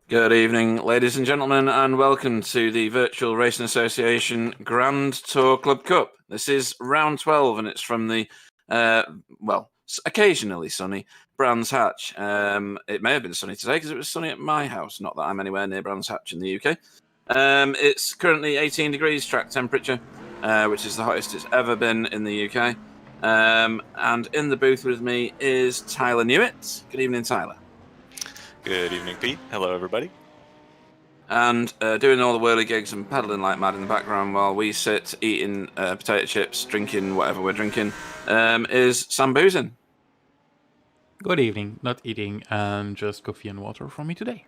Good evening, ladies and gentlemen, and welcome to the Virtual Racing Association Grand Tour Club Cup. This is round 12, and it's from the, occasionally sunny Brands Hatch. It may have been sunny today because it was sunny at my house, not that I'm anywhere near Brands Hatch in the UK. It's currently 18 degrees track temperature, which is the hottest it's ever been in the UK. And in the booth with me is Tyler Newitt. Good evening, Tyler. Good evening, Pete. Hello, everybody. And doing all the whirly gigs and pedaling like mad in the background while we sit eating potato chips, drinking whatever we're drinking, is Sam Boozin. Good evening. Not eating, just coffee and water for me today.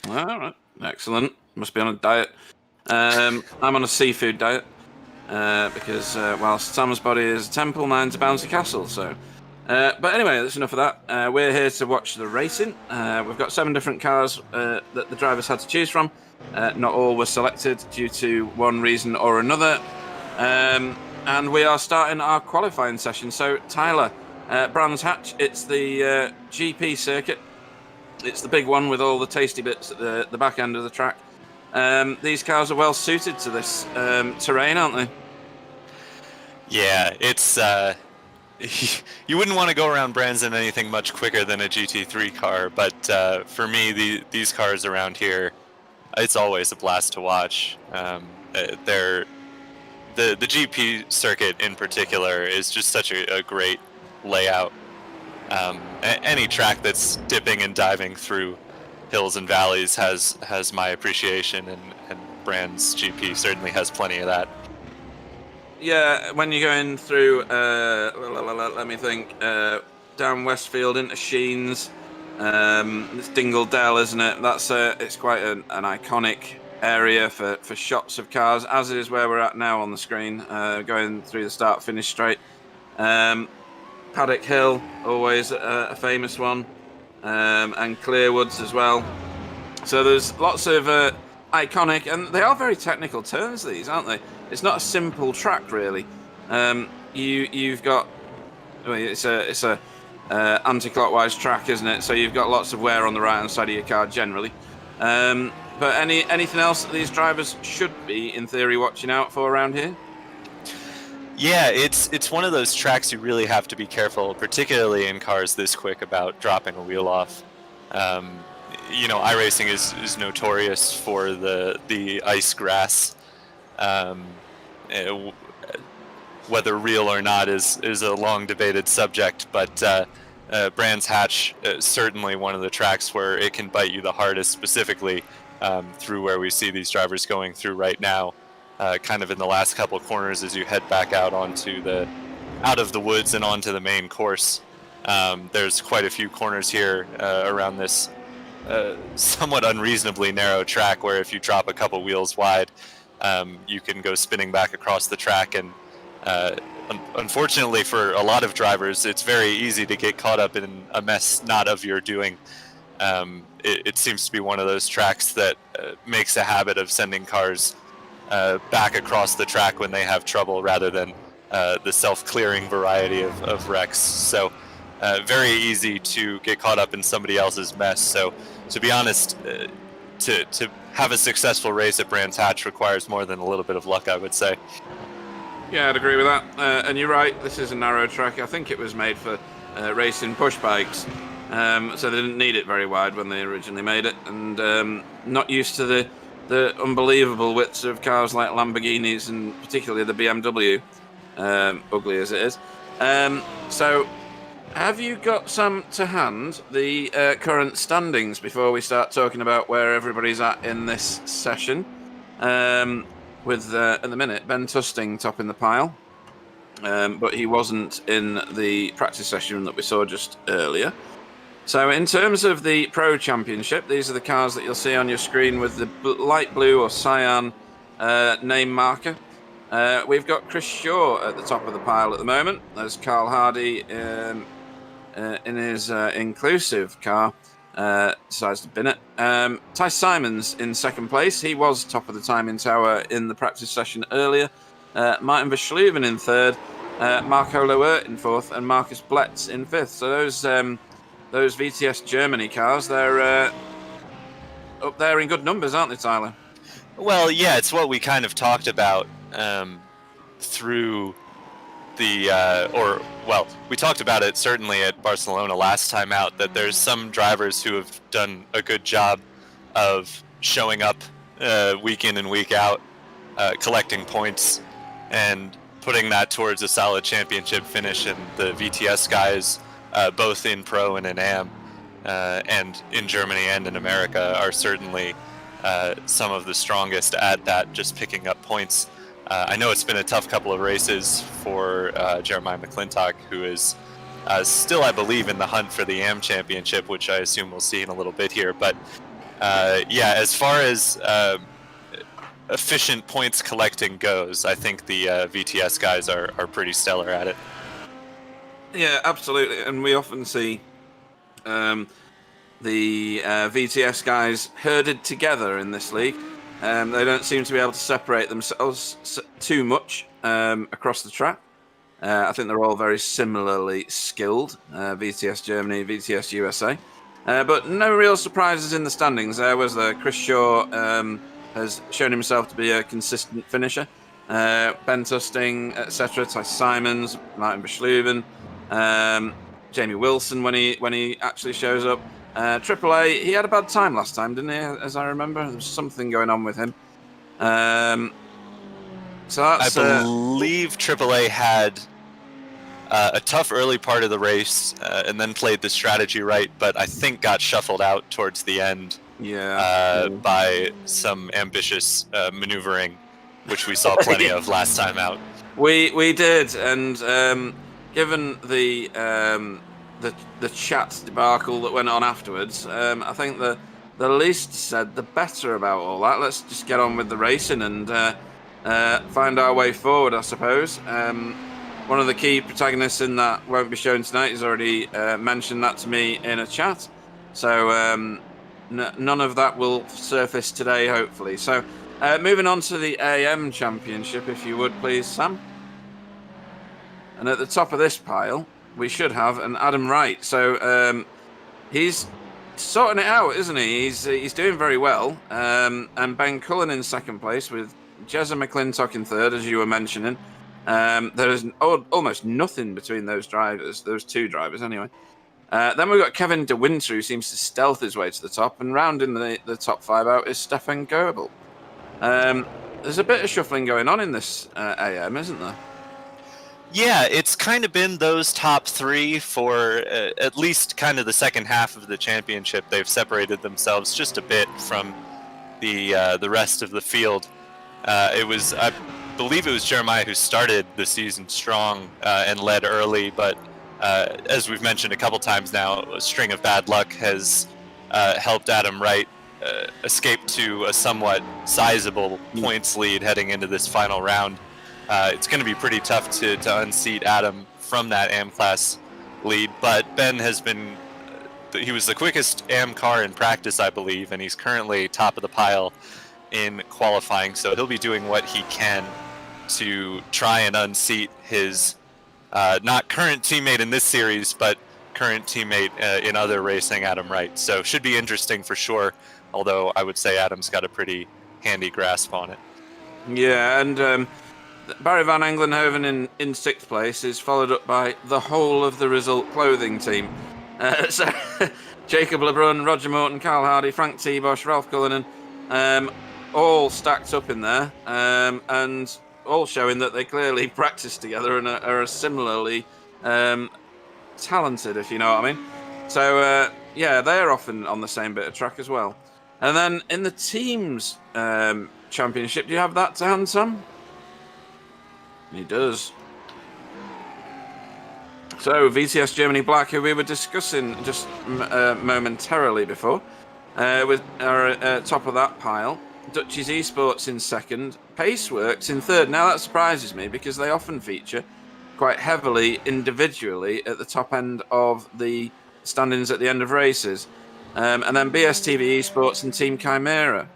All right, excellent. Must be on a diet. I'm on a seafood diet because whilst Sam's body is a temple, mine's a bouncy castle. So, but anyway, that's enough of that. We're here to watch the racing. We've got 7 different cars that the drivers had to choose from. Not all were selected due to one reason or another. And we are starting our qualifying session. So, Tyler, Brands Hatch, it's the GP circuit. It's the big one with all the tasty bits at the back end of the track. These cars are well suited to this terrain, aren't they? Yeah, it's you wouldn't want to go around Brands in anything much quicker than a GT3 car, but for me, these cars around here, it's always a blast to watch. The GP circuit in particular is just such a great layout. Any track that's dipping and diving through hills and valleys has my appreciation, and Brands GP certainly has plenty of that. Yeah, when you're going through, let me think, down Westfield into Sheens, it's Dingle Dell, isn't it? It's quite an iconic area for shots of cars, as is where we're at now on the screen, going through the start-finish straight. Paddock Hill, always a famous one, and Clearwoods as well. So there's lots of iconic, and they are very technical turns, these, aren't they? It's not a simple track, really. You've got, it's a anti-clockwise track, isn't it? So you've got lots of wear on the right-hand side of your car generally. But anything else that these drivers should be, in theory, watching out for around here? Yeah, it's one of those tracks you really have to be careful, particularly in cars this quick, about dropping a wheel off. iRacing is notorious for the ice grass. Whether real or not is a long debated subject, but Brands Hatch certainly one of the tracks where it can bite you the hardest, specifically through where we see these drivers going through right now, kind of in the last couple of corners as you head back out out of the woods and onto the main course. There's quite a few corners here around this somewhat unreasonably narrow track where if you drop a couple wheels wide, you can go spinning back across the track, and unfortunately for a lot of drivers, it's very easy to get caught up in a mess not of your doing. It seems to be one of those tracks that makes a habit of sending cars back across the track when they have trouble, rather than the self-clearing variety of wrecks. So very easy to get caught up in somebody else's mess. So to be honest, to have a successful race at Brands Hatch requires more than a little bit of luck, I would say. Yeah, I'd agree with that. And you're right, this is a narrow track. I think it was made for racing push bikes, so they didn't need it very wide when they originally made it, and not used to the unbelievable widths of cars like Lamborghinis, and particularly the BMW, ugly as it is. So have you got some to hand, the current standings, before we start talking about where everybody's at in this session? With, at the minute, Ben Tusting top in the pile, but he wasn't in the practice session that we saw just earlier. So in terms of the Pro Championship, these are the cars that you'll see on your screen with the light blue or cyan name marker. We've got Chris Shaw at the top of the pile at the moment. There's Carl Hardy in his inclusive car, decides to bin it. Ty Simons in second place. He was top of the timing tower in the practice session earlier. Martin Verschluven in third. Marco Loert in fourth, and Marcus Bletz in fifth. So those VTS Germany cars, they're up there in good numbers, aren't they, Tyler? Well, yeah, it's what we kind of talked about through we talked about it certainly at Barcelona last time out, that there's some drivers who have done a good job of showing up week in and week out, collecting points, and putting that towards a solid championship finish. And the VTS guys, both in Pro and in AM, and in Germany and in America, are certainly some of the strongest at that, just picking up points. I know it's been a tough couple of races for Jeremiah McClintock, who is still, I believe, in the hunt for the AM championship, which I assume we'll see in a little bit here. But yeah, as far as efficient points collecting goes, I think the VTS guys are pretty stellar at it. Yeah, absolutely. And we often see the VTS guys herded together in this league. They don't seem to be able to separate themselves too much across the track. I think they're all very similarly skilled, VTS Germany, VTS USA. But no real surprises in the standings. There was Chris Shaw has shown himself to be a consistent finisher. Ben Tusting, etc. Ty Simons, Martin Beschluven, Jamie Wilson when he actually shows up. AAA, he had a bad time last time, didn't he? As I remember, there was something going on with him. So that's, I believe AAA had a tough early part of the race, and then played the strategy right, but I think got shuffled out towards the end. By some ambitious maneuvering, which we saw plenty of last time out. We did, and given the chat debacle that went on afterwards, I think the least said, the better about all that. Let's just get on with the racing and find our way forward, I suppose. One of the key protagonists in that won't be shown tonight. He's already mentioned that to me in a chat. So none of that will surface today, hopefully. So moving on to the AM Championship, if you would please, Sam. And at the top of this pile, we should have an Adam Wright. So he's sorting it out, isn't he? He's doing very well. And Ben Cullen in second place with Jezza McClintock in third, as you were mentioning. There is almost nothing between those drivers, those two drivers anyway. Then we've got Kevin De Winter, who seems to stealth his way to the top, and rounding the top five out is Stefan Goebel. There's a bit of shuffling going on in this AM, isn't there? Yeah, it's kind of been those top three for at least kind of the second half of the championship. They've separated themselves just a bit from the rest of the field. I believe it was Jeremiah who started the season strong and led early, but as we've mentioned a couple times now, a string of bad luck has helped Adam Wright escape to a somewhat sizable points lead heading into this final round. It's going to be pretty tough to unseat Adam from that AM class lead, but Ben has been, he was the quickest AM car in practice, I believe, and he's currently top of the pile in qualifying, so he'll be doing what he can to try and unseat his not current teammate in this series, but current teammate in other racing, Adam Wright. So should be interesting for sure, although I would say Adam's got a pretty handy grasp on it. Yeah, and Barry Van Englenhoven in sixth place is followed up by the whole of the Result Clothing team. So Jacob LeBrun, Roger Morton, Carl Hardy, Frank T. Bosch, Ralph Cullinan, all stacked up in there, and all showing that they clearly practice together and are similarly talented, if you know what I mean. So yeah, they're often on the same bit of track as well. And then in the teams championship, do you have that to hand, Sam? He does. So VTS Germany Black, who we were discussing just momentarily before, are top of that pile. Dutchies Esports in second, Paceworks in third. Now that surprises me because they often feature quite heavily individually at the top end of the standings at the end of races. And then BSTV Esports and Team Chimera.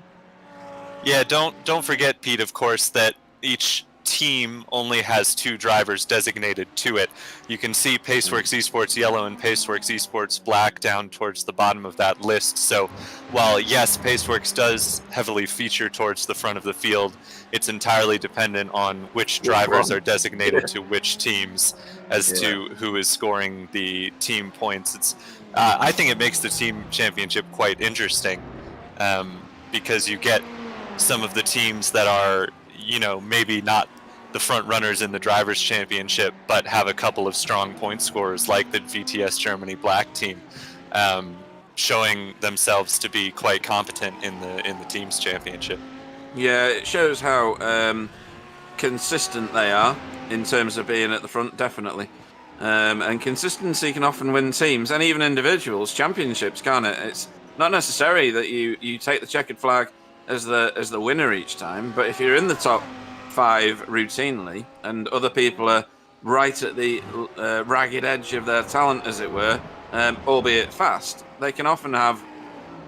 Yeah, don't forget, Pete, of course, that each team only has 2 drivers designated to it. You can see Paceworks Esports yellow and Paceworks Esports black down towards the bottom of that list. So while yes, Paceworks does heavily feature towards the front of the field, it's entirely dependent on which drivers are designated to which teams as to who is scoring the team points. It's I think it makes the team championship quite interesting, because you get some of the teams that are, maybe not the front runners in the drivers' championship, but have a couple of strong point scorers, like the VTS Germany Black team, showing themselves to be quite competent in the teams championship. Yeah, it shows how consistent they are in terms of being at the front, definitely. And consistency can often win teams and even individuals championships, can't it? It's not necessary that you take the checkered flag as the winner each time, but if you're in the top 5 routinely and other people are right at the ragged edge of their talent, as it were, albeit fast, they can often have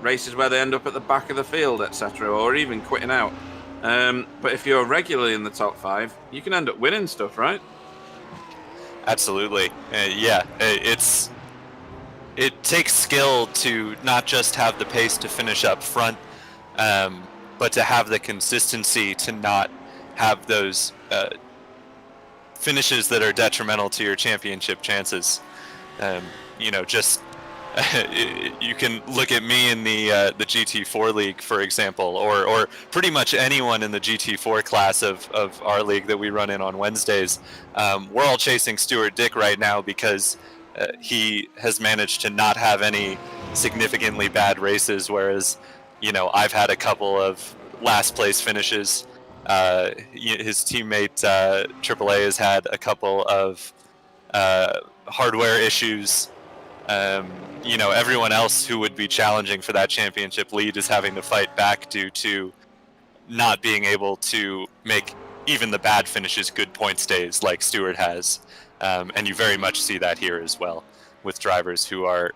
races where they end up at the back of the field, etc., or even quitting out. But if you're regularly in the top 5, you can end up winning stuff, right? Absolutely. It takes skill to not just have the pace to finish up front, but to have the consistency to not have those finishes that are detrimental to your championship chances. You can look at me in the GT4 league, for example, or pretty much anyone in the GT4 class of our league that we run in on Wednesdays. We're all chasing Stuart Dick right now because he has managed to not have any significantly bad races, whereas I've had a couple of last place finishes. His teammate AAA has had a couple of hardware issues. Everyone else who would be challenging for that championship lead is having to fight back due to not being able to make even the bad finishes good point stays like Stuart has. And you very much see that here as well with drivers who are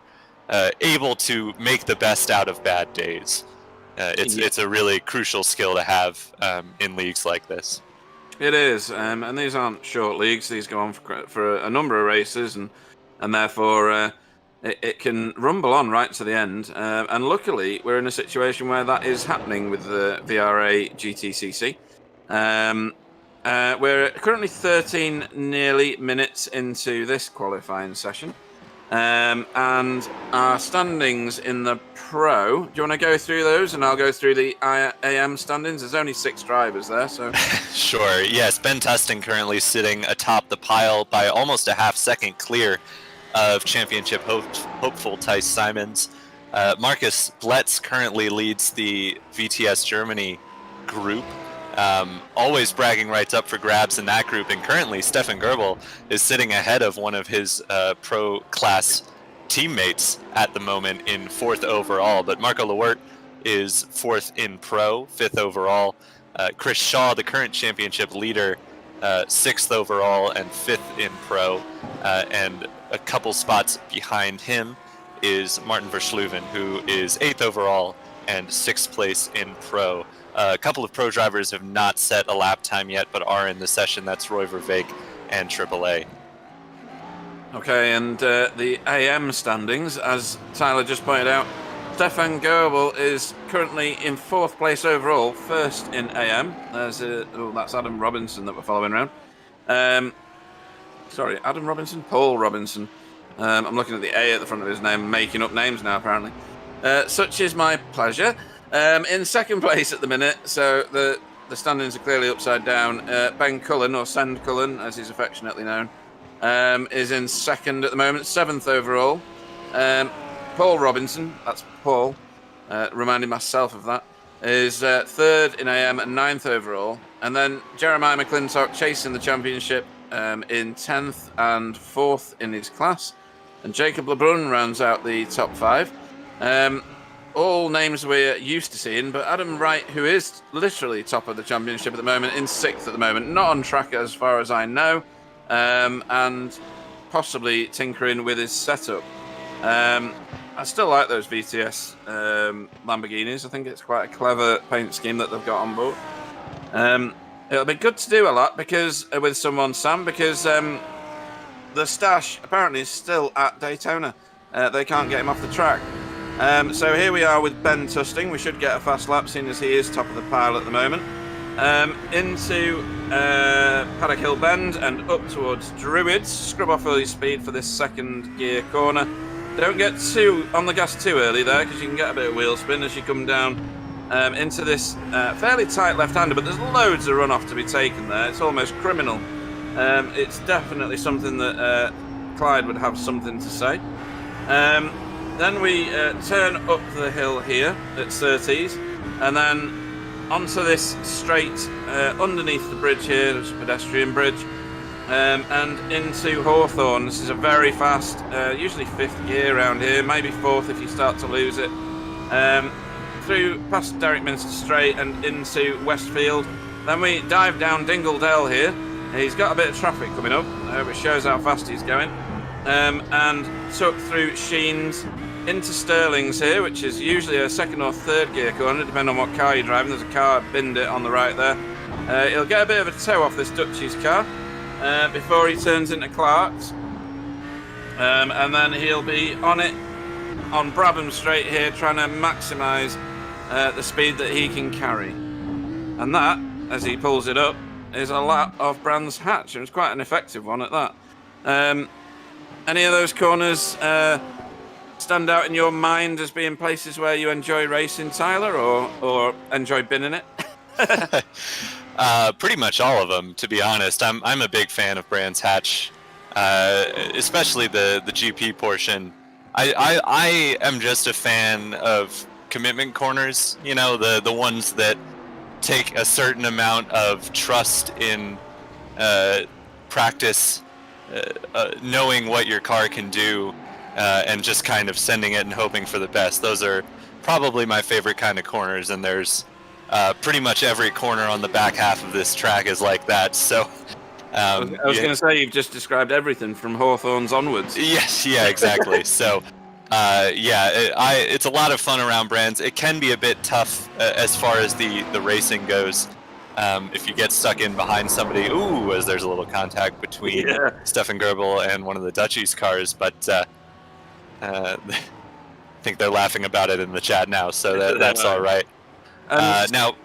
able to make the best out of bad days. It's a really crucial skill to have in leagues like this. It is, and these aren't short leagues. These go on for a number of races, and therefore it can rumble on right to the end. And luckily, we're in a situation where that is happening with the VRA GTCC. We're currently 13 nearly minutes into this qualifying session. And our standings in the Pro, do you want to go through those and I'll go through the AM standings? There's only 6 drivers there, so... Sure, yes. Ben Tustin currently sitting atop the pile by almost a half-second clear of championship hopeful Tice Simons. Marcus Bletz currently leads the VTS Germany group. Always bragging rights up for grabs in that group, and currently Stefan Goebbels is sitting ahead of one of his pro class teammates at the moment in 4th overall, but Marco Lewert is 4th in pro, 5th overall. Chris Shaw, the current championship leader, 6th overall and 5th in pro, and a couple spots behind him is Martin Verschluven, who is 8th overall and 6th place in pro. A couple of pro drivers have not set a lap time yet, but are in the session. That's Roy Verveek and AAA. Okay, and the AM standings, as Tyler just pointed out, Stefan Goebbels is currently in 4th place overall, 1st in AM. That's Adam Robinson that we're following around. Adam Robinson? Paul Robinson. I'm looking at the A at the front of his name, making up names now, apparently. Such is my pleasure. In 2nd place at the minute, so the standings are clearly upside down. Ben Cullen, or Send Cullen, as he's affectionately known, is in 2nd at the moment, 7th overall. Paul Robinson, that's Paul, reminding myself of that, is 3rd in AM and 9th overall. And then Jeremiah McClintock chasing the championship in 10th and 4th in his class. And Jacob Lebrun rounds out the top 5. All names we're used to seeing, but Adam Wright, who is literally top of the championship at the moment, in 6th at the moment, not on track as far as I know, and possibly tinkering with his setup. I still like those VTS Lamborghinis. I think it's quite a clever paint scheme that they've got on board. It'll be good to do a lot because with someone, Sam, because the stash apparently is still at Daytona. They can't get him off the track. So here we are with Ben Tusting. We should get a fast lap, seeing as he is top of the pile at the moment. Into Paddock Hill Bend and up towards Druids. Scrub off early speed for this second gear corner. Don't get too on the gas too early there, because you can get a bit of wheel spin as you come down into this fairly tight left-hander, but there's loads of runoff to be taken there. It's almost criminal. It's definitely something that Clyde would have something to say. Then we turn up the hill here at Surtees, and then onto this straight underneath the bridge here, there's a pedestrian bridge, and into Hawthorne. This is a very fast, usually fifth gear around here, maybe fourth if you start to lose it. Through past Derek Minster Straight and into Westfield. Then we dive down Dingle Dell here. He's got a bit of traffic coming up, which shows how fast he's going. And tuck through Sheens into Stirling's here, which is usually a second or third gear corner, depending on what car you're driving. There's a car binned it on the right there. He'll get a bit of a tow off this Dutchie's car before he turns into Clark's. And then he'll be on it on Brabham Straight here, trying to maximise the speed that he can carry. And that, as he pulls it up, is a lap of Brands Hatch. It was quite an effective one at that. Any of those corners stand out in your mind as being places where you enjoy racing, Tyler, or enjoy binning it? Pretty much all of them, to be honest. I'm a big fan of Brands Hatch, especially the GP portion. I am just a fan of commitment corners, you know, the ones that take a certain amount of trust in practice, knowing what your car can do, and just kind of sending it and hoping for the best. Those are probably my favorite kind of corners, and there's pretty much every corner on the back half of this track is like that. So I was going to say, you've just described everything from Hawthorns onwards. Yes, yeah, exactly. So it's a lot of fun around Brands. It can be a bit tough as far as the racing goes. If you get stuck in behind somebody, as there's a little contact between Stefan Goebbels and one of the Dutchies cars, but I think they're laughing about it in the chat now, so that's all right. Now,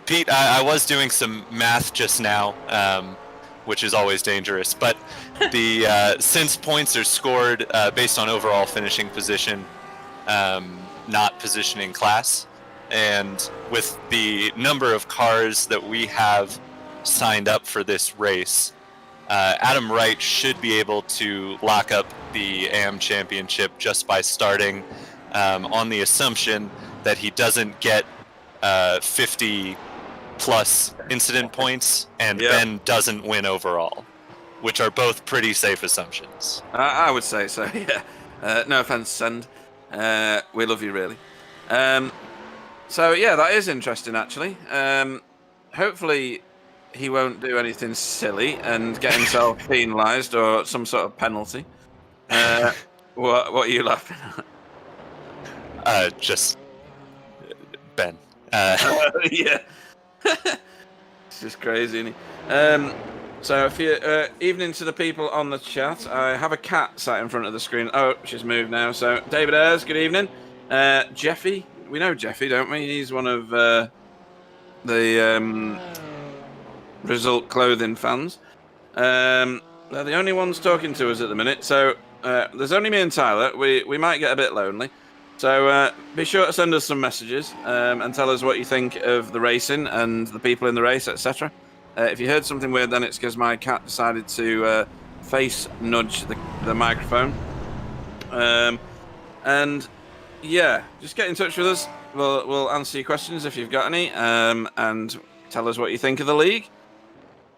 Pete, I was doing some math just now, which is always dangerous, but since points are scored based on overall finishing position, not positioning class, and with the number of cars that we have signed up for this race, Adam Wright should be able to lock up the AM Championship just by starting on the assumption that he doesn't get 50 plus incident points and Ben doesn't win overall, which are both pretty safe assumptions. I would say so, yeah. No offense, Send. We love you, really. So yeah, that is interesting, actually. Hopefully he won't do anything silly and get himself penalised or some sort of penalty. What are you laughing at? Just Ben. Yeah. It's just crazy, isn't he? So if you evening to the people on the chat, I have a cat sat in front of the screen. Oh, she's moved now. So David Ayres, good evening. Jeffy, we know Jeffy, don't we? He's one of the Result Clothing fans. They're the only ones talking to us at the minute. So there's only me and Tyler. We might get a bit lonely. So be sure to send us some messages and tell us what you think of the racing and the people in the race, etc. If you heard something weird, then it's because my cat decided to face nudge the microphone. And yeah, just get in touch with us. We'll answer your questions if you've got any, and tell us what you think of the league.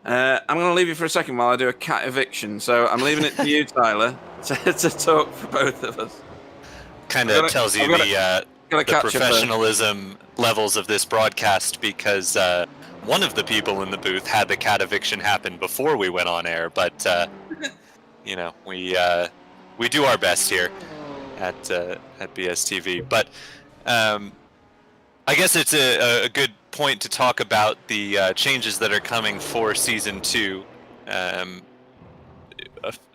I'm going to leave you for a second while I do a cat eviction. So I'm leaving it to you, Tyler, to talk for both of us. Kind of tells you the professionalism levels of this broadcast, because one of the people in the booth had the cat eviction happen before we went on air, but you know, we do our best here at BSTV. But I guess it's a good point to talk about the changes that are coming for Season 2.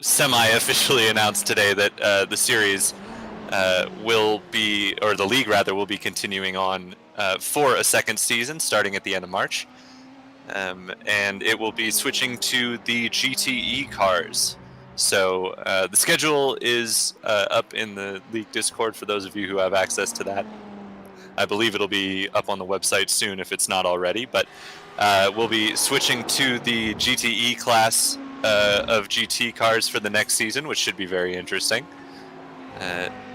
Semi-officially announced today that the series will be, or the league rather, will be continuing on for a second season starting at the end of March. And it will be switching to the GTE cars. So the schedule is up in the league Discord for those of you who have access to that. I believe it'll be up on the website soon if it's not already, but we'll be switching to the GTE class of GT cars for the next season, which should be very interesting.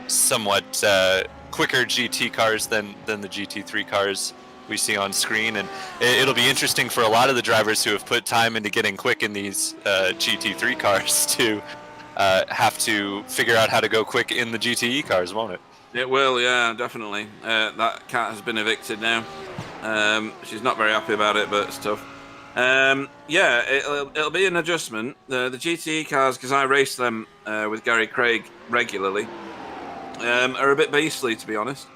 Somewhat quicker GT cars than the GT3 cars we see on screen, and it'll be interesting for a lot of the drivers who have put time into getting quick in these GT3 cars to have to figure out how to go quick in the GTE cars, won't it? It will, yeah, definitely. That cat has been evicted now. She's not very happy about it, but it's tough. Yeah, it'll be an adjustment. The GTE cars, because I race them with Gary Craig regularly, are a bit beastly, to be honest.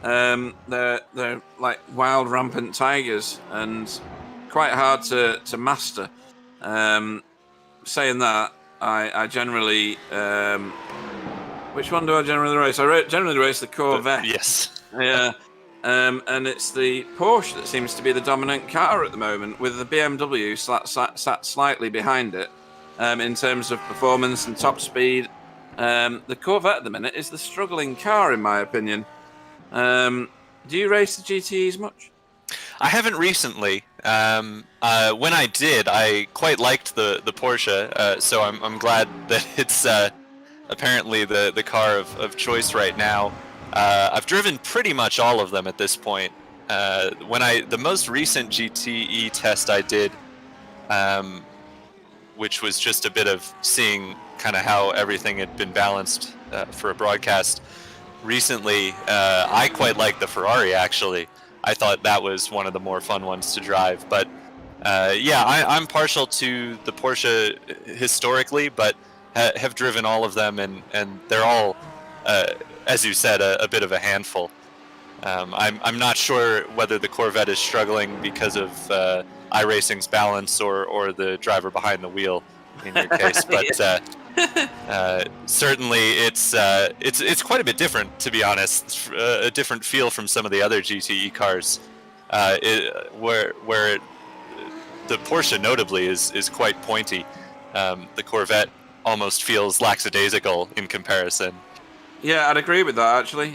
They're like wild, rampant tigers and quite hard to master. Saying that, I generally... which one do I generally race? I generally race the Corvette. Yes. Yeah. And it's the Porsche that seems to be the dominant car at the moment, with the BMW sat slightly behind it in terms of performance and top speed. The Corvette at the minute is the struggling car, in my opinion. Do you race the GTEs much? I haven't recently. When I did, I quite liked the Porsche, so I'm glad that it's apparently the car of choice right now. I've driven pretty much all of them at this point. The most recent GTE test I did, which was just a bit of seeing kind of how everything had been balanced for a broadcast. Recently, I quite liked the Ferrari, actually. I thought that was one of the more fun ones to drive. But yeah, I'm partial to the Porsche historically, but have driven all of them, and they're all, as you said, a bit of a handful. I'm not sure whether the Corvette is struggling because of iRacing's balance or the driver behind the wheel in your case, but certainly it's quite a bit different, to be honest. A different feel from some of the other GTE cars, where the Porsche notably is quite pointy. The Corvette almost feels lackadaisical in comparison. Yeah, I'd agree with that, actually.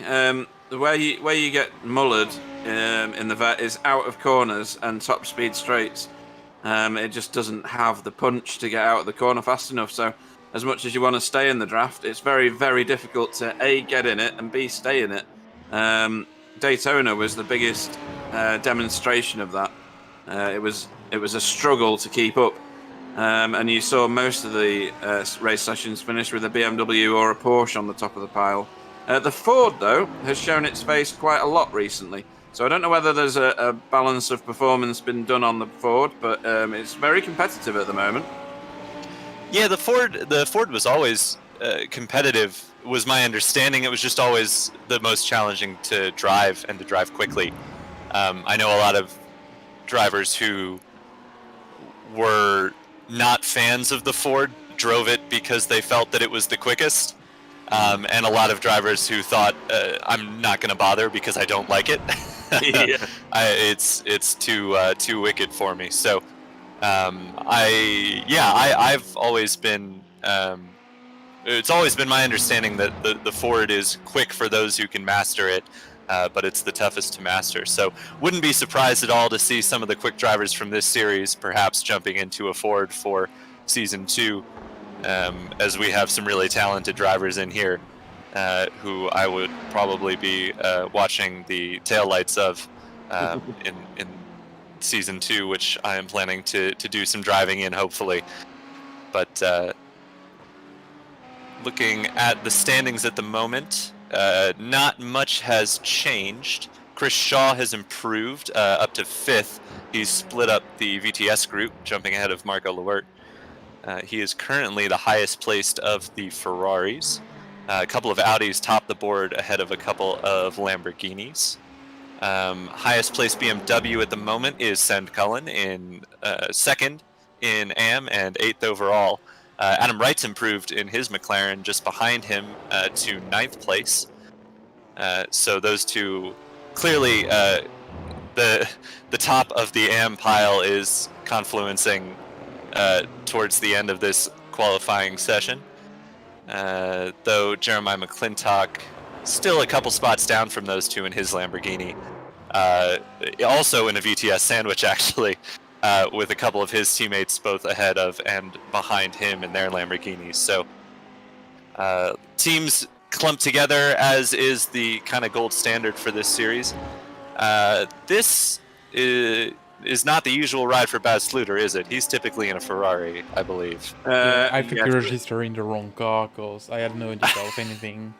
The way you get mullered in the Vet is out of corners and top speed straights. It just doesn't have the punch to get out of the corner fast enough. So as much as you want to stay in the draft, it's very, very difficult to A, get in it, and B, stay in it. Daytona was the biggest demonstration of that. It was a struggle to keep up. And you saw most of the race sessions finish with a BMW or a Porsche on the top of the pile. The Ford, though, has shown its face quite a lot recently. So I don't know whether there's a balance of performance been done on the Ford, but it's very competitive at the moment. Yeah, the Ford was always competitive, was my understanding. It was just always the most challenging to drive and to drive quickly. I know a lot of drivers who were not fans of the Ford drove it because they felt that it was the quickest, and a lot of drivers who thought I'm not going to bother because I don't like it. Yeah. It's too wicked for me. So I've always been it's always been my understanding that the Ford is quick for those who can master it, but it's the toughest to master. So wouldn't be surprised at all to see some of the quick drivers from this series perhaps jumping into a Ford for Season 2, as we have some really talented drivers in here who I would probably be watching the taillights of in Season 2, which I am planning to do some driving in, hopefully. But looking at the standings at the moment, not much has changed. Chris Shaw has improved up to 5th. He's split up the VTS group, jumping ahead of Marco Lewert. He is currently the highest placed of the Ferraris. A couple of Audis top the board ahead of a couple of Lamborghinis. Highest placed BMW at the moment is Send Cullen in second in AM and 8th overall. Adam Wright's improved in his McLaren just behind him to 9th place. So those two clearly the top of the AM pile is confluencing towards the end of this qualifying session. Though Jeremiah McClintock still a couple spots down from those two in his Lamborghini. Also in a VTS sandwich, actually, with a couple of his teammates both ahead of and behind him in their Lamborghinis. So teams clumped together, as is the kind of gold standard for this series. This is not the usual ride for Baz Sluter, is it? He's typically in a Ferrari, I believe. I think you registered in the wrong car, because I had no idea of anything.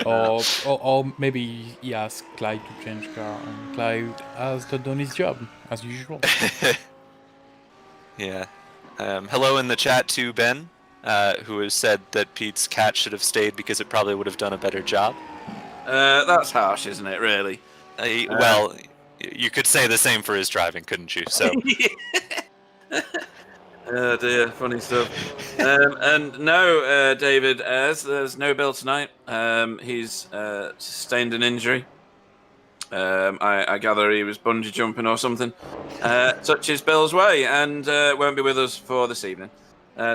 or maybe he asked Clyde to change car, and Clyde has not done his job, as usual. Yeah. Hello in the chat to Ben, who has said that Pete's cat should have stayed because it probably would have done a better job. That's harsh, isn't it, really? Well, you could say the same for his driving, couldn't you? So. Oh dear, funny stuff. And no, David Ayres, there's no Bill tonight. He's sustained an injury. I gather he was bungee jumping or something. Such is Bill's way, and won't be with us for this evening.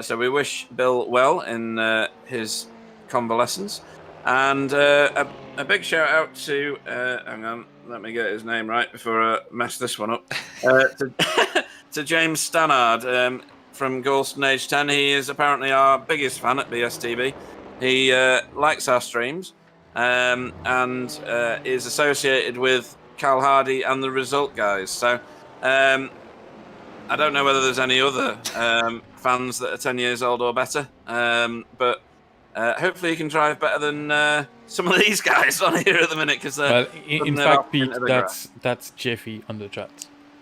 So we wish Bill well in his convalescence. And a big shout out to, hang on, let me get his name right before I mess this one up. To James Stannard from Galston Age 10. He is apparently our biggest fan at BSTB. He likes our streams and is associated with Cal Hardy and the Result guys. So I don't know whether there's any other fans that are 10 years old or better, but hopefully you can drive better than some of these guys on here at the minute. Because in fact, Pete, that's Jeffy on the chat.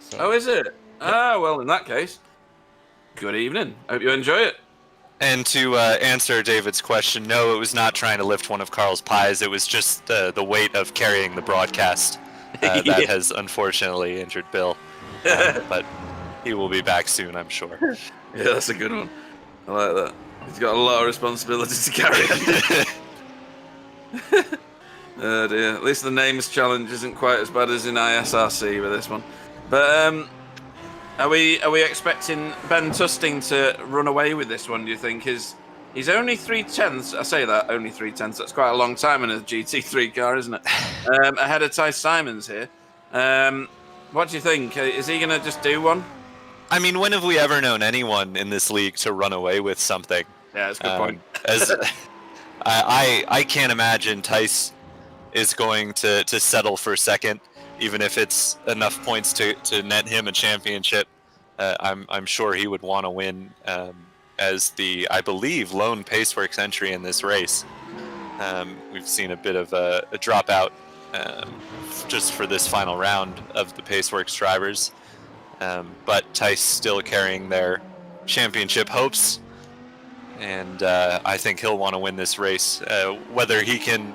So. Oh, is it? Ah, well, in that case, good evening. Hope you enjoy it. And to answer David's question, no, it was not trying to lift one of Carl's pies. It was just the weight of carrying the broadcast that has unfortunately injured Bill. But he will be back soon, I'm sure. Yeah, that's a good one. I like that. He's got a lot of responsibility to carry. Oh dear. At least the names challenge isn't quite as bad as in ISRC with this one. But are we expecting Ben Tusting to run away with this one, do you think? He's only 3/10. I say that, only 3/10. That's quite a long time in a GT3 car, isn't it? Ahead of Ty Simons here. What do you think? Is he going to just do one? I mean, when have we ever known anyone in this league to run away with something? Yeah, that's a good point. I can't imagine Tice is going to settle for second, even if it's enough points to net him a championship. I'm sure he would want to win as the, I believe, lone Paceworks entry in this race. We've seen a bit of a dropout just for this final round of the Paceworks drivers. But Tice still carrying their championship hopes, and I think he'll want to win this race. Whether he can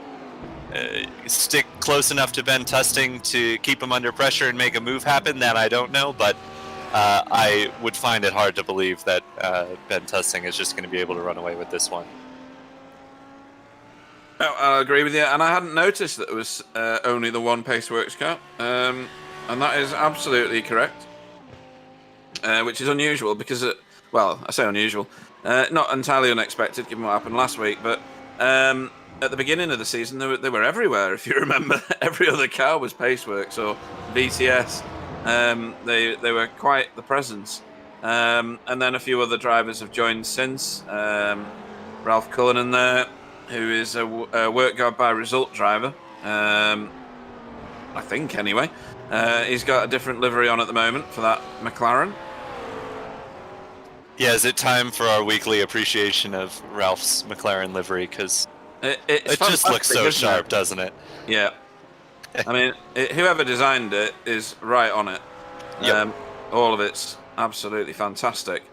stick close enough to Ben Tusting to keep him under pressure and make a move happen, that I don't know, but I would find it hard to believe that Ben Tusting is just going to be able to run away with this one. Oh, I agree with you, and I hadn't noticed that it was only the one Paceworks car, and that is absolutely correct. Which is unusual because, well, I say unusual, not entirely unexpected given what happened last week, but at the beginning of the season they were everywhere. If you remember, every other car was Paceworks or VTS. They were quite the presence, and then a few other drivers have joined since. Ralph Cullinan there, who is a work guard by Result driver, I think anyway. He's got a different livery on at the moment for that McLaren. Yeah, is it time for our weekly appreciation of Ralph's McLaren livery? Because it just looks so sharp, doesn't it? Yeah. I mean, whoever designed it is right on it. Yep. All of it's absolutely fantastic.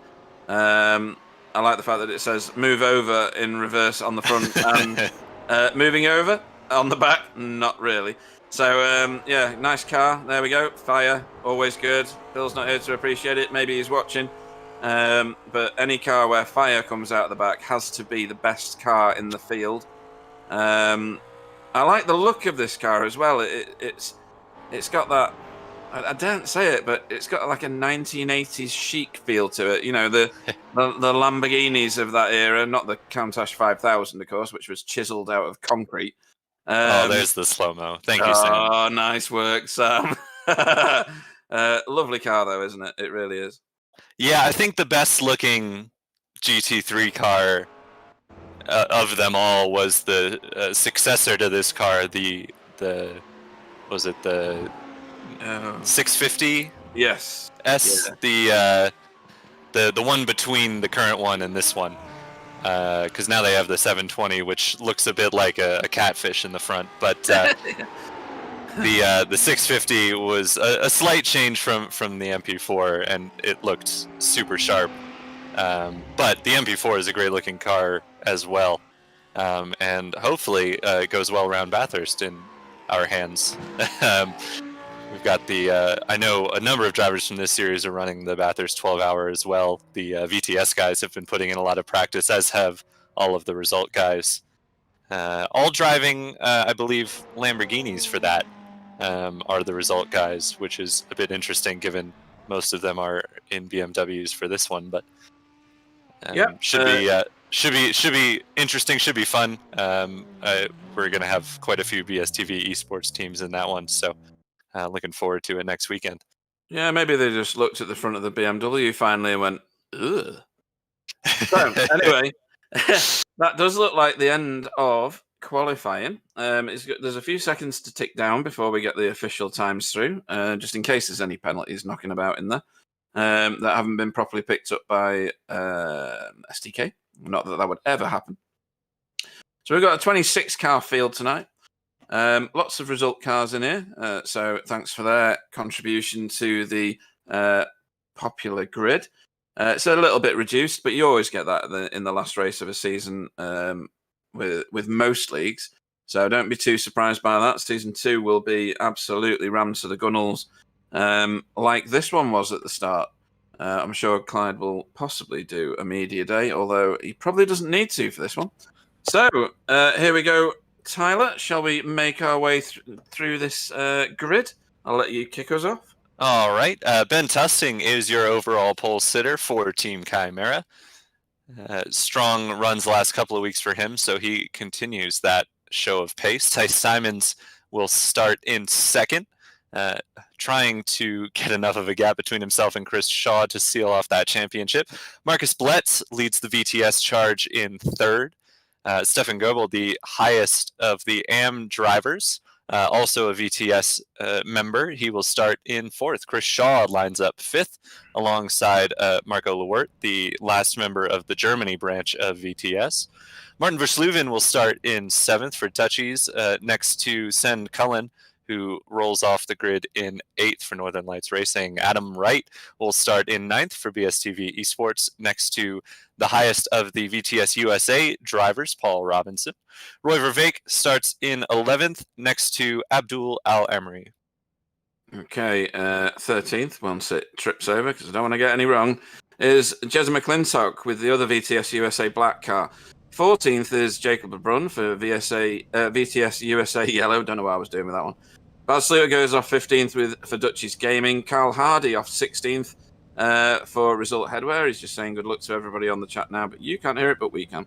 I like the fact that it says move over in reverse on the front and moving over on the back, not really. So, yeah, nice car. There we go. Fire, always good. Bill's not here to appreciate it. Maybe he's watching. But any car where fire comes out of the back has to be the best car in the field. I like the look of this car as well. It's got that. I don't say it, but it's got like a 1980s chic feel to it. You know, the Lamborghinis of that era, not the Countach 5000, of course, which was chiseled out of concrete. There's the slow-mo. Thank you, Sam. Oh, nice work, Sam. Lovely car, though, isn't it? It really is. Yeah, I think the best-looking GT3 car of them all was the successor to this car, the 650? Yes. S, yeah. The one between the current one and this one, because now they have the 720, which looks a bit like a catfish in the front. But the 650 was a slight change from the MP4, and it looked super sharp. But the MP4 is a great looking car as well, and hopefully it goes well around Bathurst in our hands. We've got I know a number of drivers from this series are running the Bathurst 12-hour as well. The VTS guys have been putting in a lot of practice, as have all of the result guys. All driving, I believe, Lamborghinis for that are the result guys, which is a bit interesting given most of them are in BMWs for this one. But should be interesting, should be fun. We're going to have quite a few BSTV esports teams in that one, so looking forward to it next weekend. Yeah, maybe they just looked at the front of the BMW finally and went, ugh. So, anyway, that does look like the end of qualifying. There's a few seconds to tick down before we get the official times through, just in case there's any penalties knocking about in there that haven't been properly picked up by SDK. Not that would ever happen. So we've got a 26-car field tonight. Lots of result cars in here, so thanks for their contribution to the popular grid. It's a little bit reduced, but you always get that in the last race of a season with most leagues. So don't be too surprised by that. Season 2 will be absolutely rammed to the gunnels, like this one was at the start. I'm sure Clyde will possibly do a media day, although he probably doesn't need to for this one. So here we go. Tyler, shall we make our way through this grid? I'll let you kick us off. All right. Ben Tusting is your overall pole sitter for Team Chimera. Strong runs the last couple of weeks for him, so he continues that show of pace. Tice Simons will start in second, trying to get enough of a gap between himself and Chris Shaw to seal off that championship. Marcus Bletz leads the VTS charge in third. Stefan Goebel, the highest of the AM drivers, also a VTS member. He will start in fourth. Chris Shaw lines up fifth alongside Marco Lewert, the last member of the Germany branch of VTS. Martin Versluven will start in seventh for Dutchies, next to Sen Cullen, who rolls off the grid in eighth for Northern Lights Racing. Adam Wright will start in ninth for BSTV Esports, next to the highest of the VTS USA drivers, Paul Robinson. Roy Verveek starts in 11th, next to Abdul Al-Emery. Okay, 13th, once it trips over, because I don't want to get any wrong, is Jez McClintock with the other VTS USA black car. 14th is Jacob LeBrun for VTS USA yellow. Don't know what I was doing with that one. Baz Sluter goes off 15th for Dutchies Gaming. Carl Hardy off 16th for Result Headwear. He's just saying good luck to everybody on the chat now, but you can't hear it, but we can.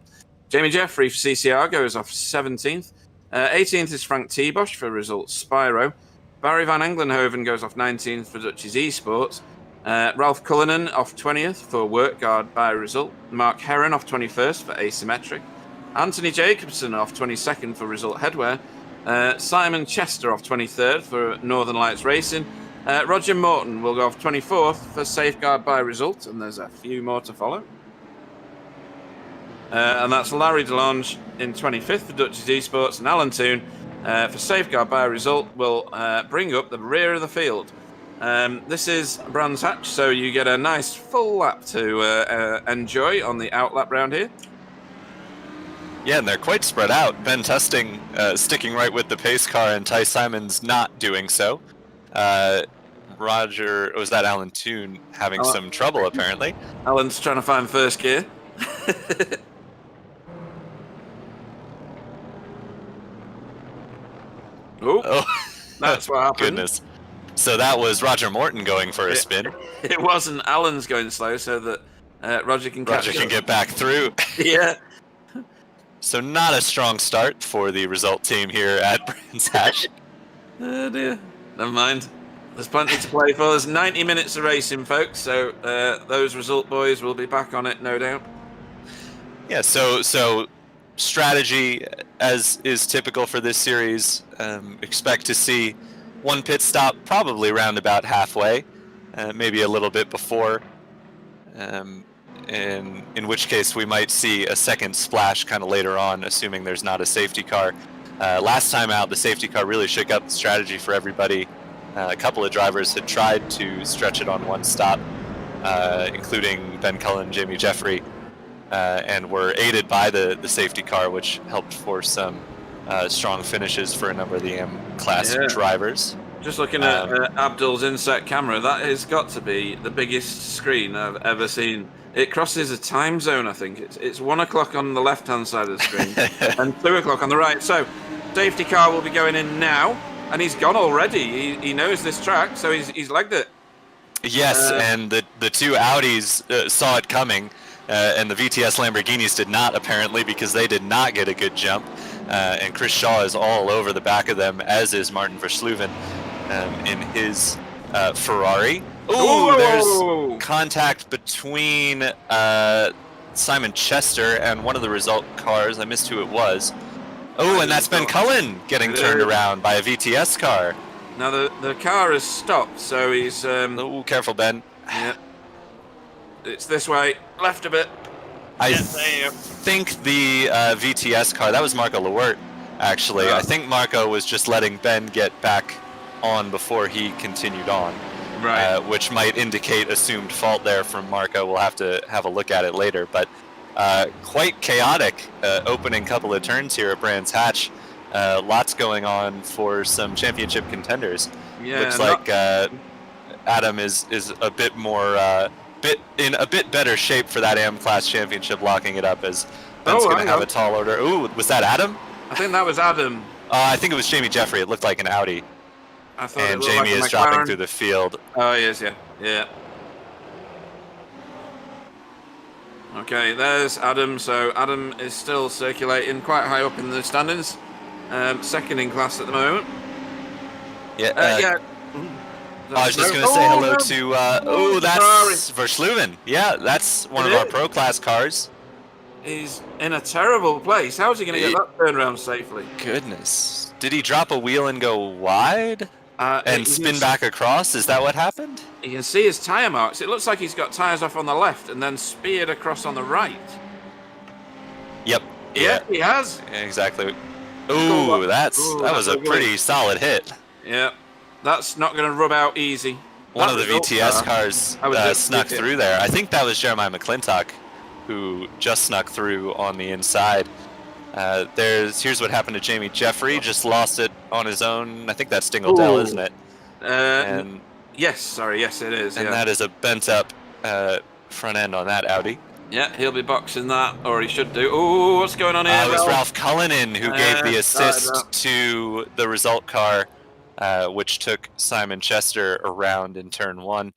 Jamie Jeffrey for CCR goes off 17th. 18th is Frank T-Bosch for Result Spyro. Barry Van Englenhoven goes off 19th for Dutchies Esports. Ralph Cullinan off 20th for Work Guard by Result. Mark Heron off 21st for Asymmetric. Anthony Jacobson off 22nd for Result Headwear. Simon Chester off 23rd for Northern Lights Racing. Roger Morton will go off 24th for Safeguard by Result, and there's a few more to follow. And that's Larry DeLonge in 25th for Dutchies Esports, and Alan Toon for Safeguard by Result will bring up the rear of the field. This is Brands Hatch, so you get a nice full lap to enjoy on the outlap round here. Yeah, and they're quite spread out. Ben Tusting sticking right with the pace car, and Ty Simons not doing so. Roger, was that Alan Toon having some trouble, apparently? Alan's trying to find first gear. Oh, that's what happened. Goodness. So that was Roger Morton going for a spin. It wasn't. Alan's going slow so that Roger can catch Roger can get back through. Yeah. So not a strong start for the result team here at Brands Hatch. Oh dear. Never mind. There's plenty to play for. There's 90 minutes of racing, folks, so those result boys will be back on it, no doubt. Yeah, so strategy, as is typical for this series, expect to see one pit stop probably round about halfway, maybe a little bit before, in which case we might see a second splash kind of later on, assuming there's not a safety car. Last time out, the safety car really shook up the strategy for everybody. A couple of drivers had tried to stretch it on one stop, including Ben Cullen, Jamie Jeffrey, and were aided by the safety car, which helped force some strong finishes for a number of the M-class drivers. Just looking at Abdul's inset camera, that has got to be the biggest screen I've ever seen. It crosses a time zone, I think. It's 1 o'clock on the left-hand side of the screen and 2 o'clock on the right. So, safety car will be going in now, and he's gone already. He knows this track, so he's legged it. Yes, and the two Audis saw it coming, and the VTS Lamborghinis did not, apparently, because they did not get a good jump. And Chris Shaw is all over the back of them, as is Martin Versluven in his Ferrari. Ooh, there's contact between Simon Chester and one of the result cars. I missed who it was. Oh, and that's Ben Cullen getting turned around by a VTS car. Now the car has stopped, so he's... Oh, careful, Ben. Yeah. It's this way, left a bit. I think the VTS car, that was Marco Lewert, actually. I think Marco was just letting Ben get back on before he continued on. Right. Which might indicate assumed fault there from Marco. We'll have to have a look at it later. But quite chaotic opening couple of turns here at Brands Hatch. Lots going on for some championship contenders. Yeah, looks like Adam is a bit more in a bit better shape for that AM Class Championship, locking it up as Ben's going to have a tall order. Ooh, was that Adam? I think that was Adam. I think it was Jamie Jeffrey. It looked like an Audi. And Jamie is dropping through the field. Oh, he is, yeah. Okay, there's Adam. So Adam is still circulating quite high up in the standings. Second in class at the moment. Yeah. I was just going to say hello to... that's Versluven. Yeah, that's one of our Pro Class cars. He's in a terrible place. How's he going to get that turned around safely? Goodness. Did he drop a wheel and go wide? And spin back across? Is that what happened? You can see his tyre marks. It looks like he's got tyres off on the left and then speared across on the right. Yep. Yeah, he has. Exactly. Ooh, that was a pretty solid hit. Yeah. That's not going to rub out easy. One of the VTS cars snuck through there. I think that was Jeremiah McClintock who just snuck through on the inside. Here's what happened to Jamie Jeffrey. Just lost it on his own. I think that's Dingledell, isn't it? Yes, it is. And that is a bent up front end on that Audi. Yeah, he'll be boxing that, or he should do. Ooh, what's going on here? It was Ralph Cullinan who gave the assist to the result car, which took Simon Chester around in turn 1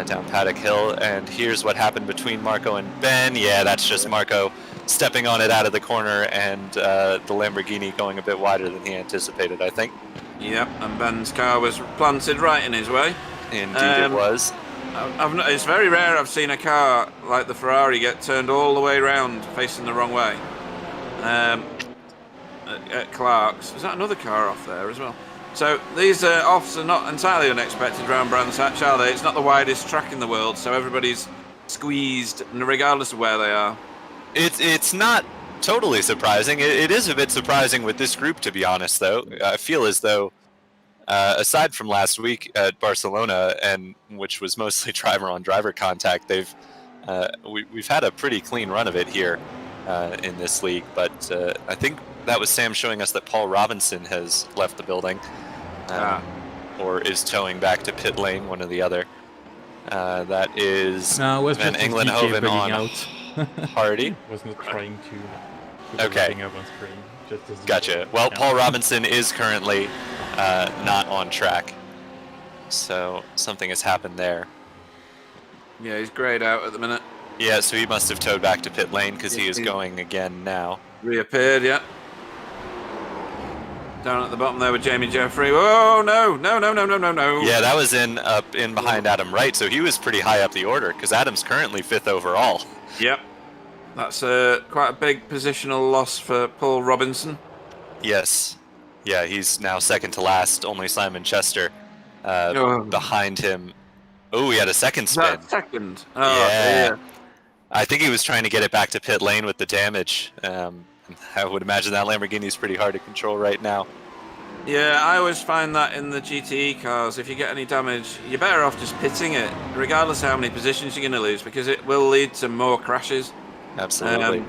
down Paddock Hill. And here's what happened between Marco and Ben. Yeah, that's just Marco stepping on it out of the corner, and the Lamborghini going a bit wider than he anticipated, I think. Yep, and Ben's car was planted right in his way. Indeed it was. It's very rare I've seen a car like the Ferrari get turned all the way around facing the wrong way. At Clark's. Is that another car off there as well? So these offs are not entirely unexpected around Brands Hatch, are they? It's not the widest track in the world, so everybody's squeezed regardless of where they are. It's not totally surprising. It is a bit surprising with this group, to be honest, though. I feel as though, aside from last week at Barcelona, and which was mostly driver-on-driver contact, we've had a pretty clean run of it here. in this league. But I think that was Sam showing us that Paul Robinson has left the building, or is towing back to pit lane, one or the other. That is No, it was Van just his Englenhoven DK on out. Hardy. Was not trying to put Okay. everything up on screen. Just as Gotcha. Well, yeah. Paul Robinson is currently not on track, so something has happened there. Yeah, he's greyed out at the minute. Yeah, so he must have towed back to pit lane because he Yeah, is he- going again now. Reappeared, yeah. Down at the bottom there with Jamie Jeffrey. Oh, no. Yeah, that was up in behind Adam Wright, so he was pretty high up the order because Adam's currently 5th overall. Yep. That's quite a big positional loss for Paul Robinson. Yes. Yeah, he's now 2nd to last, only Simon Chester behind him. Oh, he had a second Is spin. that second? Oh, Yeah. dear. I think he was trying to get it back to pit lane with the damage. I would imagine that Lamborghini is pretty hard to control right now. Yeah, I always find that in the GTE cars, if you get any damage, you're better off just pitting it, regardless of how many positions you're going to lose, because it will lead to more crashes. Absolutely.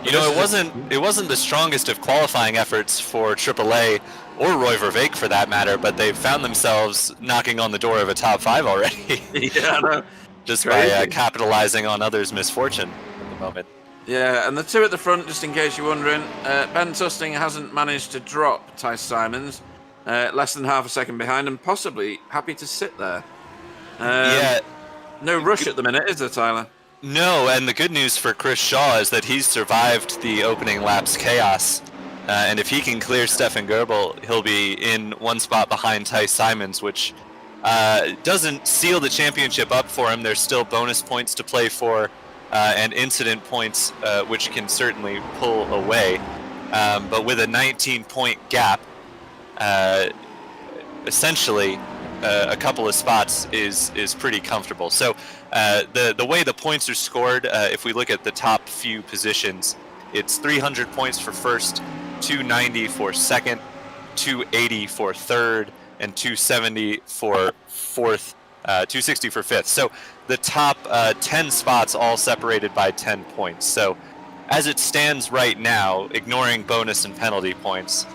You know, it wasn't the strongest of qualifying efforts for AAA or Roy Vervaeke for that matter, but they've found themselves knocking on the door of a top 5 already. Yeah, I know. Just by capitalizing on others' misfortune at the moment. Yeah, and the two at the front, just in case you're wondering, Ben Tusting hasn't managed to drop Tice Simons, less than half a second behind, and possibly happy to sit there. Yeah. No rush at the minute, is there, Tyler? No, and the good news for Chris Shaw is that he's survived the opening lap's chaos. And if he can clear Stefan Goebel, he'll be in one spot behind Tice Simons, which doesn't seal the championship up for him. There's still bonus points to play for, and incident points, which can certainly pull away. But with a 19-point gap, essentially a couple of spots is pretty comfortable. So the way the points are scored, if we look at the top few positions, it's 300 points for first, 290 for second, 280 for third, and 270 for fourth, 260 for fifth. So the top 10 spots all separated by 10 points. So as it stands right now, ignoring bonus and penalty points,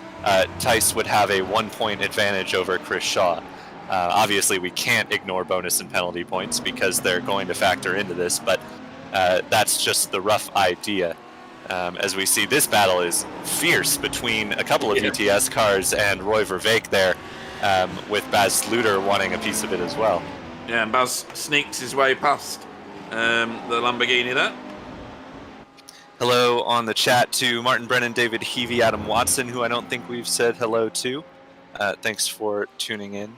Tice would have a 1-point advantage over Chris Shaw. Obviously, we can't ignore bonus and penalty points because they're going to factor into this, but that's just the rough idea. As we see, this battle is fierce between a couple of VTS cars and Roy Vervaeke there, with Baz Sluter wanting a piece of it as well. Yeah, and Baz sneaks his way past the Lamborghini there. Hello on the chat to Martin Brennan, David Heavey, Adam Watson, who I don't think we've said hello to. Thanks for tuning in.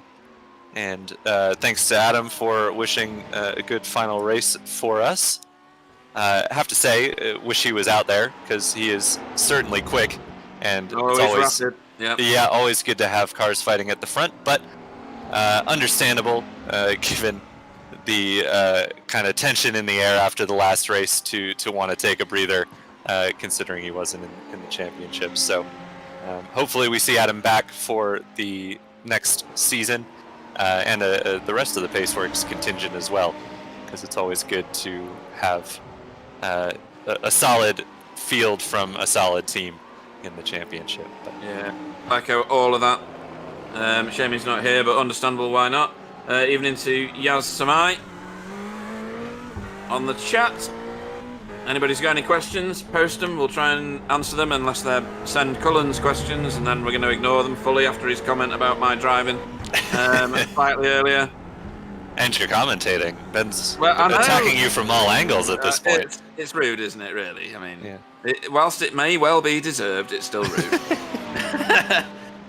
And thanks to Adam for wishing a good final race for us. I have to say, wish he was out there because he is certainly quick, and it's always rapid. Yeah, always good to have cars fighting at the front. But understandable, given the kind of tension in the air after the last race, to want to take a breather, considering he wasn't in the championship. So hopefully we see Adam back for the next season, and the rest of the Paceworks contingent as well, because it's always good to have a solid field from a solid team in the championship. But Yeah, like all of that. Shame he's not here, but understandable why not. Evening to Yaz Samai on the chat. Anybody's got any questions, post them. We'll try and answer them unless they're Send Cullen's questions, and then we're going to ignore them fully after his comment about my driving slightly earlier. And you're commentating. Ben's I know. attacking you from all angles at this point. It's rude, isn't it, really? I mean, Yeah. Whilst it may well be deserved, it's still rude.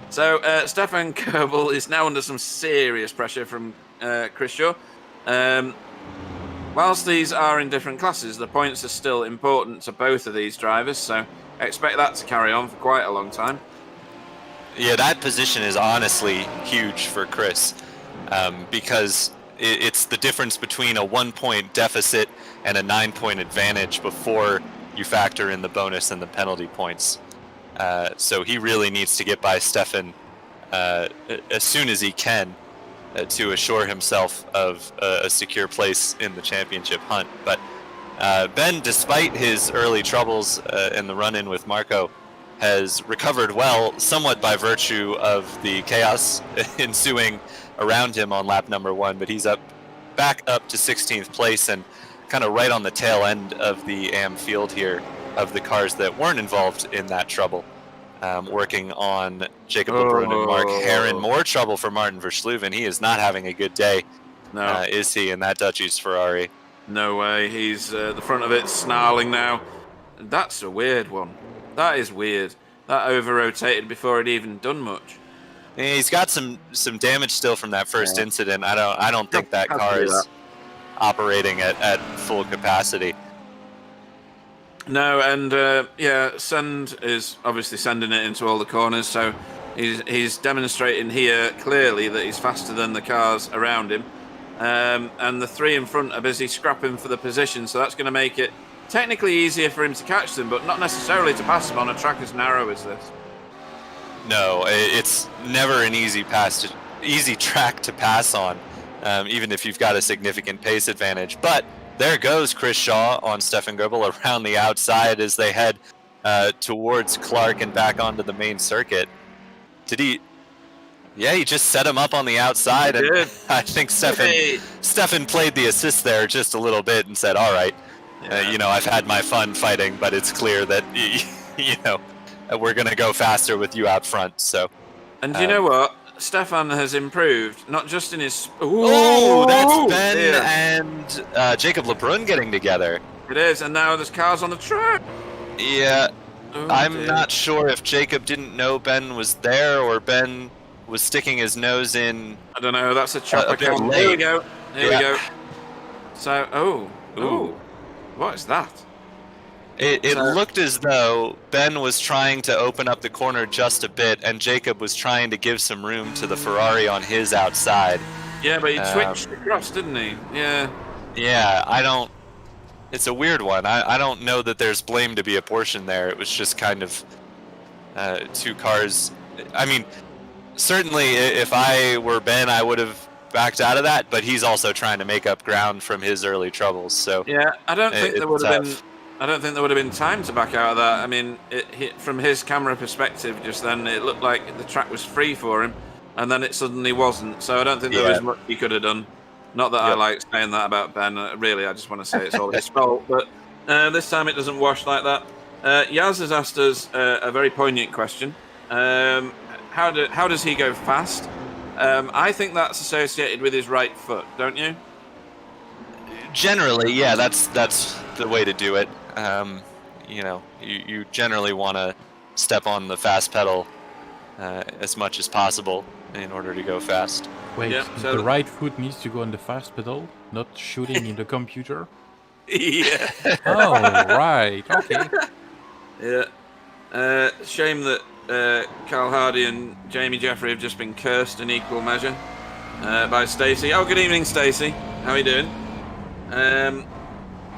So, Stefan Goebel is now under some serious pressure from Chris Shaw. Whilst these are in different classes, the points are still important to both of these drivers, so expect that to carry on for quite a long time. Yeah, that position is honestly huge for Chris, because it's the difference between a 1-point deficit and a 9-point advantage before you factor in the bonus and the penalty points. So he really needs to get by Stefan as soon as he can to assure himself of a secure place in the championship hunt. But Ben, despite his early troubles in the run-in with Marco, has recovered well, somewhat by virtue of the chaos ensuing around him on lap number 1, but he's back up to 16th place and kind of right on the tail end of the AM field here of the cars that weren't involved in that trouble. Working on Jacob LeBrun and Mark Herron. More trouble for Martin Versluven. He is not having a good day, is he, in that Dutchie's Ferrari? No way. He's the front of it snarling now. That's a weird one. That is weird. That over-rotated before he'd even done much. He's got some damage still from that first incident. I don't think that car is operating at full capacity. No, and Send is obviously sending it into all the corners, so he's demonstrating here clearly that he's faster than the cars around him. And the 3 in front are busy scrapping for the position, so that's going to make it technically easier for him to catch them, but not necessarily to pass them on a track as narrow as this. No, it's never an easy track to pass on, even if you've got a significant pace advantage. But there goes Chris Shaw on Stefan Goebel around the outside as they head towards Clark and back onto the main circuit. Did he? Yeah, he just set him up on the outside, and I think Stefan played the assist there just a little bit and said, all right, I've had my fun fighting, but it's clear that, we're going to go faster with you out front. So, and you know what? Stefan has improved, not just in his... that's Ben and Jacob LeBrun getting together. It is, and now there's cars on the track. Yeah, I'm not sure if Jacob didn't know Ben was there or Ben was sticking his nose in. I don't know, that's a chopper cam. Here we go. Here we go. So, what is that? It looked as though Ben was trying to open up the corner just a bit, and Jacob was trying to give some room to the Ferrari on his outside. Yeah, but he switched across, didn't he? Yeah. Yeah, it's a weird one. I don't know that there's blame to be apportioned there. It was just kind of 2 cars. I mean, certainly if I were Ben, I would have backed out of that, but he's also trying to make up ground from his early troubles. So yeah, I don't think there would have been time to back out of that. I mean, from his camera perspective, just then it looked like the track was free for him, and then it suddenly wasn't. So I don't think there was much he could have done. Not that I like saying that about Ben. Really, I just want to say it's all his fault. But this time it doesn't wash like that. Yaz has asked us a very poignant question. How does he go fast? I think that's associated with his right foot, don't you? Generally, yeah, that's the way to do it. You generally want to step on the fast pedal as much as possible in order to go fast. Wait, so the right foot needs to go on the fast pedal, not shooting in the computer? Yeah. Oh, right, okay. Yeah. Shame that Carl Hardy and Jamie Jeffrey have just been cursed in equal measure by Stacey. Oh, good evening, Stacey. How are you doing?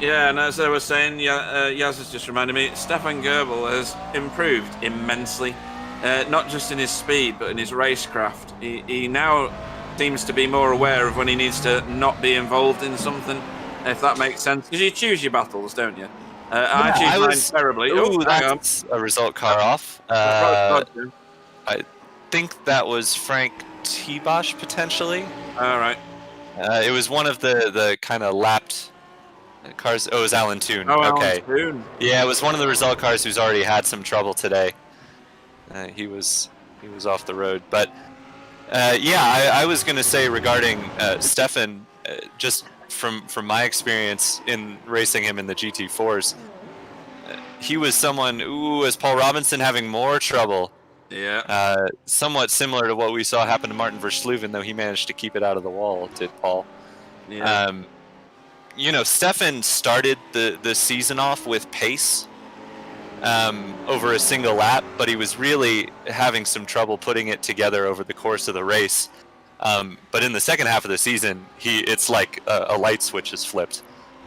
Yeah, and as I was saying, Yaz has just reminded me, Stefan Goebel has improved immensely. Not just in his speed, but in his racecraft. He now seems to be more aware of when he needs to not be involved in something, if that makes sense. Because you choose your battles, don't you? I choose mine terribly. That's a result car off. I think that was Frank T-Bosch, potentially. All right. It was one of the kind of lapped cars. Oh, it was Alan Toon. Oh, okay. Alan Toon. Yeah, it was one of the result cars who's already had some trouble today. He was off the road, but I was going to say regarding Stefan, just from my experience in racing him in the GT4s, he was someone, as Paul Robinson, having more trouble. Yeah. Somewhat similar to what we saw happen to Martin Versluven, though he managed to keep it out of the wall, did Paul. Yeah. Stefan started the season off with pace over a single lap, but he was really having some trouble putting it together over the course of the race. But in the second half of the season, it's like a light switch is flipped.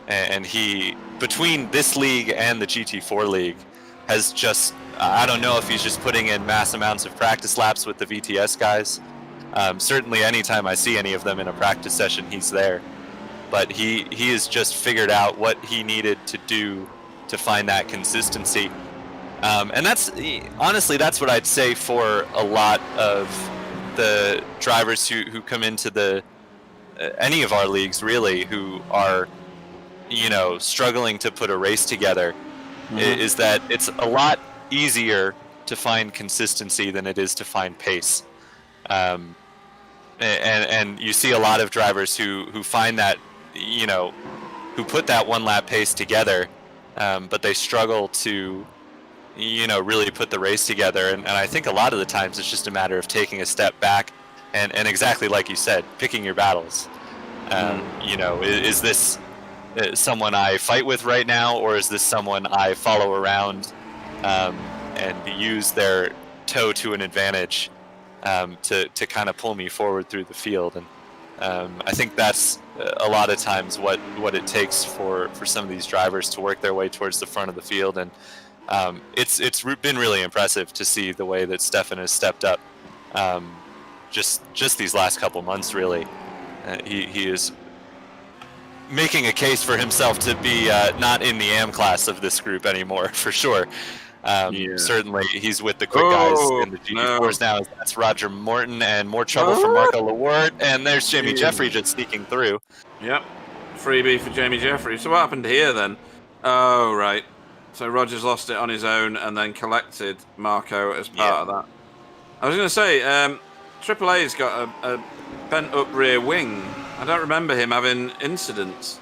And he, between this league and the GT4 league, has just, I don't know if he's just putting in mass amounts of practice laps with the VTS guys. Certainly anytime I see any of them in a practice session, he's there. but he has just figured out what he needed to do to find that consistency. And that's honestly, that's what I'd say for a lot of the drivers who come into the any of our leagues, really, who are, you know, struggling to put a race together, is that it's a lot easier to find consistency than it is to find pace. And you see a lot of drivers who find that, you know, who put that one lap pace together, but they struggle to, you know, really put the race together. And I think a lot of the times it's just a matter of taking a step back and exactly like you said, picking your battles. You know, is this someone I fight with right now, or is this someone I follow around and use their toe to an advantage to kind of pull me forward through the field? And I think that's a lot of times what it takes for some of these drivers to work their way towards the front of the field. And it's been really impressive to see the way that Stefan has stepped up just these last couple months, really. He is making a case for himself to be not in the AM class of this group anymore, for sure. Certainly, he's with the quick guys in the GT4s now. That's Roger Morton, and more trouble for Marco Lawart. And there's Jamie Jeffrey just sneaking through. Yep, freebie for Jamie Jeffrey. So what happened here then? Oh, right. So Roger's lost it on his own and then collected Marco as part of that. I was going to say, AAA's got a bent-up rear wing. I don't remember him having incidents.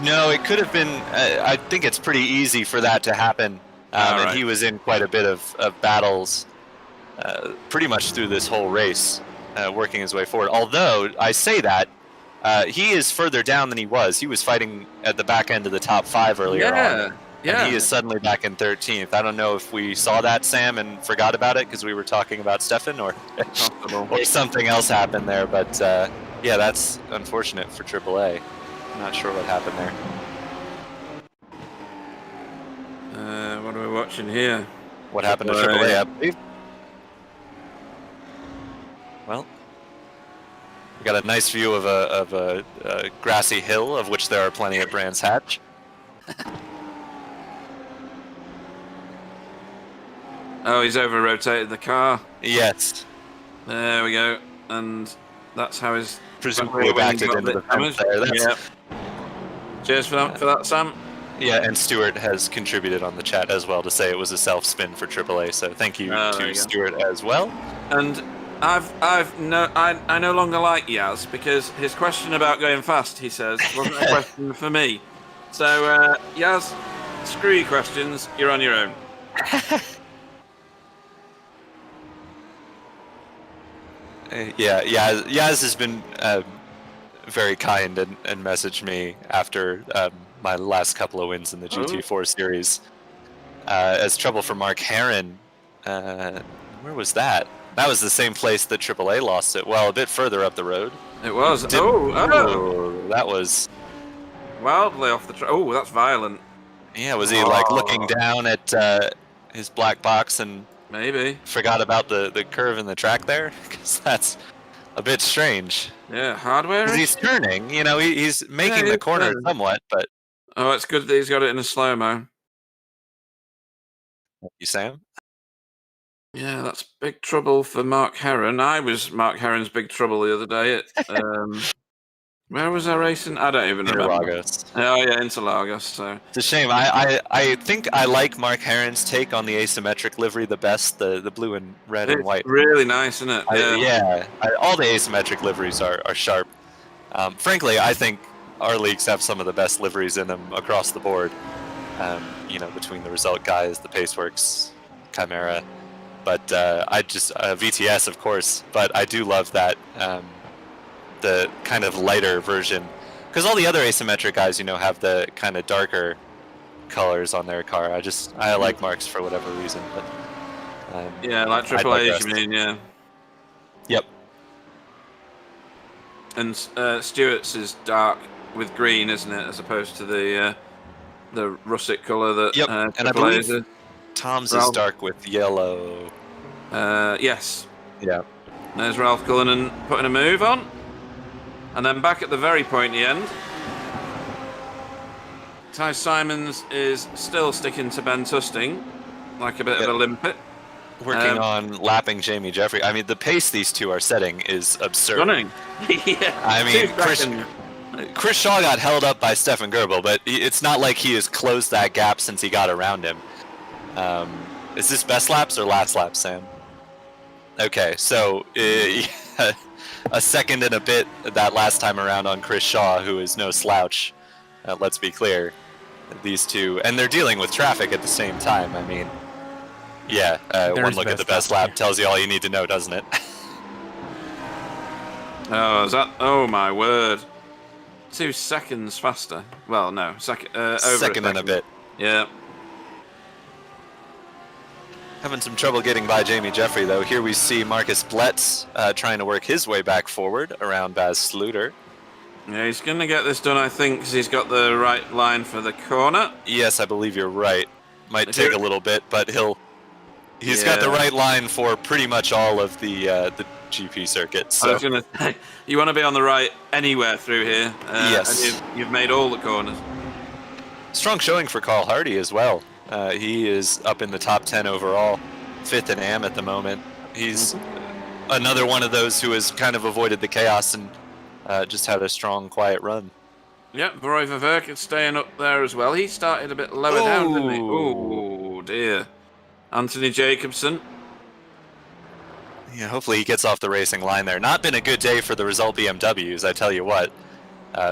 No, it could have been. I think it's pretty easy for that to happen. And he was in quite a bit of battles pretty much through this whole race, working his way forward. Although, I say that, he is further down than he was. He was fighting at the back end of the top 5 earlier on. And he is suddenly back in 13th. I don't know if we saw that, Sam, and forgot about it because we were talking about Stefan, or something else happened there. But yeah, that's unfortunate for AAA. I'm not sure what happened there. What are we watching here? What happened to AAA, I believe? Well, we got a nice view of a grassy hill, of which there are plenty at Brands Hatch. Oh, he's over-rotated the car. Yes. There we go. And that's how his... Presumably backed it into the fence there. Cheers for that, Sam. Yeah, and Stuart has contributed on the chat as well to say it was a self-spin for AAA, so thank you to Stuart as well. And I no longer like Yaz, because his question about going fast, he says, wasn't a question for me. So, Yaz, screw your questions, you're on your own. Yaz has been very kind and messaged me after my last couple of wins in the GT4 series. As trouble for Mark Herron, where was that? That was the same place that AAA lost it. Well, a bit further up the road. It was. That was wildly off the track. Oh, that's violent. Yeah, was he like looking down at his black box and maybe forgot about the curve in the track there? Because that's a bit strange. Yeah, hardware. Because he's turning, you know, he's making the corner somewhat, but. Oh, it's good that he's got it in a slow-mo. You, Sam? Yeah, that's big trouble for Mark Herron. I was Mark Herron's big trouble the other day. Where was I racing? I don't even remember. Interlagos. Oh, yeah, Interlagos. So. It's a shame. I think I like Mark Herron's take on the asymmetric livery the best, the blue and red and white. Really nice, isn't it? All the asymmetric liveries are sharp. Frankly, I think our leagues have some of the best liveries in them across the board. You know, between the Result guys, the Paceworks, Chimera. But I just VTS, of course. But I do love that the kind of lighter version, because all the other asymmetric guys, you know, have the kind of darker colors on their car. I like Marks for whatever reason. But yeah, like AAA, you mean? Yeah. Yep. And Stewart's is dark with green, isn't it, as opposed to the russet color that and I believe Tom's is dark with yellow. Yes. Yeah. There's Ralph Cullinan putting a move on. And then back at the very pointy end, Ty Simons is still sticking to Ben Tusting, like a bit of a limpet. Working on lapping Jamie Jeffrey. I mean, the pace these two are setting is absurd. Stunning. Yeah. I mean, 2 Chris seconds. Shaw got held up by Stefan Goebbels, but it's not like he has closed that gap since he got around him. Is this best laps or last laps, Sam? Okay, so a second and a bit that last time around on Chris Shaw, who is no slouch. Let's be clear. These two, and they're dealing with traffic at the same time. I mean, yeah, one look at the best lap tells you all you need to know, doesn't it? Oh, is that? Oh my word! 2 seconds faster. Well, no, second. Over second and a bit. Yeah. Having some trouble getting by Jamie Jeffrey, though. Here we see Marcus Bletz trying to work his way back forward around Baz Sluter. Yeah, he's going to get this done, I think, because he's got the right line for the corner. Yes, I believe you're right. Might take a little bit, but he's got the right line for pretty much all of the GP circuit. So. I was going to say, you want to be on the right anywhere through here. Yes. And you've made all the corners. Strong showing for Carl Hardy as well. He is up in the top 10 overall, 5th in AM at the moment. He's another one of those who has kind of avoided the chaos and just had a strong, quiet run. Yep, Roy Verwerk is staying up there as well. He started a bit lower down, didn't he? Oh, dear. Anthony Jacobson. Yeah, hopefully he gets off the racing line there. Not been a good day for the result BMWs, I tell you what.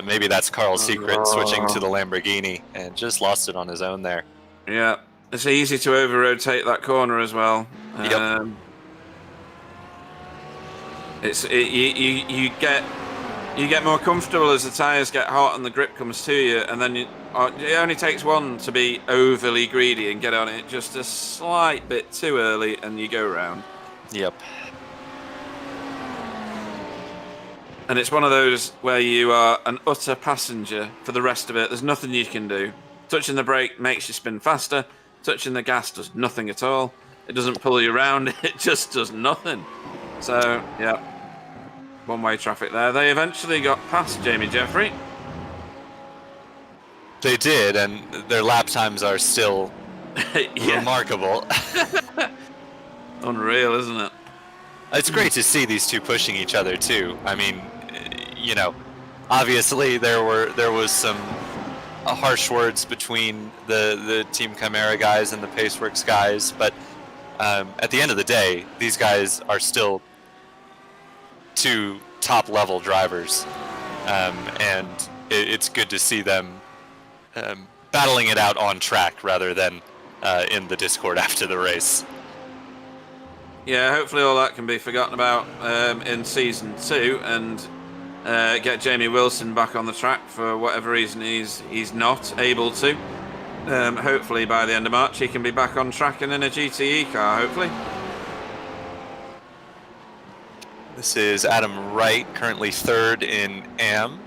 Maybe that's Carl's secret, switching to the Lamborghini, and just lost it on his own there. Yeah, it's easy to over-rotate that corner as well. Yep. You get more comfortable as the tyres get hot and the grip comes to you, and then it only takes one to be overly greedy and get on it just a slight bit too early, and you go round. Yep. And it's one of those where you are an utter passenger for the rest of it. There's nothing you can do. Touching the brake makes you spin faster. Touching the gas does nothing at all. It doesn't pull you around. It just does nothing. So, yeah. One-way traffic there. They eventually got past Jamie Jeffrey. They did, and their lap times are still remarkable. Unreal, isn't it? It's great to see these two pushing each other too. I mean, you know, obviously there was some harsh words between the Team Chimera guys and the Paceworks guys, but at the end of the day, these guys are still 2 top-level drivers, and it's good to see them battling it out on track rather than in the Discord after the race. Yeah, hopefully all that can be forgotten about in Season 2 and get Jamie Wilson back on the track for whatever reason he's not able to. Hopefully by the end of March he can be back on track and in a GTE car, hopefully. This is Adam Wright, currently 3rd in AM,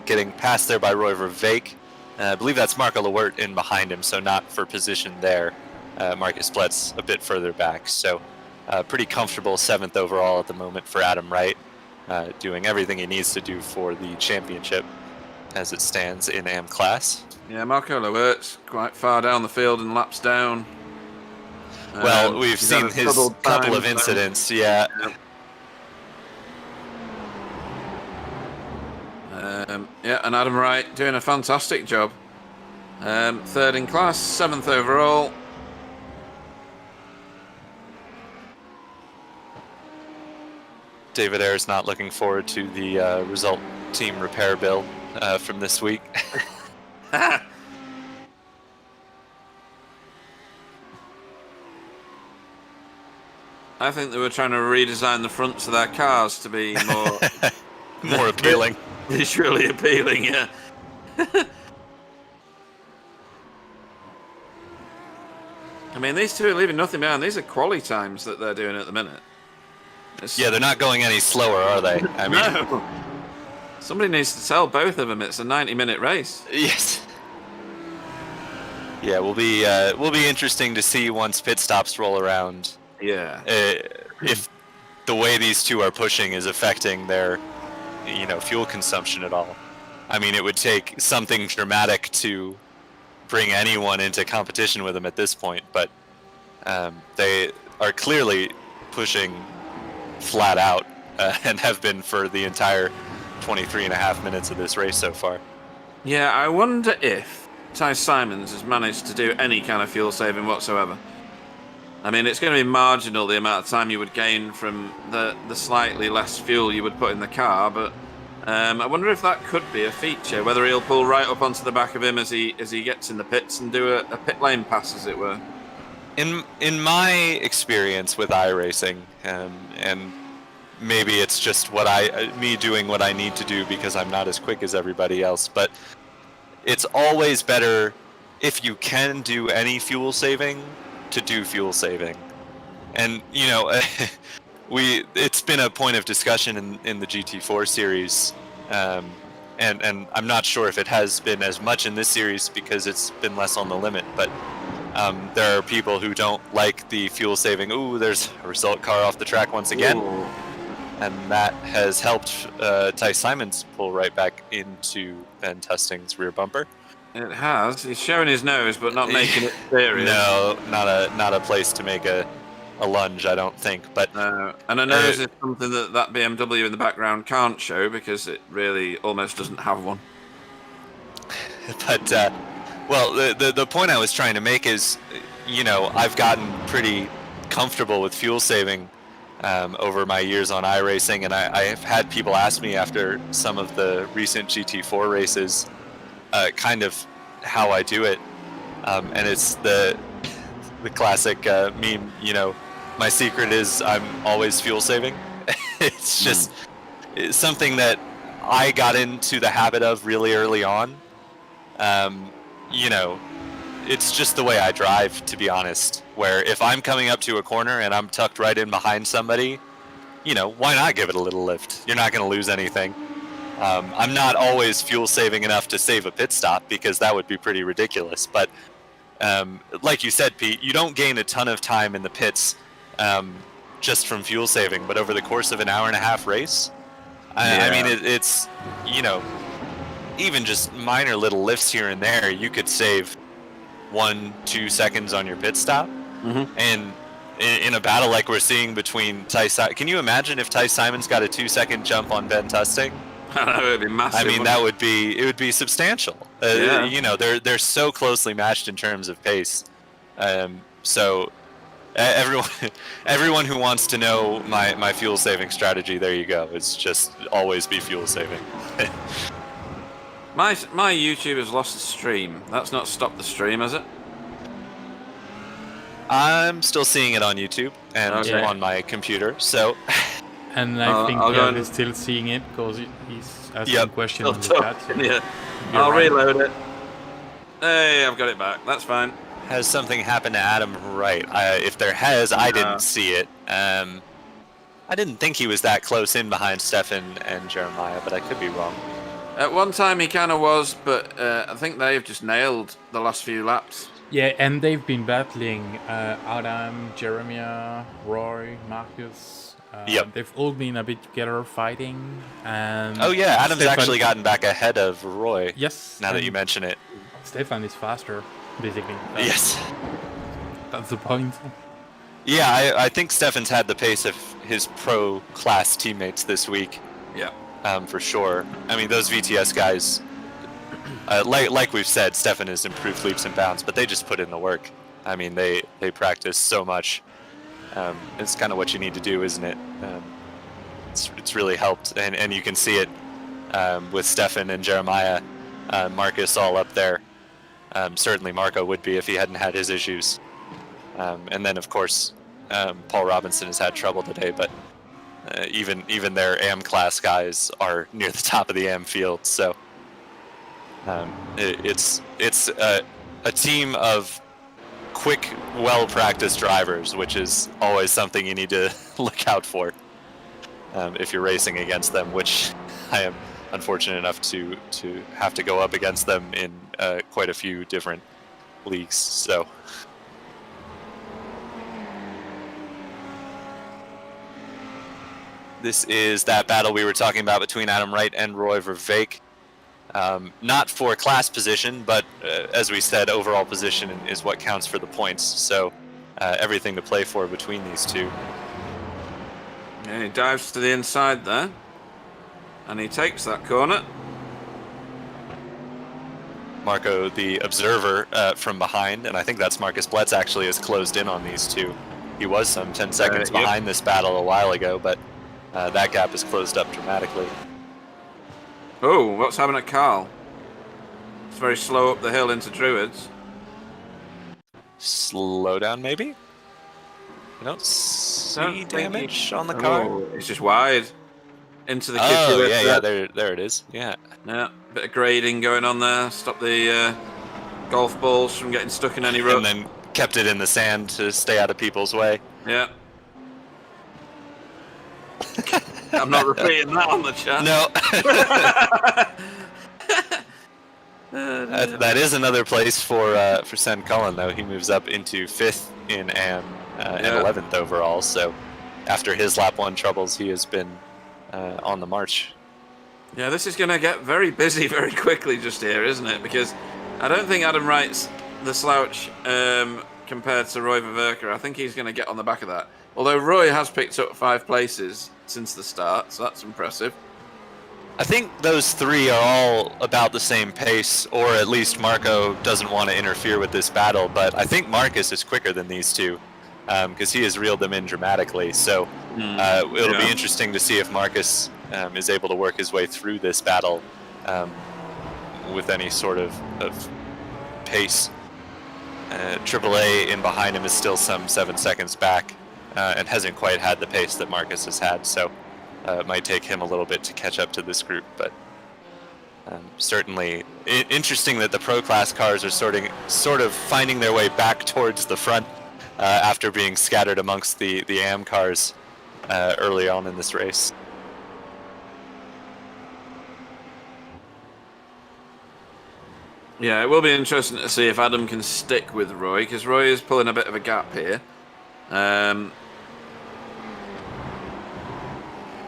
getting passed there by Roy Verveek. I believe that's Marco Lewert in behind him, so not for position there. Marcus Bletz a bit further back, so pretty comfortable 7th overall at the moment for Adam Wright, doing everything he needs to do for the championship as it stands in AM class. Yeah, Marco Lewert's quite far down the field and laps down. Well, we've seen his couple of incidents, yeah. Yeah, and Adam Wright doing a fantastic job. 3rd in class, 7th overall. David Ayer's not looking forward to the result team repair bill from this week. I think they were trying to redesign the fronts of their cars to be more more appealing. Visually appealing, yeah. I mean, these two are leaving nothing behind. These are quali times that they're doing at the minute. Yeah, they're not going any slower, are they? I mean, no. Somebody needs to tell both of them it's a 90-minute race. Yes. Yeah, will be interesting to see once pit stops roll around. Yeah. If the way these two are pushing is affecting their fuel consumption at all. I mean, it would take something dramatic to bring anyone into competition with them at this point, but they are clearly pushing flat out and have been for the entire 23 and a half minutes of this race so far. Yeah, I wonder if Ty Simons has managed to do any kind of fuel saving whatsoever. I mean, it's going to be marginal the amount of time you would gain from the slightly less fuel you would put in the car, but I wonder if that could be a feature, whether he'll pull right up onto the back of him as he gets in the pits and do a pit lane pass, as it were. In my experience with iRacing, and maybe it's just me doing what I need to do because I'm not as quick as everybody else, but it's always better if you can do any fuel saving to do fuel saving. And it's been a point of discussion in the GT4 series, and I'm not sure if it has been as much in this series because it's been less on the limit, but there are people who don't like the fuel saving. Ooh, there's a result car off the track once again. Ooh. And that has helped Ty Simons pull right back into Ben Tusting's rear bumper. It has. He's showing his nose, but not making it serious. No, not a place to make a lunge, I don't think. But and a nose is something that BMW in the background can't show because it really almost doesn't have one. But the point I was trying to make is, I've gotten pretty comfortable with fuel saving over my years on iRacing, and I've had people ask me after some of the recent GT4 races kind of how I do it, and it's the classic meme, my secret is I'm always fuel saving. It's just it's something that I got into the habit of really early on. It's just the way I drive, to be honest, where if I'm coming up to a corner and I'm tucked right in behind somebody, why not give it a little lift? You're not going to lose anything. I'm not always fuel saving enough to save a pit stop because that would be pretty ridiculous. But like you said, Pete, you don't gain a ton of time in the pits just from fuel saving. But over the course of an hour and a half race, I mean, it's, even just minor little lifts here and there, you could save 1-2 seconds on your pit stop. Mm-hmm. And in a battle like we're seeing between can you imagine if Ty Simons got a 2-second jump on Ben Tusting? I know, it'd be massive. I mean, it would be substantial. They're so closely matched in terms of pace. So everyone who wants to know my fuel saving strategy, there you go. It's just always be fuel saving. My YouTube has lost the stream. That's not stopped the stream, has it? I'm still seeing it on YouTube and on my computer. So, and I think Gav is still seeing it because he's asking questions in the chat. So yeah, I'll reload it. Hey, I've got it back. That's fine. Has something happened to Adam? Right. If there has, I didn't see it. I didn't think he was that close in behind Stefan and Jeremiah, but I could be wrong. At one time he kind of was, but I think they've just nailed the last few laps. Yeah, and they've been battling Adam, Jeremiah, Roy, Marcus. They've all been a bit together fighting. And Adam's actually gotten back ahead of Roy. Yes. Now that you mention it. Stefan is faster, basically. Yes. That's the point. Yeah, I think Stefan's had the pace of his pro class teammates this week. Yeah. For sure. I mean, those VTS guys, like we've said, Stefan has improved leaps and bounds, but they just put in the work. I mean, they practice so much. It's kind of what you need to do, isn't it? It's really helped, and you can see it with Stefan and Jeremiah, Marcus all up there. Certainly Marco would be if he hadn't had his issues. And then, of course, Paul Robinson has had trouble today, but even their AM class guys are near the top of the AM field, so it's a team of quick, well-practiced drivers, which is always something you need to look out for if you're racing against them, which I am unfortunate enough to have to go up against them in quite a few different leagues. So. This is that battle we were talking about between Adam Wright and Roy Vervaeke. Not for class position, but as we said, overall position is what counts for the points. So everything to play for between these two. Yeah, he dives to the inside there, and he takes that corner. Marco, the observer from behind, and I think that's Marcus Bletz actually has closed in on these two. He was some 10 seconds behind this battle a while ago, but that gap is closed up dramatically. Oh, what's happening at Carl? It's very slow up the hill into Druids. Slow down, maybe? I don't see damage on the car. It's just wide into the kitchen. Oh, yeah, there it is. Yeah. Yeah, bit of grading going on there. Stop the golf balls from getting stuck in any rut. And then kept it in the sand to stay out of people's way. Yeah. I'm not repeating that on the chat. No. That is another place for Sen Cullen, though. He moves up into 5th in AM and 11th overall. So after his lap 1 troubles, he has been on the march. Yeah, this is going to get very busy very quickly just here, isn't it? Because I don't think Adam Wright's the slouch compared to Roy Vervaeke. I think he's going to get on the back of that. Although Roy has picked up 5 places since the start, so that's impressive. I think those 3 are all about the same pace, or at least Marco doesn't want to interfere with this battle, but I think Marcus is quicker than these two, because he has reeled them in dramatically. So it'll be interesting to see if Marcus is able to work his way through this battle with any sort of pace. AAA in behind him is still some 7 seconds back and hasn't quite had the pace that Marcus has had, so it might take him a little bit to catch up to this group, but certainly interesting that the pro class cars are sort of finding their way back towards the front after being scattered amongst the AM cars early on in this race. Yeah, it will be interesting to see if Adam can stick with Roy, because Roy is pulling a bit of a gap here.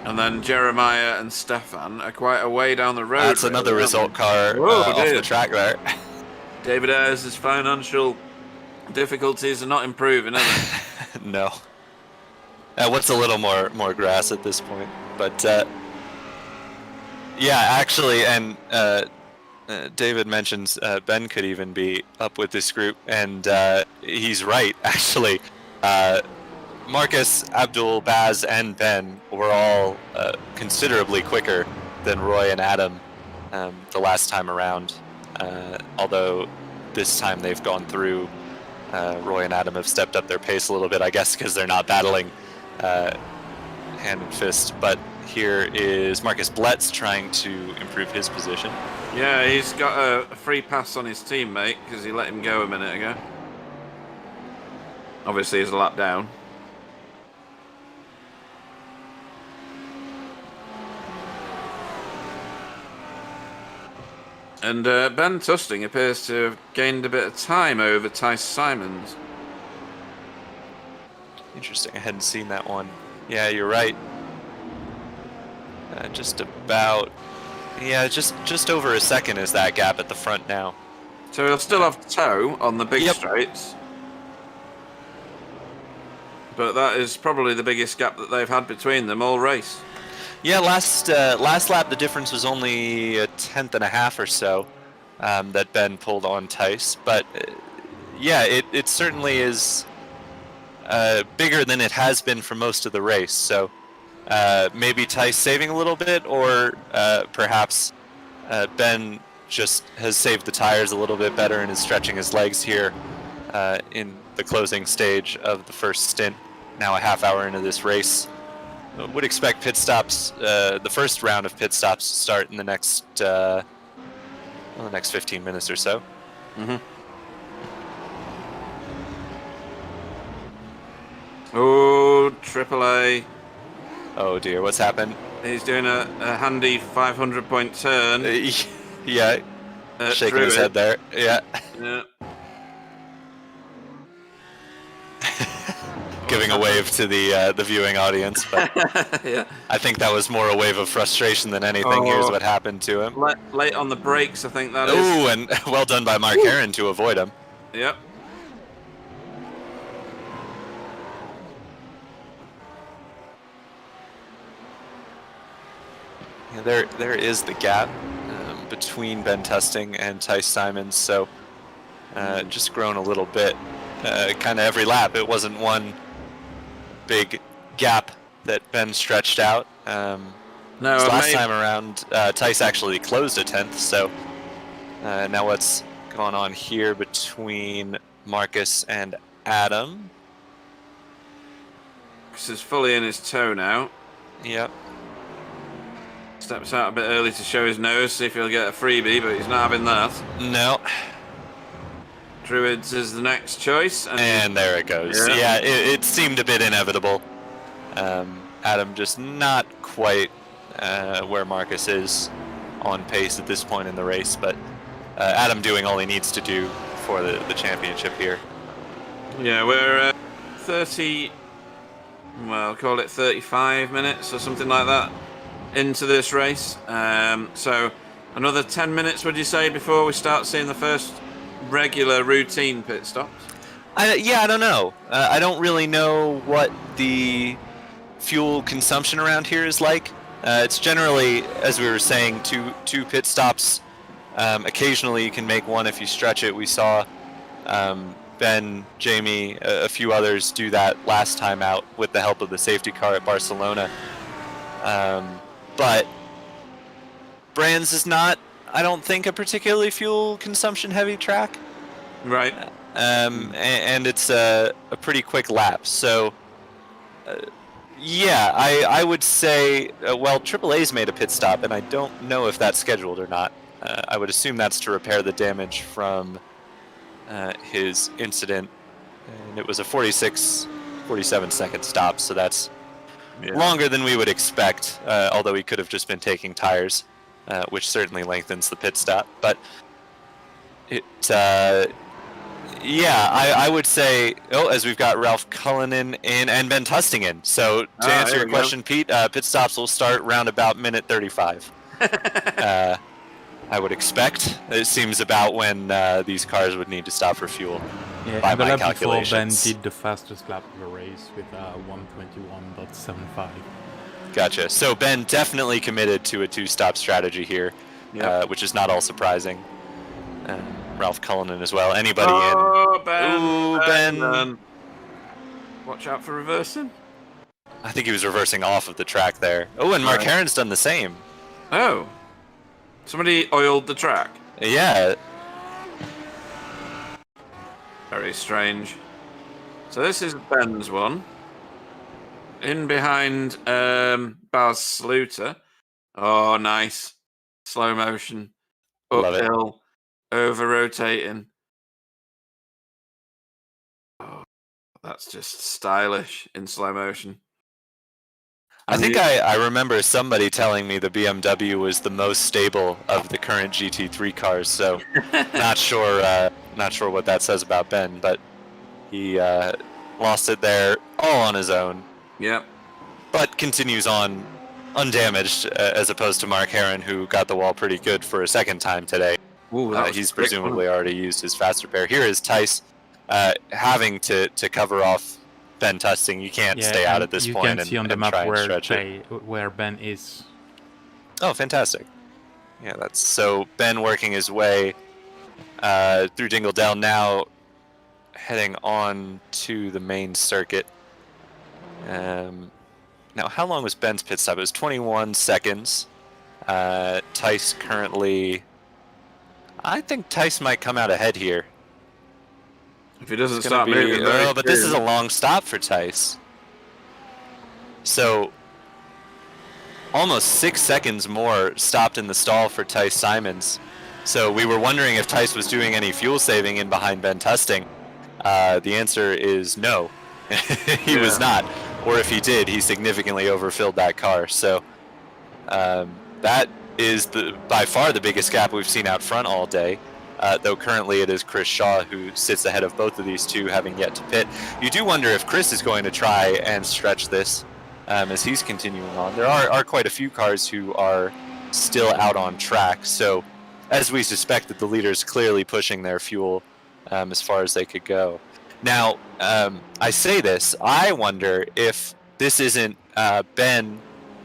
And then Jeremiah and Stefan are quite a way down the road. That's another result car off the track there. David Ayres' financial difficulties are not improving, are they? No. What's a little more grass at this point? But yeah, actually, and David mentions Ben could even be up with this group, and he's right, actually. Marcus, Abdul, Baz, and Ben were all considerably quicker than Roy and Adam the last time around. Although this time they've gone through, Roy and Adam have stepped up their pace a little bit, I guess because they're not battling hand and fist. But here is Marcus Bletz trying to improve his position. Yeah, he's got a free pass on his teammate because he let him go a minute ago. Obviously, he's a lap down. And Ben Tusting appears to have gained a bit of time over Tice Simons. Interesting, I hadn't seen that one. Yeah, you're right. Just about, yeah, just over a second is that gap at the front now. So he'll still have toe on the big straights. But that is probably the biggest gap that they've had between them all race. Yeah, last lap the difference was only a 10.5 or so that Ben pulled on Tice. But yeah, it certainly is bigger than it has been for most of the race. So maybe Tice saving a little bit, or perhaps Ben just has saved the tires a little bit better and is stretching his legs here in the closing stage of the first stint. Now a half hour into this race. Would expect pit stops, the first round of pit stops to start in the next 15 minutes or so. Mm-hmm. Oh, AAA. Oh dear, what's happened? He's doing a handy 500-point turn. Yeah, shaking his head there. Yeah. Yeah. giving a wave to the viewing audience, but Yeah. I think that was more a wave of frustration than anything. Here's Oh. what happened to him. Late on the brakes, I think that is. Oh, and well done by Mark Heron to avoid him. Yep. Yeah, there is the gap between Ben Tusting and Tice Simons, so just grown a little bit, kind of every lap. It wasn't one big gap that Ben stretched out. No, last time around, Tice actually closed a 10th, so now what's going on here between Marcus and Adam? Marcus is fully in his toe now. Yep. Steps out a bit early to show his nose, see if he'll get a freebie, but he's not having that. No. Druids is the next choice. And there it goes. Yeah, it seemed a bit inevitable. Adam just not quite where Marcus is on pace at this point in the race, but Adam doing all he needs to do for the championship here. Yeah, we're 30, well, call it 35 minutes or something like that into this race. So another 10 minutes, would you say, before we start seeing the first regular routine pit stops? Yeah, I don't know. I don't really know what the fuel consumption around here is like. It's generally, as we were saying, two pit stops. Occasionally you can make one if you stretch it. We saw Ben, Jamie, a few others do that last time out with the help of the safety car at Barcelona. But Brands is not, I don't think, a particularly fuel consumption heavy track. Right. And it's a pretty quick lap. So, yeah, I would say, well, AAA's made a pit stop, and I don't know if that's scheduled or not. I would assume that's to repair the damage from his incident. And it was a 47 second stop, so that's longer than we would expect, although he could have just been taking tires, which certainly lengthens the pit stop. But it, yeah, I would say, as we've got Ralph Cullinan in and Ben Tusting in. So to answer your question, Pete, pit stops will start round about minute 35. I would expect. It seems about when these cars would need to stop for fuel. Yeah, by and the my lap before Ben calculations. did the fastest lap of the race with 1:21.75. Gotcha. So Ben definitely committed to a two-stop strategy here, which is not all surprising. Ralph Cullinan as well. Anybody in? Ben, Ooh, Ben. Watch out for reversing. I think he was reversing off of the track there. Oh, and Mark Heron's done the same. Oh. Somebody oiled the track. Yeah. Very strange. So this is Ben's one. In behind Baz Sluter. Oh, nice. Slow motion. Love it. Uphill. Over rotating. Oh, that's just stylish in slow motion. I think I remember somebody telling me the BMW was the most stable of the current GT3 cars, so not sure what that says about Ben, but he lost it there all on his own. Yep. But continues on undamaged, as opposed to Mark Heron, who got the wall pretty good for a second time today. Ooh, He's presumably already used his fast repair. Here is Tice having to cover off Ben Tusting. You can't stay out at this point. You can see on the map where Ben is. Oh, fantastic. Yeah, that's so Ben working his way through Dingle now, heading on to the main circuit. Now, how long was Ben's pit stop? It was 21 seconds. Tice currently... I think Tice might come out ahead here. If he doesn't stop moving. Oh, but this is a long stop for Tice. So, almost 6 seconds more stopped in the stall for Tice Simons. So we were wondering if Tice was doing any fuel saving in behind Ben Tusting. The answer is no. He was not. Or if he did, he significantly overfilled that car. So that is by far the biggest gap we've seen out front all day. though currently it is Chris Shaw who sits ahead of both of these two, having yet to pit. You do wonder if Chris is going to try and stretch this as he's continuing on. There are quite a few cars who are still out on track, so as we suspected, the leader's clearly pushing their fuel as far as they could go. Now, I say this, I wonder if this isn't Ben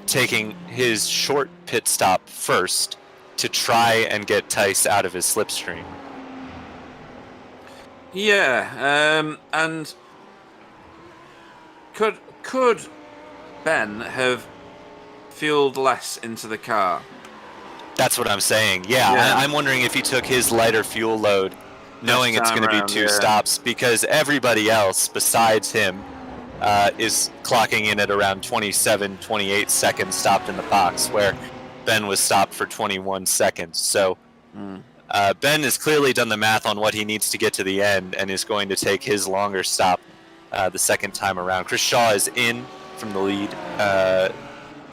taking his short pit stop first to try and get Tice out of his slipstream. Yeah, and could Ben have fueled less into the car? That's what I'm saying. Yeah. I'm wondering if he took his lighter fuel load, knowing it's going to be two stops, because everybody else besides him is clocking in at around 27, 28 seconds stopped in the box, where Ben was stopped for 21 seconds. So Ben has clearly done the math on what he needs to get to the end and is going to take his longer stop the second time around. Chris Shaw is in from the lead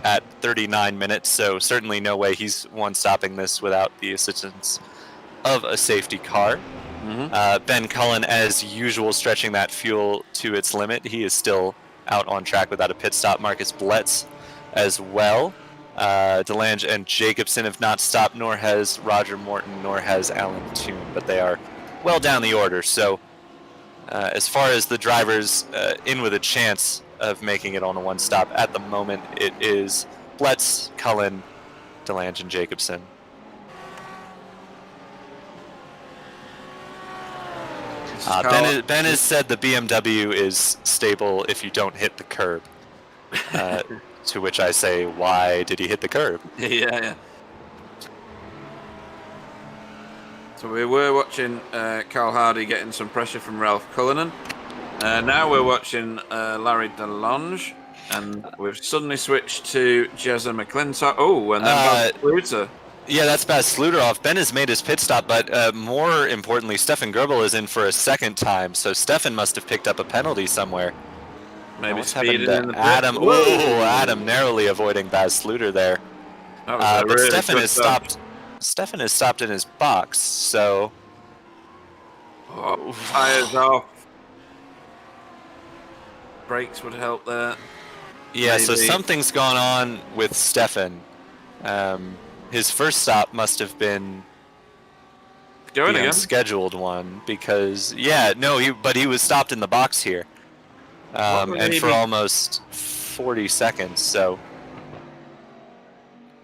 at 39 minutes, so certainly no way he's one-stopping this without the assistance of a safety car. Ben Cullen, as usual, stretching that fuel to its limit. He is still out on track without a pit stop. Marcus Bletz as well. DeLange and Jacobson have not stopped, nor has Roger Morton, nor has Alan Toon, but they are well down the order. So as far as the drivers in with a chance of making it on a one-stop, at the moment it is Bletz, Cullen, DeLange, and Jacobson. Ben has said the BMW is stable if you don't hit the curb. To which I say, why did he hit the curb? Yeah. So we were watching Carl Hardy getting some pressure from Ralph Cullinan. Now we're watching Larry DeLange, and we've suddenly switched to Jezza McClintock. Oh, and then Baz Sluter. Yeah, that's Baz Sluteroff. Ben has made his pit stop, but more importantly, Stefan Gerbel is in for a second time, so Stefan must have picked up a penalty somewhere. Maybe speeding in the pit. Adam, Adam narrowly avoiding Baz Sluter there. But really Stefan has stopped. Stefan has stopped in his box, so tires off. Brakes would help there. Yeah, Maybe. So something's gone on with Stefan. His first stop must have been the unscheduled one, because he was stopped in the box here, and for almost 40 seconds. So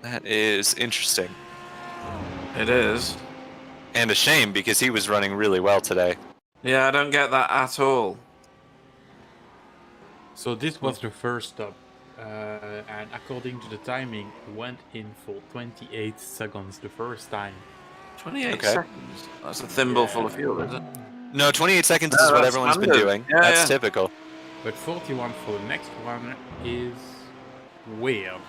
that is interesting. It is, and a shame because he was running really well today. Yeah, I don't get that at all. So this was the first stop, and according to the timing, went in for 28 seconds the first time. 28 seconds? That's a thimble full of fuel, is it? No, 28 seconds is what everyone's been doing. Yeah, that's typical. But 41 for the next one is weird.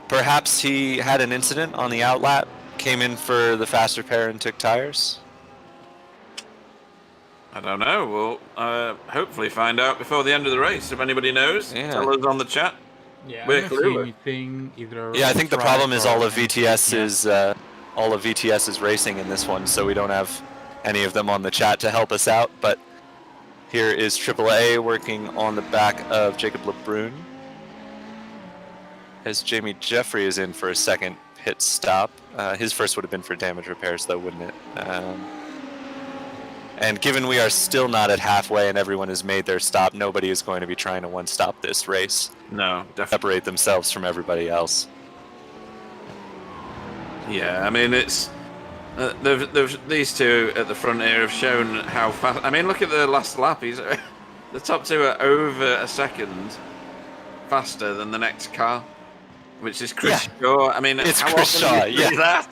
Perhaps he had an incident on the outlap, came in for the faster pair and took tires? I don't know. We'll hopefully find out before the end of the race. If anybody knows, tell us on the chat. Yeah, we're anything either. Yeah, I think the problem is all of VTS is racing in this one, so we don't have any of them on the chat to help us out. But here is AAA working on the back of Jacob Lebrun, as Jamie Jeffrey is in for a second pit stop. His first would have been for damage repairs, though, wouldn't it? And given we are still not at halfway and everyone has made their stop, nobody is going to be trying to one-stop this race. No, definitely. Separate themselves from everybody else. Yeah, I mean, it's... these two at the front here have shown how fast... I mean, look at the last lap. The top two are over a second faster than the next car, which is Chris Shaw. I mean, it's how Chris often Shaw, do you see that?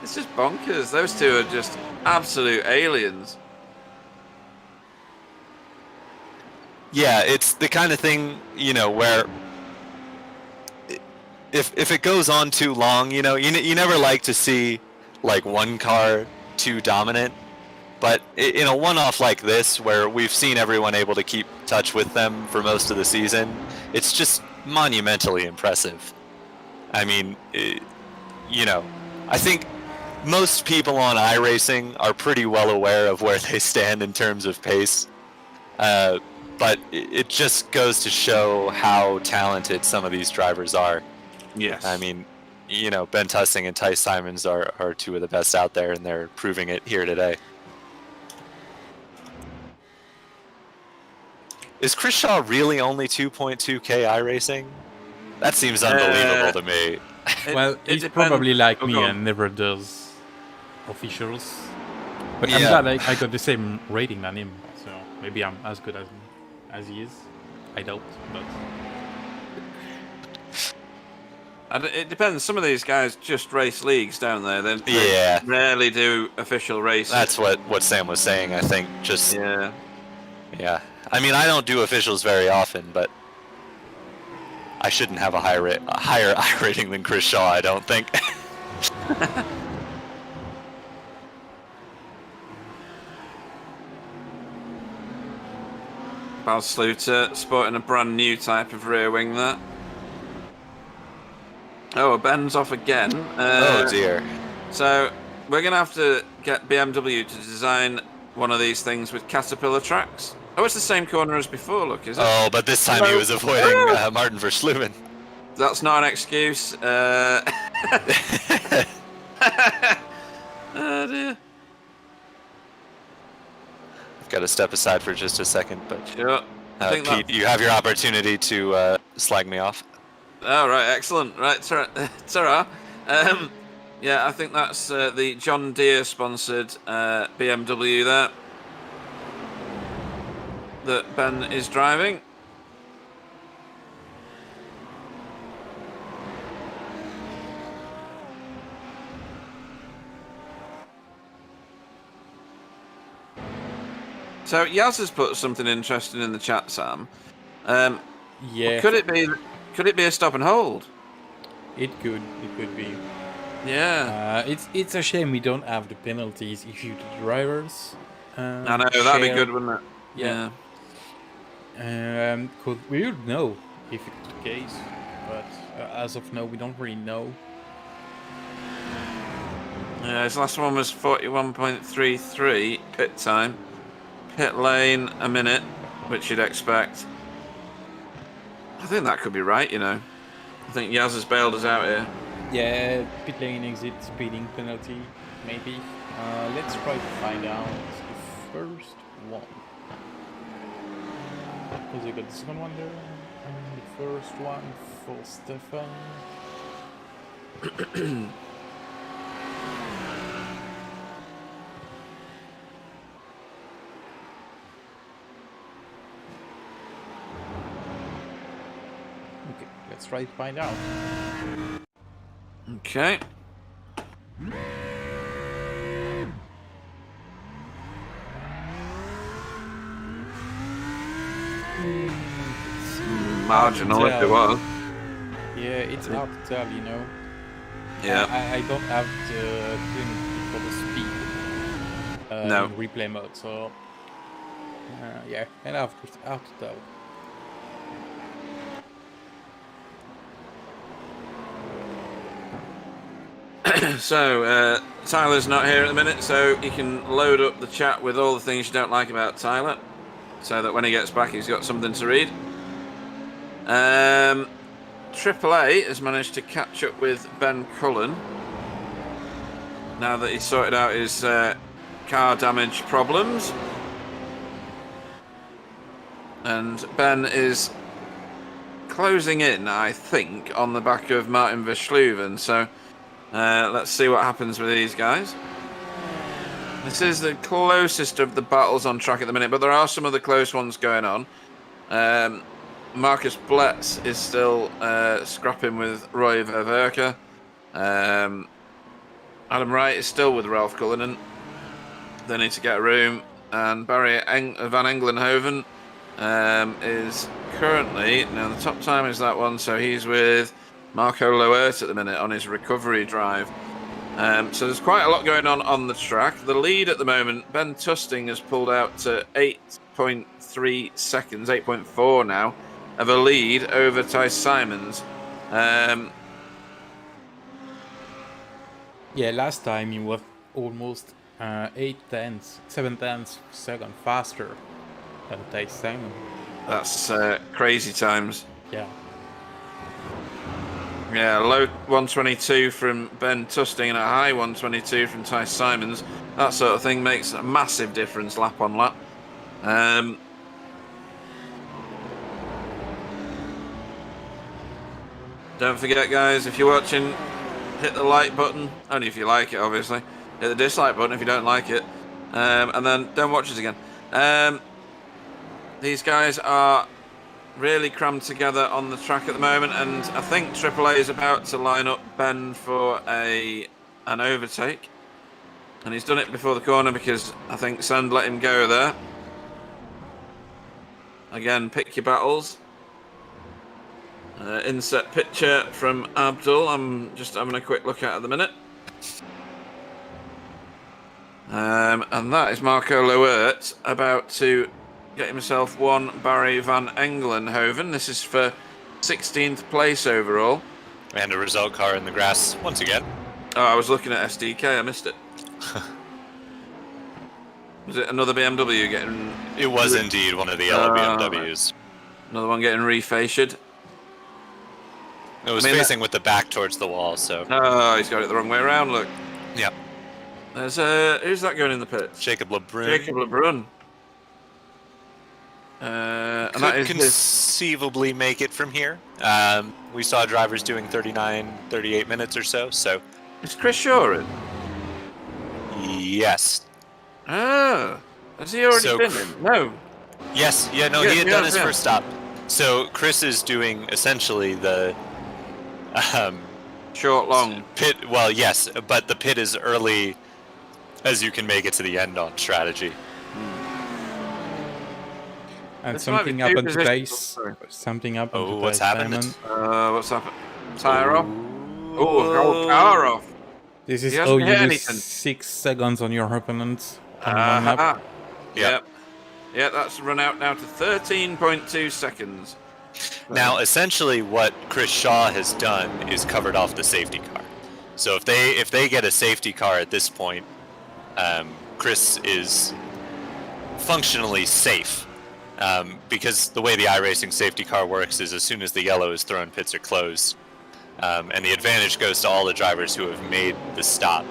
It's just bonkers. Those two are just absolute aliens. Yeah, it's the kind of thing, where if it goes on too long, you never like to see like one car too dominant. But in a one-off like this, where we've seen everyone able to keep touch with them for most of the season, it's just monumentally impressive. I mean, I think most people on iRacing are pretty well aware of where they stand in terms of pace. But it just goes to show how talented some of these drivers are. Yes. I mean, you know, Ben Tussing and Ty Simons are two of the best out there, and they're proving it here today. Is Chris Shaw really only 2.2k iRacing? That seems unbelievable to me. Well, he's probably like me and never does officials. But I'm glad I got the same rating than him, so maybe I'm as good as he is. I doubt, but... It depends. Some of these guys just race leagues, don't they? They rarely do official races. That's what Sam was saying, I think. Just yeah. I mean, I don't do officials very often, but I shouldn't have a higher I rating than Chris Shaw, I don't think. Bal Sluter sporting a brand new type of rear wing there. Oh, Ben's off again. Oh dear. So we're going to have to get BMW to design one of these things with Caterpillar tracks. Oh, it's the same corner as before, look, is it? Oh, but this time he was avoiding Martin Verschlumen. That's not an excuse. Oh dear. I've got to step aside for just a second, but sure. Pete, you have your opportunity to slag me off. Oh, right, excellent. Right, ta-ra. Yeah, I think that's the John Deere sponsored BMW there that Ben is driving. So Yaz has put something interesting in the chat, Sam. Yeah. Could it be a stop and hold? It could be. Yeah. It's a shame we don't have the penalties if you the drivers. I know that'd be good, wouldn't it? Yeah. We would know if it's the case, but as of now, we don't really know. Yeah, his last one was 41.33 pit time. Pit lane a minute, which you'd expect. I think that could be right, you know. I think Yaz has bailed us out here. Yeah, pit lane exit, speeding penalty, maybe. Let's try to find out the first one. Because you got the second one there, and the first one for Stefan. Okay, let's try to find out. Okay. Marginal if it was. Yeah, it's hard to tell, you know. Yeah. I don't have the penalty for the speed no. in replay mode, so yeah, and I have to tell. So, Tyler's not here at the minute, so you can load up the chat with all the things you don't like about Tyler, so that when he gets back he's got something to read. AAA has managed to catch up with Ben Cullen, now that he's sorted out his car damage problems. And Ben is closing in, I think, on the back of Martin Verschluven, so... let's see what happens with these guys. This is the closest of the battles on track at the minute, but there are some other close ones going on. Marcus Bletz is still scrapping with Roy Verwerke. Adam Wright is still with Ralph Cullinan. They need to get a room. And Barry van Englenhoven is currently... Now, the top time is that one, so he's with... Marco Loert at the minute on his recovery drive. So there's quite a lot going on the track. The lead at the moment, Ben Tusting has pulled out to 8.3 seconds, 8.4 now, of a lead over Ty Simons. Yeah, last time he was almost 7 tenths second faster than Thijs Simon. That's crazy times. Yeah. Yeah, low 122 from Ben Tusting and a high 122 from Ty Simons. That sort of thing makes a massive difference lap on lap. Don't forget, guys, if you're watching, hit the like button. Only if you like it, obviously. Hit the dislike button if you don't like it. And then don't watch us again. These guys are really crammed together on the track at the moment, and I think AAA is about to line up Ben for an overtake. And he's done it before the corner because I think Sand let him go there. Again, pick your battles. Inset picture from Abdul. I'm just having a quick look at the minute. And that is Marco Loert about to get himself one Barry van Engelenhoven. This is for 16th place overall. And a result car in the grass once again. Oh, I was looking at SDK. I missed it. Was it another BMW getting... It was indeed one of the yellow BMWs. Another one getting refaced. It was facing with the back towards the wall, so... Oh, he's got it the wrong way around, look. Yep. There's who's that going in the pits? Jacob Lebrun. Jacob Lebrun. And Could that is conceivably make it from here. We saw drivers doing 39, 38 minutes or so, so... Is Chris Shaw in? Yes. Oh. Has he already been in? No. Yes, he had done his first stop. So Chris is doing essentially the... Short, long. Pit, well, yes, but the pit is early as you can make it to the end on strategy. And This something might be happened two to positions. Thijs. Sorry. Something happened to What's Thijs happened? Simon. What's happened? Tire off? Oh, whole car off. This is He how hasn't you hit lose anything. 6 seconds on your opponent. On one lap. Yep. Yeah, that's run out now to 13.2 seconds. Now, essentially, what Chris Shaw has done is covered off the safety car. So if they get a safety car at this point, Chris is functionally safe. Because the way the iRacing safety car works is as soon as the yellow is thrown, pits are closed. And the advantage goes to all the drivers who have made the stop.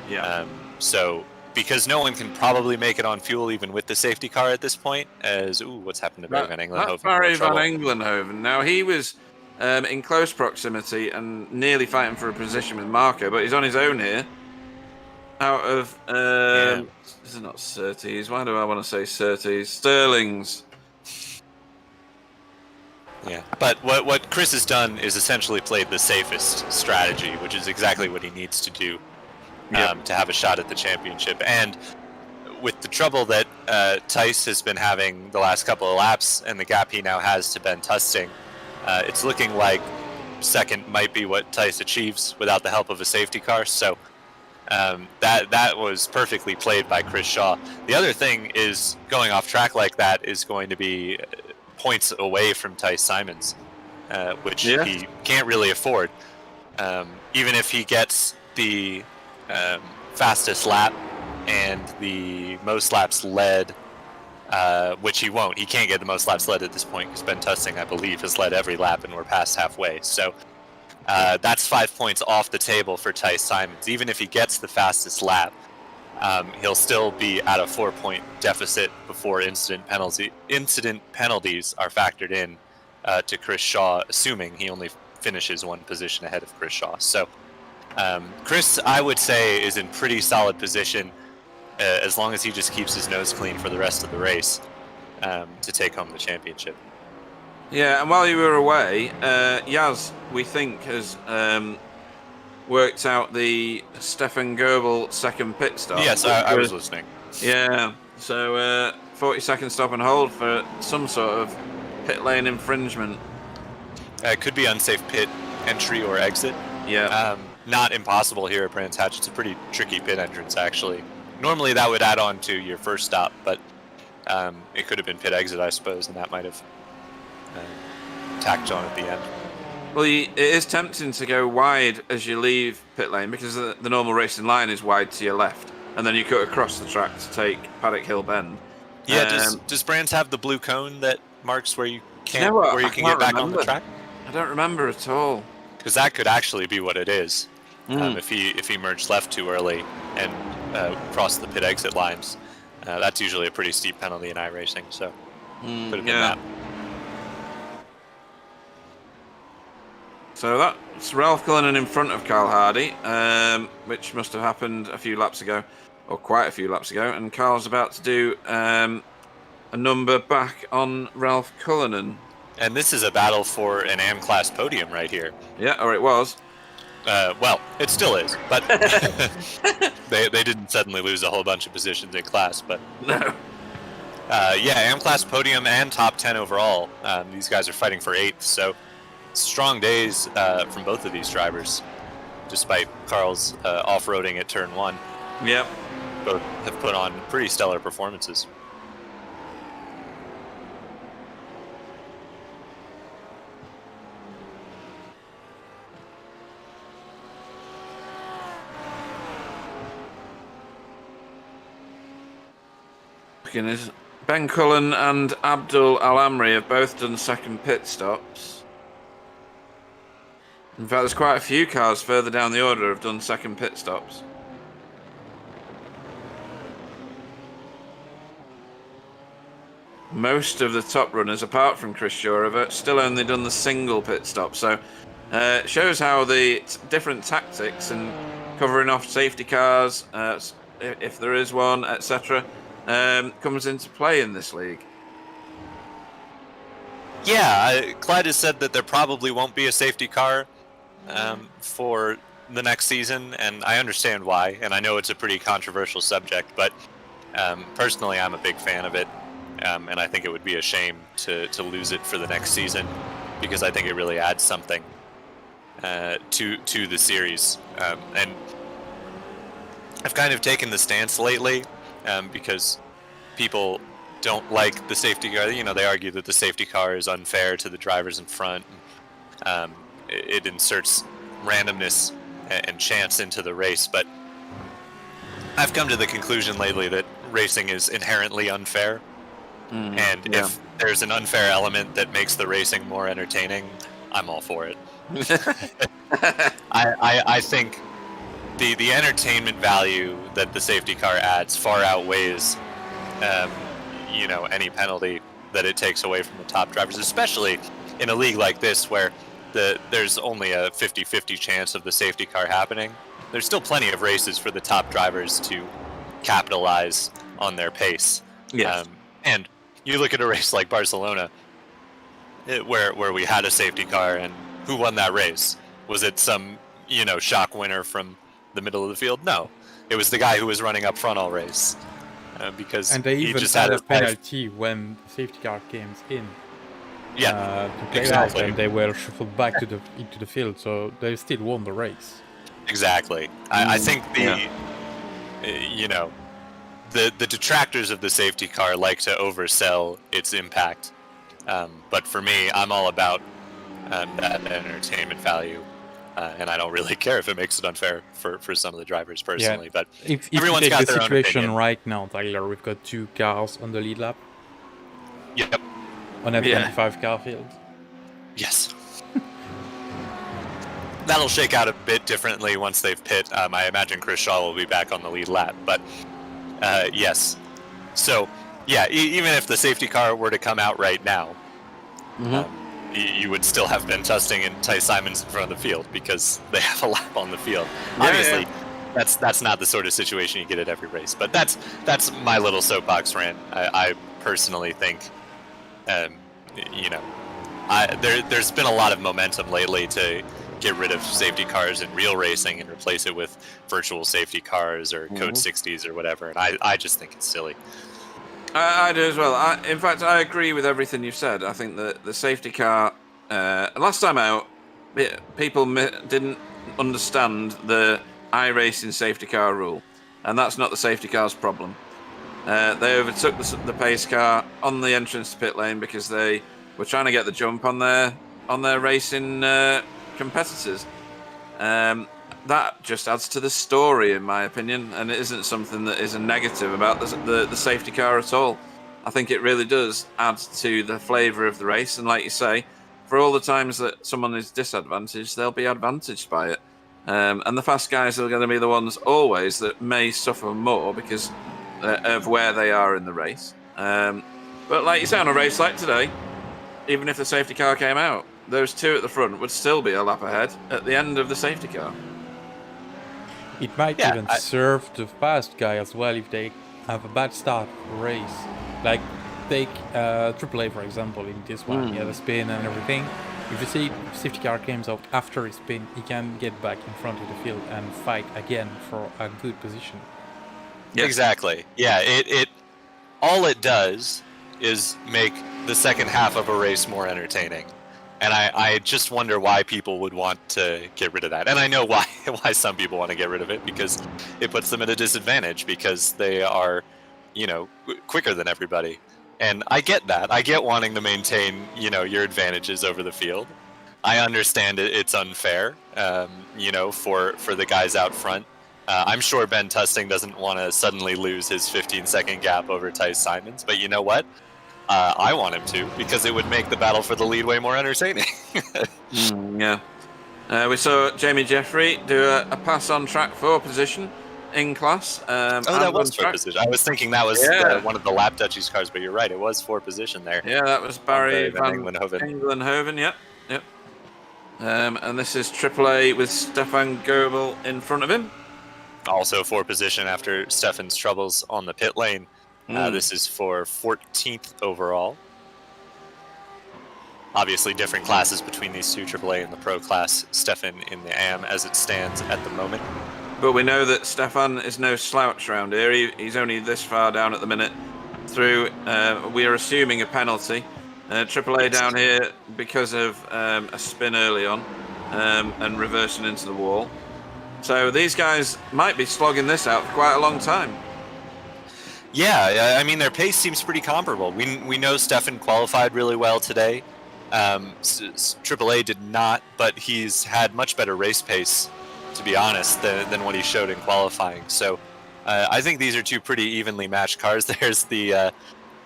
Yeah. So because no one can probably make it on fuel even with the safety car at this point, what's happened to Barry van Engelenhoven? That's Barry van Engelenhoven. Now, he was in close proximity and nearly fighting for a position with Marco, but he's on his own here. Out of, is it not Surtees? Why do I want to say Surtees? Sterling's. Yeah, but what Chris has done is essentially played the safest strategy, which is exactly what he needs to do to have a shot at the championship. And with the trouble that Thijs has been having the last couple of laps and the gap he now has to Ben Tusting, it's looking like second might be what Thijs achieves without the help of a safety car. So that was perfectly played by Chris Shaw. The other thing is going off track like that is going to be points away from Thijs Simons, which he can't really afford. Even if he gets the fastest lap and the most laps led, which he won't. He can't get the most laps led at this point because Ben Tusting, I believe, has led every lap and we're past halfway. So that's 5 points off the table for Thijs Simons. Even if he gets the fastest lap, he'll still be at a 4-point deficit before incident penalties are factored in to Chris Shaw, assuming he only finishes one position ahead of Chris Shaw. So Chris, I would say, is in pretty solid position as long as he just keeps his nose clean for the rest of the race to take home the championship. Yeah, and while you were away, Yaz, we think, has worked out the Stefan Goebel second pit stop. Yes, I was listening. Yeah, so 40-second stop and hold for some sort of pit lane infringement. It could be unsafe pit entry or exit. Yeah. Not impossible here at Brands Hatch. It's a pretty tricky pit entrance, actually. Normally that would add on to your first stop, but it could have been pit exit, I suppose, and that might have tacked on at the end. Well, it is tempting to go wide as you leave pit lane because the normal racing line is wide to your left, and then you cut across the track to take Paddock Hill Bend. Yeah, does Brands have the blue cone that marks where you can't, what? where you I can can't get back on remember. the track? I don't remember at all. Because that could actually be what it is. If he merged left too early and crossed the pit exit lines, that's usually a pretty steep penalty in iRacing. So could have been that. So that's Ralph Cullinan in front of Carl Hardy, which must have happened a few laps ago, or quite a few laps ago. And Carl's about to do a number back on Ralph Cullinan. And this is a battle for an AM class podium right here. Yeah, or it was. Well, it still is, but they didn't suddenly lose a whole bunch of positions in class. But No. yeah, AM class podium and top 10 overall. These guys are fighting for 8th, so strong days from both of these drivers, despite Carl's off-roading at turn 1. Yep. Both have put on pretty stellar performances. Ben Cullen and Abdul Al-Amri have both done second pit stops. In fact, there's quite a few cars further down the order have done second pit stops. Most of the top runners, apart from Chris Shaw, have still only done the single pit stop. So it shows how the different tactics and covering off safety cars, if there is one, etc., comes into play in this league. Yeah, Clyde has said that there probably won't be a safety car for the next season, and I understand why, and I know it's a pretty controversial subject, but personally I'm a big fan of it, and I think it would be a shame to lose it for the next season, because I think it really adds something to the series. And I've kind of taken the stance lately, because people don't like the safety car. You know, they argue that the safety car is unfair to the drivers in front. It inserts randomness and chance into the race, but I've come to the conclusion lately that racing is inherently unfair. And if there's an unfair element that makes the racing more entertaining, I'm all for it. I think the entertainment value that the safety car adds far outweighs any penalty that it takes away from the top drivers, especially in a league like this where there's only a 50-50 chance of the safety car happening. There's still plenty of races for the top drivers to capitalize on their pace. Yes. And you look at a race like Barcelona, where we had a safety car, and who won that race? Was it some shock winner from the middle of the field? No, it was the guy who was running up front all race, because and they he even just had had a penalty when the safety car came in. Yeah, to play exactly. out, and they were shuffled back into the field, so they still won the race. Exactly. I think the detractors of the safety car like to oversell its impact, but for me, I'm all about that entertainment value. And I don't really care if it makes it unfair for some of the drivers personally. Yeah. But if everyone's you take got the their own situation opinion. right now, Tyler, we've got 2 cars on the lead lap Yep. on a 25 car field. Yes. That'll shake out a bit differently once they've pit. I imagine Chris Shaw will be back on the lead lap, but yes. So yeah, even if the safety car were to come out right now, you would still have Ben Tusting and Ty Simons in front of the field because they have a lap on the field. Obviously, that's not the sort of situation you get at every race. But that's my little soapbox rant. I personally think, there's been a lot of momentum lately to get rid of safety cars in real racing and replace it with virtual safety cars or Code 60s or whatever. And I just think it's silly. I do as well. In fact, I agree with everything you've said. I think that the safety car, last time out, people didn't understand the iRacing safety car rule, and that's not the safety car's problem. They overtook the pace car on the entrance to pit lane because they were trying to get the jump on there, on their racing competitors. That just adds to the story, in my opinion, and it isn't something that is a negative about the safety car at all. I think it really does add to the flavour of the race, and like you say, for all the times that someone is disadvantaged, they'll be advantaged by it. And the fast guys are going to be the ones always that may suffer more because of where they are in the race. But like you say, on a race like today, even if the safety car came out, those two at the front would still be a lap ahead at the end of the safety car. It might even serve the fast guy as well if they have a bad start for a race. Like, take AAA, for example, in this one. He had a spin and everything. If you see safety car comes out after his spin, he can get back in front of the field and fight again for a good position. Yes. Exactly. Yeah, it all it does is make the second half of a race more entertaining. And I just wonder why people would want to get rid of that. And I know why some people want to get rid of it, because it puts them at a disadvantage because they are, quicker than everybody. And I get that. I get wanting to maintain, your advantages over the field. I understand it's unfair, for the guys out front. I'm sure Ben Tusting doesn't want to suddenly lose his 15-second gap over Tice Simons, but you know what? I want him to, because it would make the battle for the lead way more entertaining. Yeah. We saw Jamie Jeffrey do a pass on track 4 position in class. That was 4 position. I was thinking that was one of the lap Dutchies cars, but you're right, it was 4 position there. Yeah, that was Barry van Englenhoven. Yep. And this is AAA with Stefan Goebel in front of him. Also 4 position after Stefan's troubles on the pit lane. This is for 14th overall. Obviously, different classes between these two, AAA and the Pro class. Stefan in the AM as it stands at the moment. But we know that Stefan is no slouch around here. He's only this far down at the minute through, we are assuming, a penalty. AAA down here because of a spin early on and reversing into the wall. So these guys might be slogging this out for quite a long time. Yeah, I mean, their pace seems pretty comparable. We know Stefan qualified really well today. AAA did not, but he's had much better race pace, to be honest, than what he showed in qualifying. So I think these are 2 pretty evenly matched cars. There's the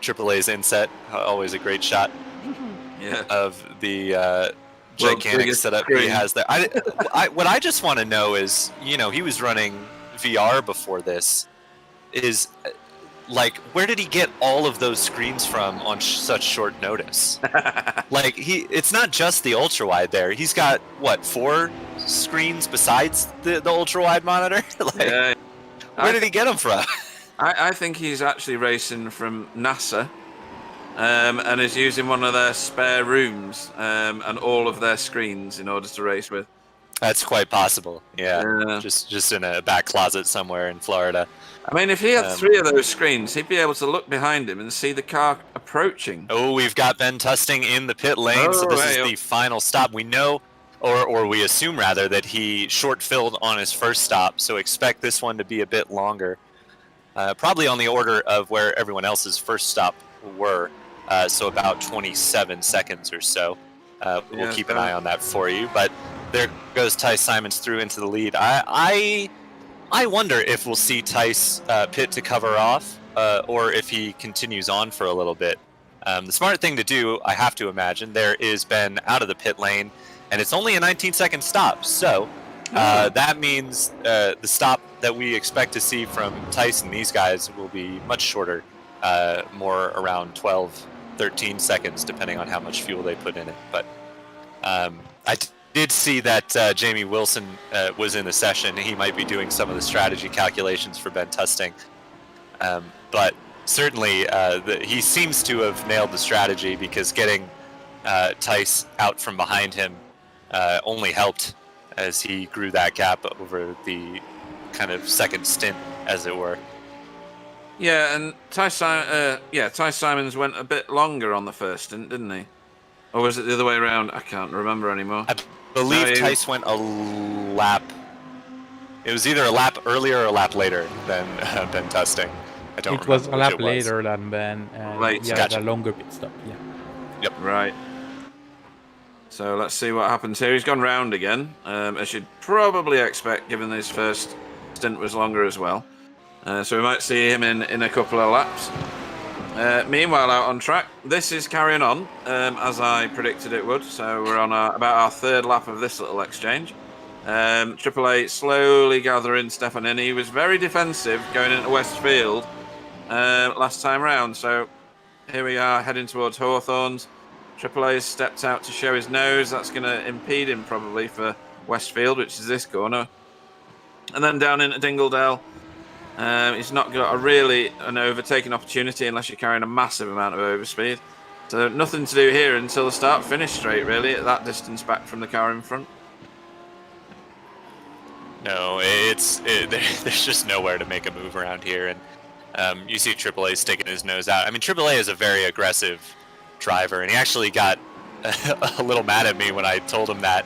AAA's inset, always a great shot of the gigantic setup he has there. What I just want to know is, he was running VR before this, is... like, where did he get all of those screens from on such short notice? Like, it's not just the ultra wide there. He's got, 4 screens besides the ultra wide monitor? Where did he get them from? I think he's actually racing from NASA and is using one of their spare rooms and all of their screens in order to race with. That's quite possible. Yeah. Just in a back closet somewhere in Florida. I mean, if he had 3 of those screens, he'd be able to look behind him and see the car approaching. Oh, we've got Ben Tusting in the pit lane, so this is the final stop. We know, or we assume rather, that he short-filled on his first stop, so expect this one to be a bit longer. Probably on the order of where everyone else's first stop were, so about 27 seconds or so. We'll keep an eye on that for you, but there goes Tice Simons through into the lead. I wonder if we'll see Tice pit to cover off, or if he continues on for a little bit. The smart thing to do, I have to imagine, there is Ben out of the pit lane, and it's only a 19-second stop, so that means the stop that we expect to see from Tice and these guys will be much shorter, more around 12, 13 seconds, depending on how much fuel they put in it. But I did see that Jamie Wilson was in the session. He might be doing some of the strategy calculations for Ben Tusting. But certainly he seems to have nailed the strategy, because getting Tice out from behind him only helped as he grew that gap over the kind of second stint, as it were. Yeah, and Tice Simons went a bit longer on the first stint, didn't he? Or was it the other way around? I can't remember anymore. I believe Tice went a lap. It was either a lap earlier or a lap later than Ben Tusting. I don't remember. It was a lap later than Ben. Right, yeah, gotcha. a longer pit stop. Yeah. Yep. Right. So let's see what happens here. He's gone round again, as you'd probably expect, given his first stint was longer as well. So we might see him in a couple of laps. Meanwhile, out on track, this is carrying on as I predicted it would. So we're on about our third lap of this little exchange. AAA slowly gathering Stefan in. He was very defensive going into Westfield last time round. So here we are heading towards Hawthorns. AAA has stepped out to show his nose. That's going to impede him probably for Westfield, which is this corner. And then down into Dingledale. He's not got an overtaking opportunity unless you're carrying a massive amount of overspeed. So nothing to do here until the start-finish straight, really, at that distance back from the car in front. No, there's just nowhere to make a move around here. And you see AAA sticking his nose out. I mean, AAA is a very aggressive driver, and he actually got a little mad at me when I told him that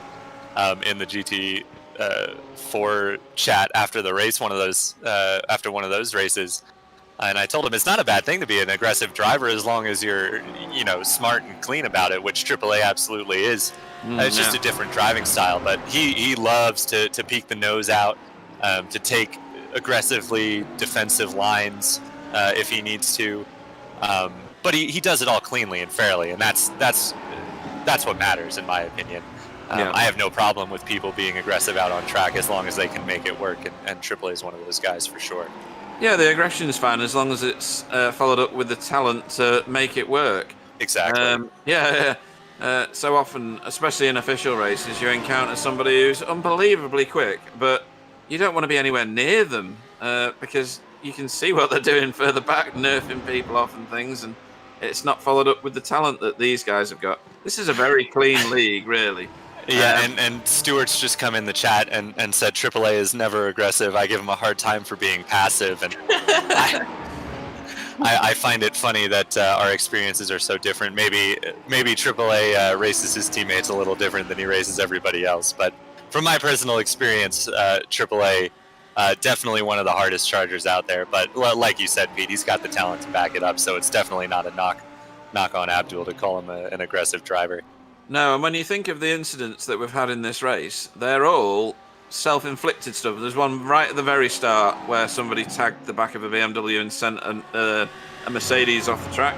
in the GT4 chat after the race, after one of those races. And I told him it's not a bad thing to be an aggressive driver as long as you're, smart and clean about it, which AAA absolutely is. It's just a different driving style, but he loves to peek the nose out, to take aggressively defensive lines if he needs to. But he does it all cleanly and fairly, and that's what matters, in my opinion. I have no problem with people being aggressive out on track as long as they can make it work, and AAA is one of those guys for sure. Yeah, the aggression is fine as long as it's followed up with the talent to make it work. Exactly. So often, especially in official races, you encounter somebody who's unbelievably quick, but you don't want to be anywhere near them because you can see what they're doing further back, nerfing people off and things, and it's not followed up with the talent that these guys have got. This is a very clean league, really. Yeah, and Stewart's just come in the chat and said AAA is never aggressive. I give him a hard time for being passive, and I find it funny that our experiences are so different. Maybe AAA races his teammates a little different than he races everybody else, but from my personal experience, AAA definitely one of the hardest chargers out there. But like you said, Pete, he's got the talent to back it up, so it's definitely not a knock on Abdul to call him an aggressive driver. No, and when you think of the incidents that we've had in this race, they're all self-inflicted stuff. There's one right at the very start where somebody tagged the back of a BMW and sent a Mercedes off the track.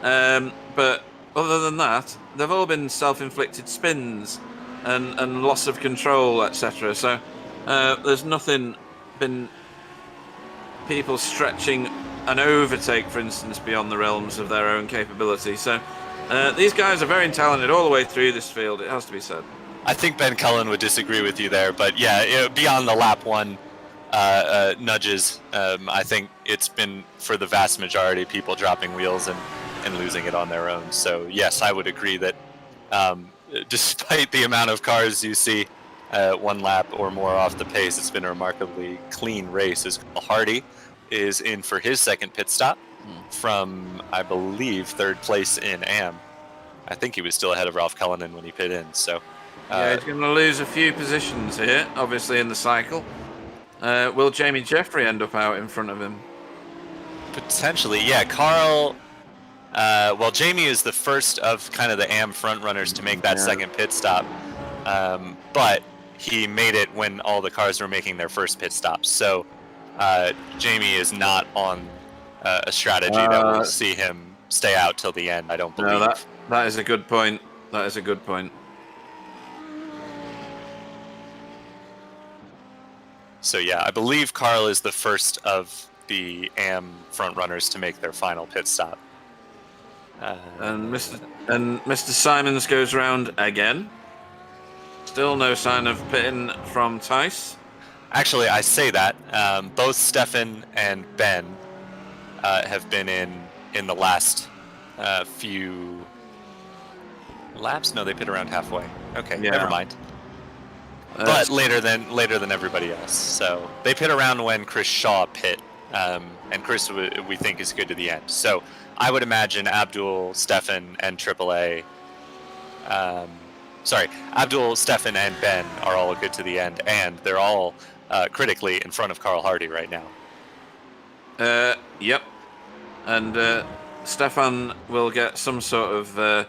But other than that, they've all been self-inflicted spins and loss of control, etc. So there's nothing been people stretching an overtake, for instance, beyond the realms of their own capability. So these guys are very talented all the way through this field, it has to be said. I think Ben Cullen would disagree with you there, but yeah, beyond the lap one nudges, I think it's been, for the vast majority, people dropping wheels and losing it on their own. So yes, I would agree that despite the amount of cars you see one lap or more off the pace, it's been a remarkably clean race. As Hardy is in for his second pit stop from, I believe, third place in AM. I think he was still ahead of Ralph Cullinan when he pit in. So yeah, he's going to lose a few positions here, obviously, in the cycle. Will Jamie Jeffrey end up out in front of him? Potentially, yeah. Carl, well, Jamie is the first of kind of the AM front runners to make that second pit stop. But he made it when all the cars were making their first pit stops. So Jamie is not on a strategy that will see him stay out till the end, I don't believe. No, that is a good point. That is a good point. So yeah, I believe Carl is the first of the AM front runners to make their final pit stop. And Mr. Simons goes round again. Still no sign of pitting from Tice. Actually, I say that both Stefan and Ben have been in the last few laps. No, they pit around halfway. Okay, Yeah. never mind. But later than everybody else. So they pit around when Chris Shaw pit, and Chris we think is good to the end. So I would imagine Abdul, Stefan, and AAA. Abdul, Stefan, and Ben are all good to the end, and they're all critically in front of Carl Hardy right now. Yep. And Stefan will get some sort of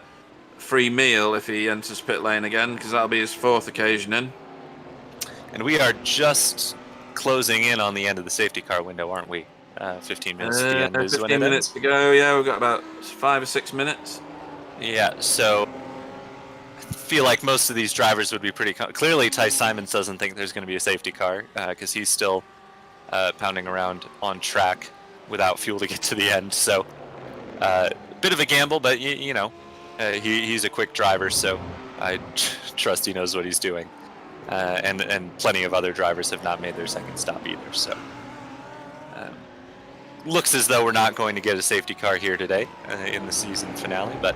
free meal if he enters pit lane again, because that'll be his 4th occasion in. And we are just closing in on the end of the safety car window, aren't we? 15 minutes to the end is 15 when it minutes ends. to go. Yeah, we've got about 5 or 6 minutes. Yeah, so I feel like most of these drivers would be pretty... Clearly, Ty Simons doesn't think there's going to be a safety car because he's still pounding around on track without fuel to get to the end. So a bit of a gamble, but he's a quick driver, so I trust he knows what he's doing. And plenty of other drivers have not made their second stop either. So looks as though we're not going to get a safety car here today in the season finale, but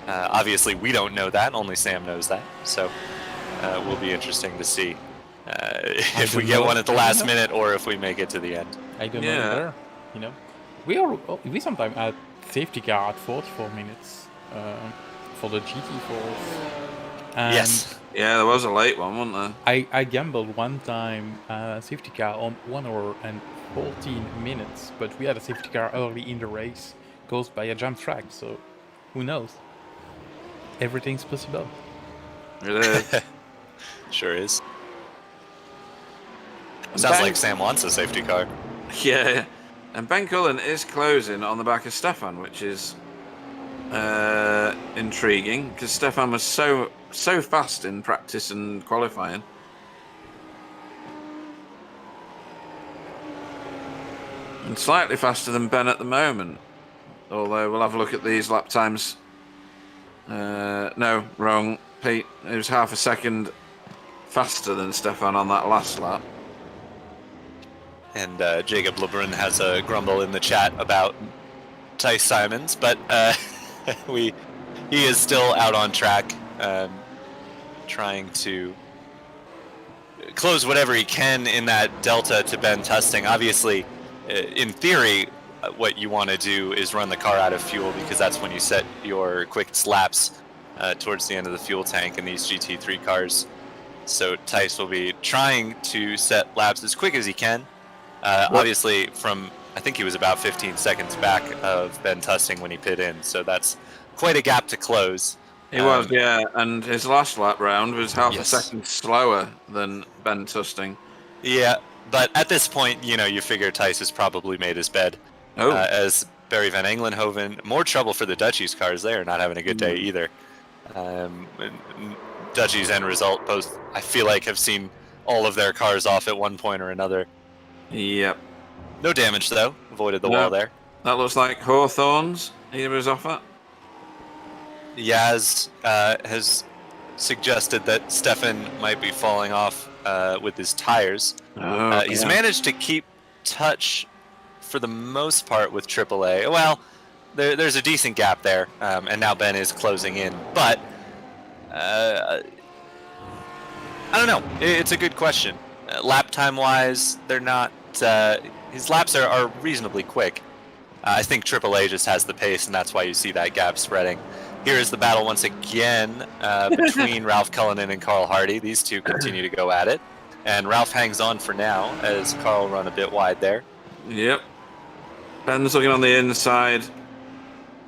obviously we don't know that. Only Sam knows that. So will be interesting to see if we get one at the last minute or if we make it to the end. I don't know either. We sometimes add safety car at 44 minutes for the GT4s. And Yes. Yeah, there was a late one, wasn't there? I gambled one time safety car on 1 hour and 14 minutes, but we had a safety car early in the race, caused by a jump track, so who knows? Everything's possible. It is. Sure is. Sounds like Sam wants a safety car. Yeah, and Ben Cullen is closing on the back of Stefan, which is intriguing, because Stefan was so fast in practice and qualifying. And slightly faster than Ben at the moment. Although we'll have a look at these lap times. No, wrong. Pete, it was half a second faster than Stefan on that last lap. And Jacob LeBrun has a grumble in the chat about Ty Simons, but he is still out on track, trying to close whatever he can in that delta to Ben Tusting. Obviously, in theory, what you want to do is run the car out of fuel, because that's when you set your quickest laps towards the end of the fuel tank in these GT3 cars. So Tice will be trying to set laps as quick as he can. Obviously, I think he was about 15 seconds back of Ben Tusting when he pit in, so that's quite a gap to close. He was, yeah, and his last lap round was half a second slower than Ben Tusting. Yeah, but at this point, you figure Tice has probably made his bed. As Barry Van Englenhoven, more trouble for the Dutchies cars. They are not having a good day either. Dutchies end result, both, I feel like, have seen all of their cars off at one point or another. Yep. No damage, though. Avoided the wall there. That looks like Hawthorne's. He was off at. Yaz has suggested that Stefan might be falling off with his tires. He's managed to keep touch for the most part with AAA. Well, there's a decent gap there, and now Ben is closing in. But I don't know. It's a good question. Lap time-wise, they're not... his laps are reasonably quick. I think AAA just has the pace, and that's why you see that gap spreading. Here is the battle once again between Ralph Cullinan and Carl Hardy. These two continue to go at it. And Ralph hangs on for now as Carl run a bit wide there. Yep. Ben's looking on the inside.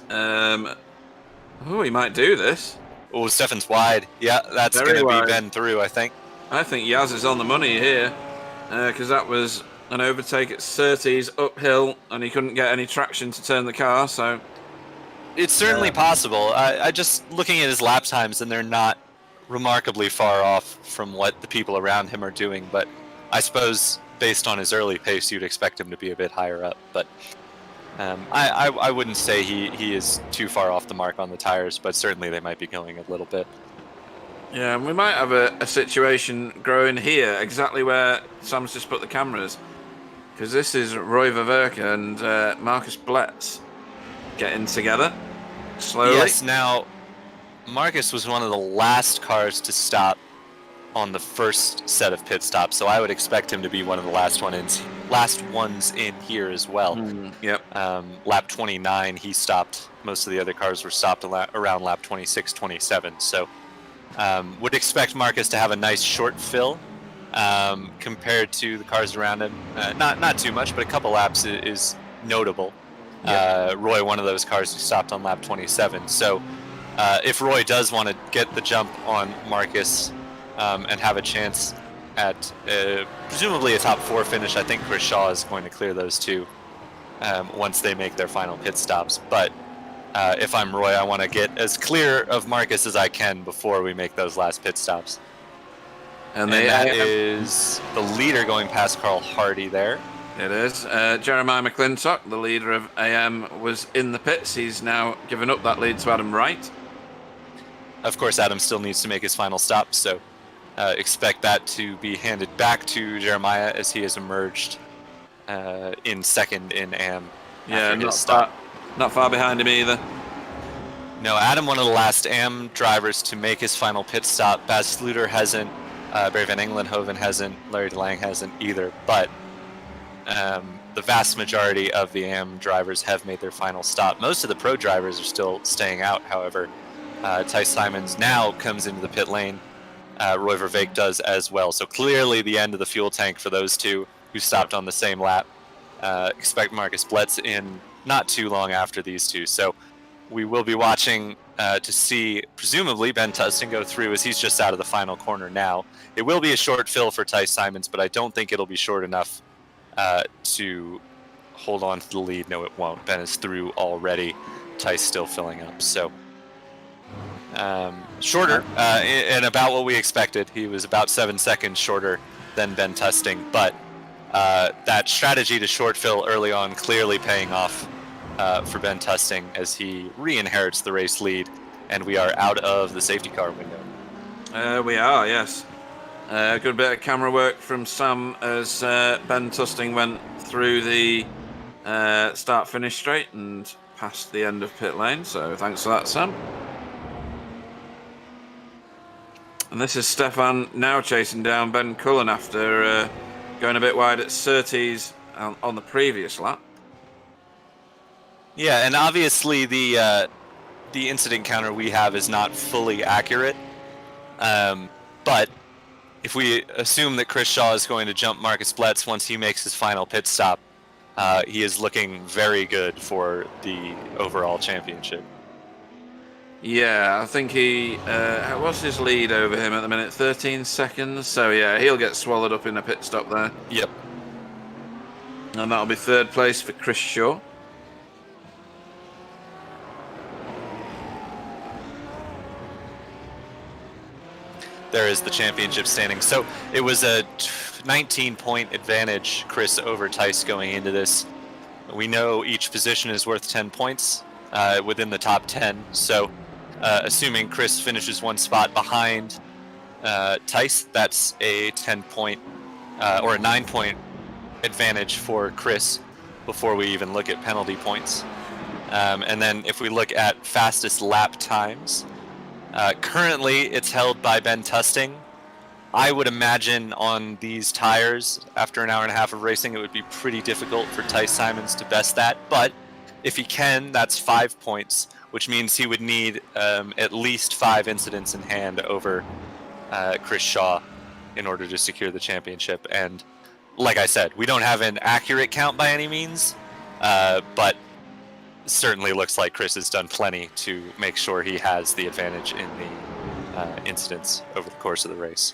He might do this. Oh, Stefan's wide. Yeah, that's going to be Ben through, I think. I think Yaz is on the money here, because that was an overtake at Surtees uphill, and he couldn't get any traction to turn the car, so... It's certainly possible. I just looking at his lap times, and they're not remarkably far off from what the people around him are doing, but I suppose based on his early pace, you'd expect him to be a bit higher up, but I wouldn't say he is too far off the mark on the tires, but certainly they might be going a little bit. Yeah, we might have a situation growing here, exactly where Sam's just put the cameras, because this is Roy Vaverka and Marcus Bletz getting together slowly. Yes, now Marcus was one of the last cars to stop on the first set of pit stops, so I would expect him to be one of the last ones in here as well. Yep. Lap 29, he stopped. Most of the other cars were stopped around lap 26, 27. So would expect Marcus to have a nice short fill compared to the cars around him. Not too much, but a couple laps is notable. Yep. Roy, one of those cars who stopped on lap 27. So if Roy does want to get the jump on Marcus and have a chance at presumably a top 4 finish, I think Chris Shaw is going to clear those two once they make their final pit stops. But if I'm Roy, I want to get as clear of Marcus as I can before we make those last pit stops. And that is the leader going past Carl Hardy there. It is. Jeremiah McClintock, the leader of AM, was in the pits. He's now given up that lead to Adam Wright. Of course, Adam still needs to make his final stop, so expect that to be handed back to Jeremiah as he has emerged in second in AM. Yeah, not far behind him either. No, Adam, one of the last AM drivers to make his final pit stop. Bas Sluiter hasn't, Barry Van Engelenhoven hasn't, Larry DeLange hasn't either, but the vast majority of the AM drivers have made their final stop. Most of the pro drivers are still staying out, however. Ty Simons now comes into the pit lane. Roy Vervaeke does as well. So clearly the end of the fuel tank for those two who stopped on the same lap. Expect Marcus Bletz in not too long after these two. So we will be watching to see, presumably, Ben Tustin go through as he's just out of the final corner now. It will be a short fill for Ty Simons, but I don't think it'll be short enough to hold on to the lead. No, it won't. Ben is through already. Ty's still filling up. So shorter and about what we expected. He was about 7 seconds shorter than Ben Tustin, but that strategy to short fill early on clearly paying off for Ben Tustin as he re-inherits the race lead, and we are out of the safety car window. We are, yes. A good bit of camera work from Sam as Ben Tustin went through the start-finish straight and past the end of pit lane, so thanks for that, Sam. And this is Stefan now chasing down Ben Cullen after going a bit wide at Surtees on the previous lap. Yeah, and obviously the incident counter we have is not fully accurate, but if we assume that Chris Shaw is going to jump Marcus Bletz once he makes his final pit stop, he is looking very good for the overall championship. Yeah, I think he... what's his lead over him at the minute? 13 seconds? So yeah, he'll get swallowed up in a pit stop there. Yep. And that'll be third place for Chris Shaw. There is the championship standing. So it was a 19-point advantage, Chris, over Tice going into this. We know each position is worth 10 points within the top 10. So assuming Chris finishes one spot behind Tice, that's a 10-point or a 9-point advantage for Chris before we even look at penalty points. And then if we look at fastest lap times, currently it's held by Ben Tustin. I would imagine on these tires, after an hour and a half of racing, it would be pretty difficult for Ty Simons to best that. But if he can, that's 5 points, which means he would need at least 5 incidents in hand over Chris Shaw in order to secure the championship. And like I said, we don't have an accurate count by any means, but certainly looks like Chris has done plenty to make sure he has the advantage in the incidents over the course of the race.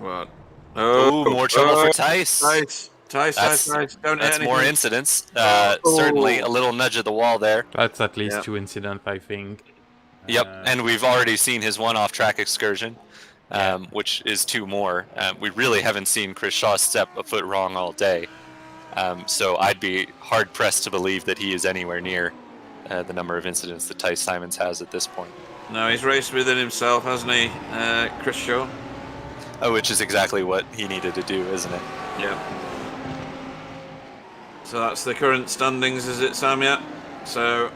What? Oh, more trouble for Tice. Tice. Don't that's more incidents. Certainly a little nudge of the wall there. That's at least 2 incidents, I think. Yep, and we've already seen his one off-track excursion, which is 2 more. We really haven't seen Chris Shaw step a foot wrong all day. So I'd be hard-pressed to believe that he is anywhere near the number of incidents that Tice Simons has at this point. No, he's raced within himself, hasn't he, Chris Shaw? Oh, which is exactly what he needed to do, isn't it? Yeah. So that's the current standings, is it, Sam, yet? So,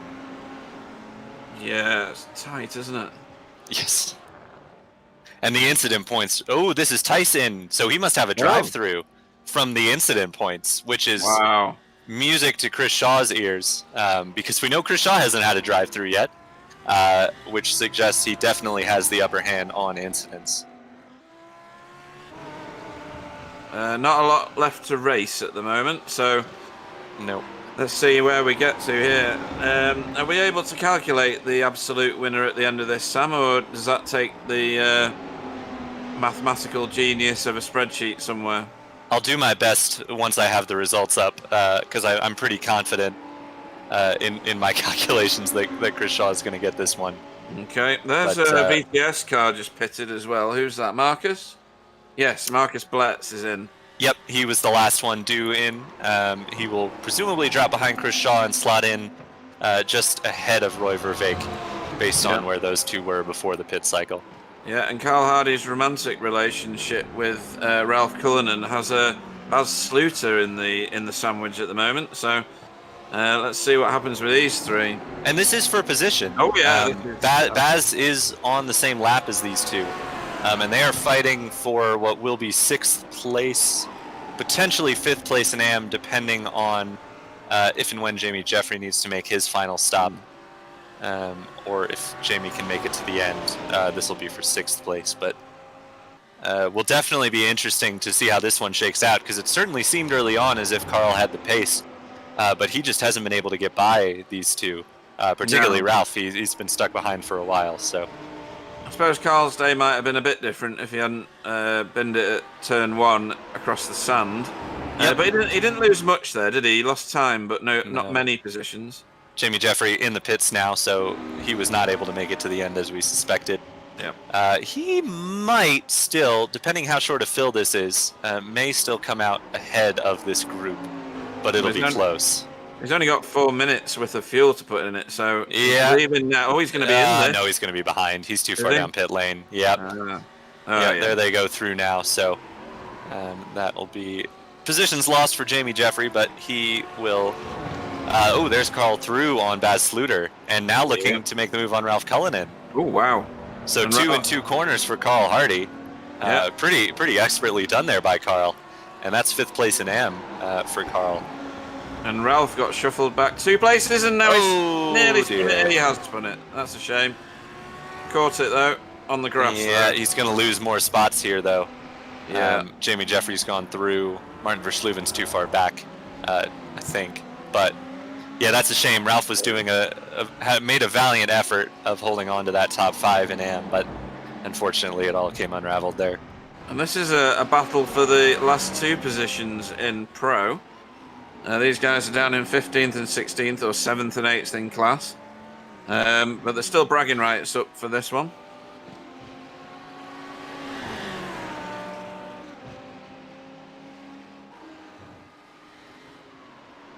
yeah, it's tight, isn't it? Yes. And the incident points. Oh, this is Tyson. So he must have a drive-through from the incident points, which is music to Chris Shaw's ears, because we know Chris Shaw hasn't had a drive-through yet, which suggests he definitely has the upper hand on incidents. Not a lot left to race at the moment, so... No. Let's see where we get to here. Are we able to calculate the absolute winner at the end of this, Sam, or does that take the mathematical genius of a spreadsheet somewhere? I'll do my best once I have the results up, because I'm pretty confident in my calculations that Chris Shaw is going to get this one. Okay, there's But, a VTS car just pitted as well. Who's that, Marcus? Yes, Marcus Bletz is in. Yep, he was the last one due in. He will presumably drop behind Chris Shaw and slot in just ahead of Roy Verveek, based on where those two were before the pit cycle. Yeah, and Carl Hardy's romantic relationship with Ralph Cullinan has Baz Sluter in the sandwich at the moment. So let's see what happens with these three. And this is for position. Oh yeah, Baz is on the same lap as these two, and they are fighting for what will be 6th place, potentially 5th place in AM, depending on if and when Jamie Jeffrey needs to make his final stop. Or if Jamie can make it to the end, this will be for 6th place. But will definitely be interesting to see how this one shakes out, because it certainly seemed early on as if Carl had the pace, but he just hasn't been able to get by these two, particularly Ralph. He's been stuck behind for a while. So I suppose Carl's day might have been a bit different if he hadn't binned it at turn 1 across the sand. But he didn't lose much there, did he? He lost time, but not many positions. Jamie Jeffrey in the pits now, so he was not able to make it to the end as we suspected. He might still, depending how short a fill this is, may still come out ahead of this group, but it'll be close. He's only got 4 minutes worth of fuel to put in it, so yeah. Even now, he's going to be in there. No, he's going to be behind. He's too far down pit lane. Yep. There they go through now. So that'll be positions lost for Jamie Jeffrey, but he will. There's Carl through on Baz Sluter, and now looking to make the move on Ralph Cullinan. Oh wow! So 2 and 2 corners for Carl Hardy. Pretty expertly done there by Carl, and that's 5th place in AM for Carl. And Ralph got shuffled back 2 places, and now he's nearly spun it. He has spun it. That's a shame. Caught it though on the grass. Yeah, he's going to lose more spots here though. Yeah. Jamie Jeffrey's gone through. Martin Versluven's too far back, I think. But yeah, that's a shame. Ralph was doing made a valiant effort of holding on to that top 5 in AM, but unfortunately it all came unraveled there. And this is a battle for the last 2 positions in Pro. These guys are down in 15th and 16th, or 7th and 8th in class. But they're still bragging rights up for this one.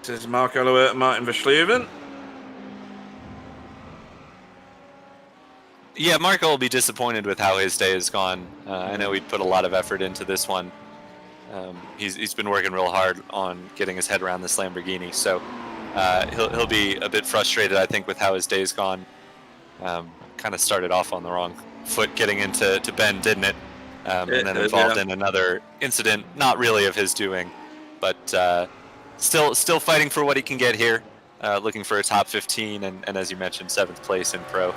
This is Mark Holloway, Martin Versluven. Yeah, Marco will be disappointed with how his day has gone. I know he'd put a lot of effort into this one. He's been working real hard on getting his head around this Lamborghini, so he'll be a bit frustrated, I think, with how his day's gone. Kind of started off on the wrong foot getting into Bend, didn't it? And then involved in another incident, not really of his doing, but still fighting for what he can get here, looking for a top 15, and as you mentioned, 7th place in Pro.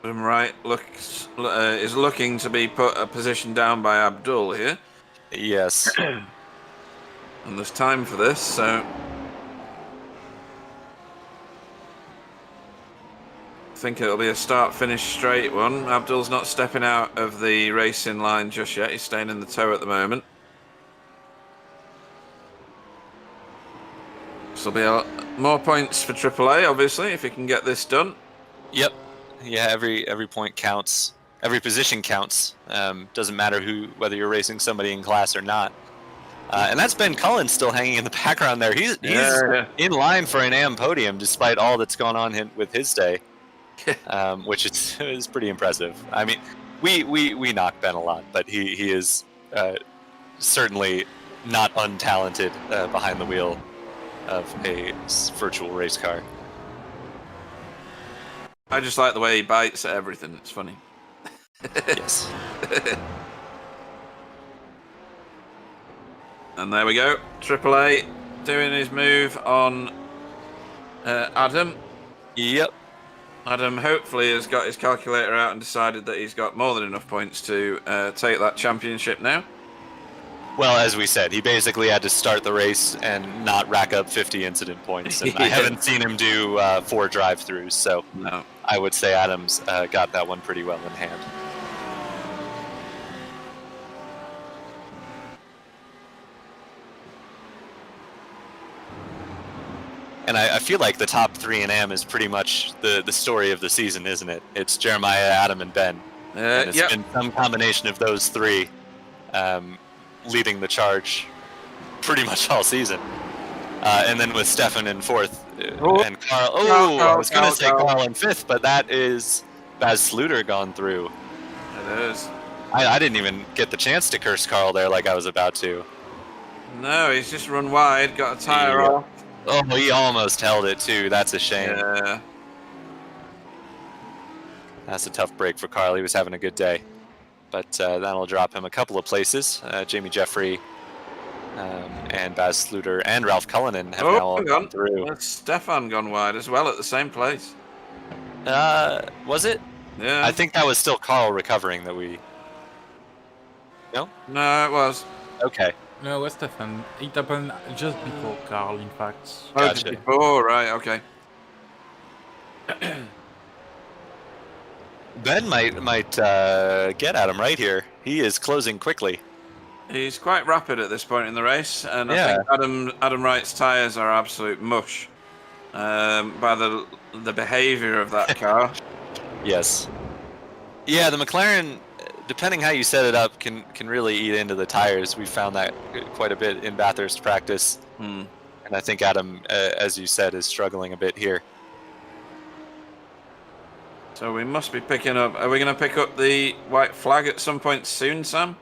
Right, is looking to be put a position down by Abdul here. Yes. And there's time for this, so I think it'll be a start-finish straight one. Abdul's not stepping out of the racing line just yet. He's staying in the tow at the moment. This will be more points for AAA, obviously, if he can get this done. Yep. Yeah, every point counts. Every position counts. Doesn't matter whether you're racing somebody in class or not. And that's Ben Cullen still hanging in the background there. He's in line for an AM podium despite all that's gone on with his day, which is pretty impressive. I mean, we knock Ben a lot, but he is certainly not untalented behind the wheel of a virtual race car. I just like the way he bites at everything. It's funny. Yes. And there we go. AAA doing his move on Adam. Yep. Adam hopefully has got his calculator out and decided that he's got more than enough points to take that championship now. Well, as we said, he basically had to start the race and not rack up 50 incident points. And I haven't seen him do 4 drive-throughs, so No. I would say Adams got that one pretty well in hand. And I feel like the top 3 in AM is pretty much the story of the season, isn't it? It's Jeremiah, Adam, and Ben. And it's been some combination of those 3 leading the charge pretty much all season. And then with Stefan in 4th and Carl. I was going to say Carl in 5th, but that is Baz Sluter gone through. It is. I didn't even get the chance to curse Carl there like I was about to. No, he's just run wide, got a tyre off. Oh, he almost held it too. That's a shame. Yeah. That's a tough break for Carl. He was having a good day. But that'll drop him a couple of places. Jamie Jeffrey and Baz Sluter and Ralph Cullinan have now all gone through. That's Stefan gone wide as well at the same place. Was it? Yeah. I think that was still Carl recovering that we... No? No, it was. Okay. No, it was Stefan. It happened just before Carl, in fact. Oh, Gotcha. just before, right, okay. Ben might get at him right here. He is closing quickly. He's quite rapid at this point in the race, and I think Adam Wright's tyres are absolute mush by the behaviour of that car. Yes. Yeah, the McLaren, depending how you set it up, can really eat into the tires. We found that quite a bit in Bathurst practice. And I think Adam, as you said, is struggling a bit here. So we must be picking up... Are we going to pick up the white flag at some point soon, Sam?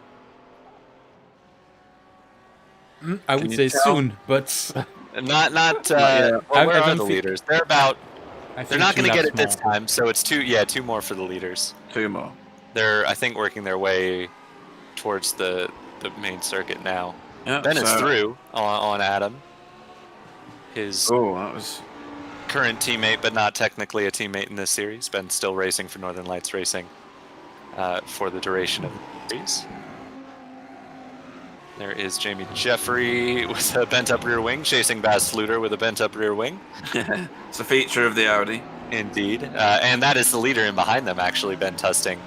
I would say soon, but... Not well, where are the leaders? They're about... They're not going to get it this time, so it's 2 more for the leaders. 2 more. They're, I think, working their way towards the main circuit now. Yeah, Ben is through on Adam. His that was... current teammate, but not technically a teammate in this series. Ben's still racing for Northern Lights Racing for the duration of the series. There is Jamie Jeffrey with a bent-up rear wing, chasing Baz Sluter with a bent-up rear wing. It's a feature of the Audi. Indeed. And that is the leader in behind them, actually, Ben Tusting.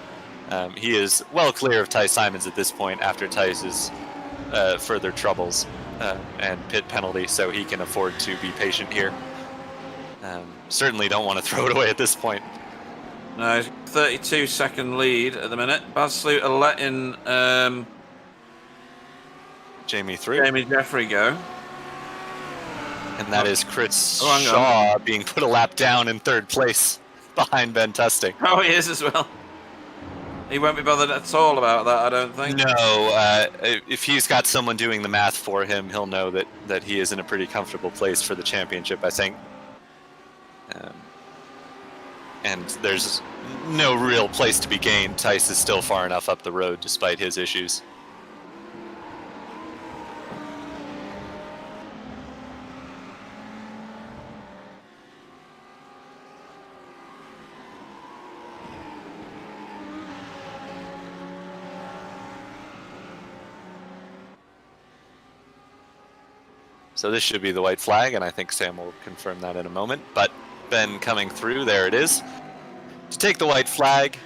He is well clear of Tice Simons at this point after Tice's further troubles and pit penalty, so he can afford to be patient here. Certainly don't want to throw it away at this point. No, 32-second lead at the minute. Baz Sluter letting Jamie through. Jamie Jeffrey go. And that is Chris Shaw being put a lap down in 3rd place behind Ben Tusting. Oh, he is as well. He won't be bothered at all about that, I don't think. No, if he's got someone doing the math for him, he'll know that he is in a pretty comfortable place for the championship, I think. And there's no real place to be gained. Tice is still far enough up the road despite his issues. So this should be the white flag, and I think Sam will confirm that in a moment. But Ben coming through, there it is. To take the white flag,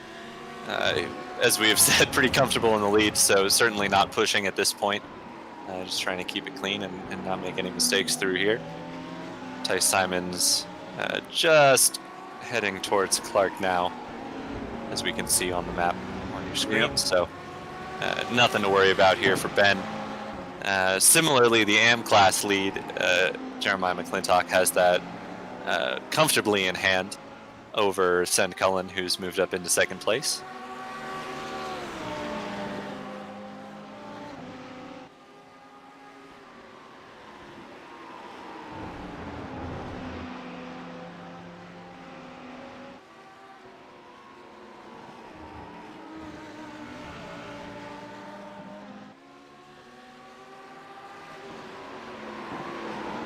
as we have said, pretty comfortable in the lead, so certainly not pushing at this point. Just trying to keep it clean and not make any mistakes through here. Tice Simons just heading towards Clark now, as we can see on the map on your screen. Yep. So nothing to worry about here for Ben. Similarly, the AM class lead, Jeremiah McClintock, has that comfortably in hand over Sen Cullen, who's moved up into 2nd place.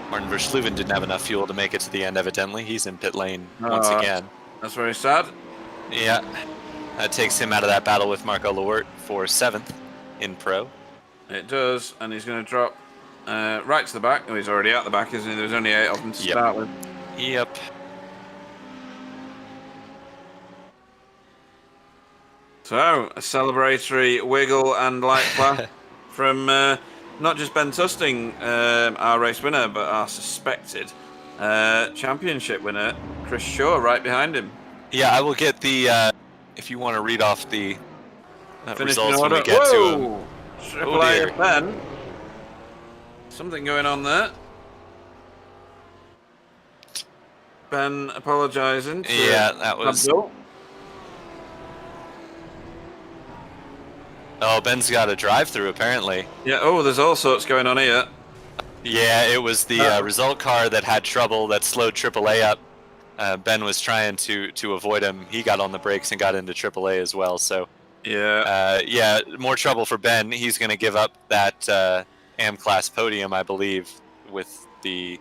Martin Verschluven didn't have enough fuel to make it to the end, evidently. He's in pit lane once again. That's very sad. Yeah, that takes him out of that battle with Marco Lewert for 7th in Pro. It does, and he's going to drop right to the back. Oh, he's already out the back, isn't he? There's only 8 of them to start with. Yep. So, a celebratory wiggle and light flap from not just Ben Tusting, our race winner, but our suspected championship winner, Chris Shaw, right behind him. Yeah, I will get the, if you want to read off the results order. when we get to him. Triple A Ben. Something going on there. Ben apologising. Yeah, that was... Abdul. Oh, Ben's got a drive-through, apparently. Yeah, there's all sorts going on here. Yeah, it was the result car that had trouble, that slowed AAA up. Ben was trying to avoid him. He got on the brakes and got into AAA as well, so... Yeah. More trouble for Ben. He's going to give up that AM-class podium, I believe, with the...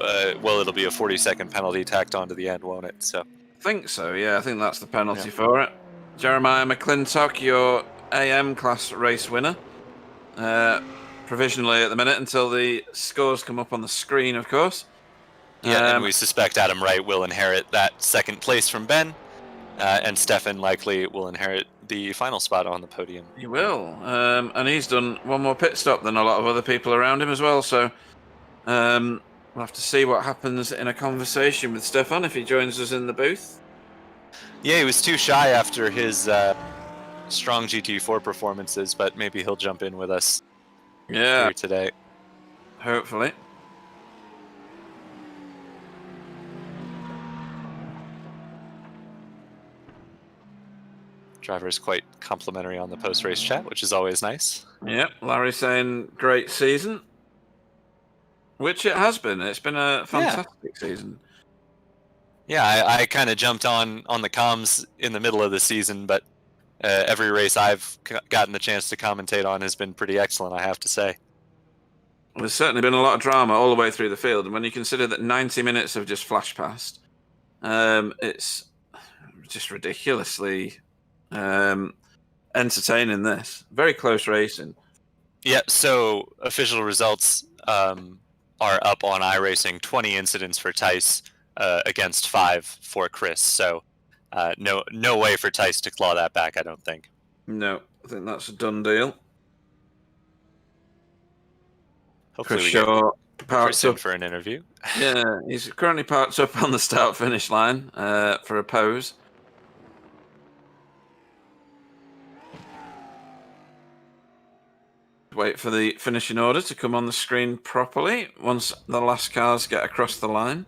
it'll be a 40-second penalty tacked onto the end, won't it? So. I think so, yeah. I think that's the penalty for it. Jeremiah McClintock, your AM-class race winner. Provisionally at the minute, until the scores come up on the screen, of course. Yeah, and we suspect Adam Wright will inherit that 2nd place from Ben. And Stefan likely will inherit the final spot on the podium. He will. And he's done one more pit stop than a lot of other people around him as well. So we'll have to see what happens in a conversation with Stefan if he joins us in the booth. Yeah, he was too shy after his strong GT4 performances, but maybe he'll jump in with us here today. Hopefully. Driver is quite complimentary on the post-race chat, which is always nice. Yep, Larry saying great season, which it has been. It's been a fantastic season. Yeah, I kind of jumped on the comms in the middle of the season, but every race I've gotten the chance to commentate on has been pretty excellent, I have to say. There's certainly been a lot of drama all the way through the field, and when you consider that 90 minutes have just flashed past, it's just ridiculously entertaining. This very close racing. Yeah, so official results are up on iRacing. 20 incidents for Tice against 5 for Chris. So no way for Tice to claw that back, I don't think. No, I think that's a done deal. Hopefully Chris we get Shaw Chris in for an interview. Yeah, he's currently parked up on the start-finish line for a pose. Wait for the finishing order to come on the screen properly once the last cars get across the line.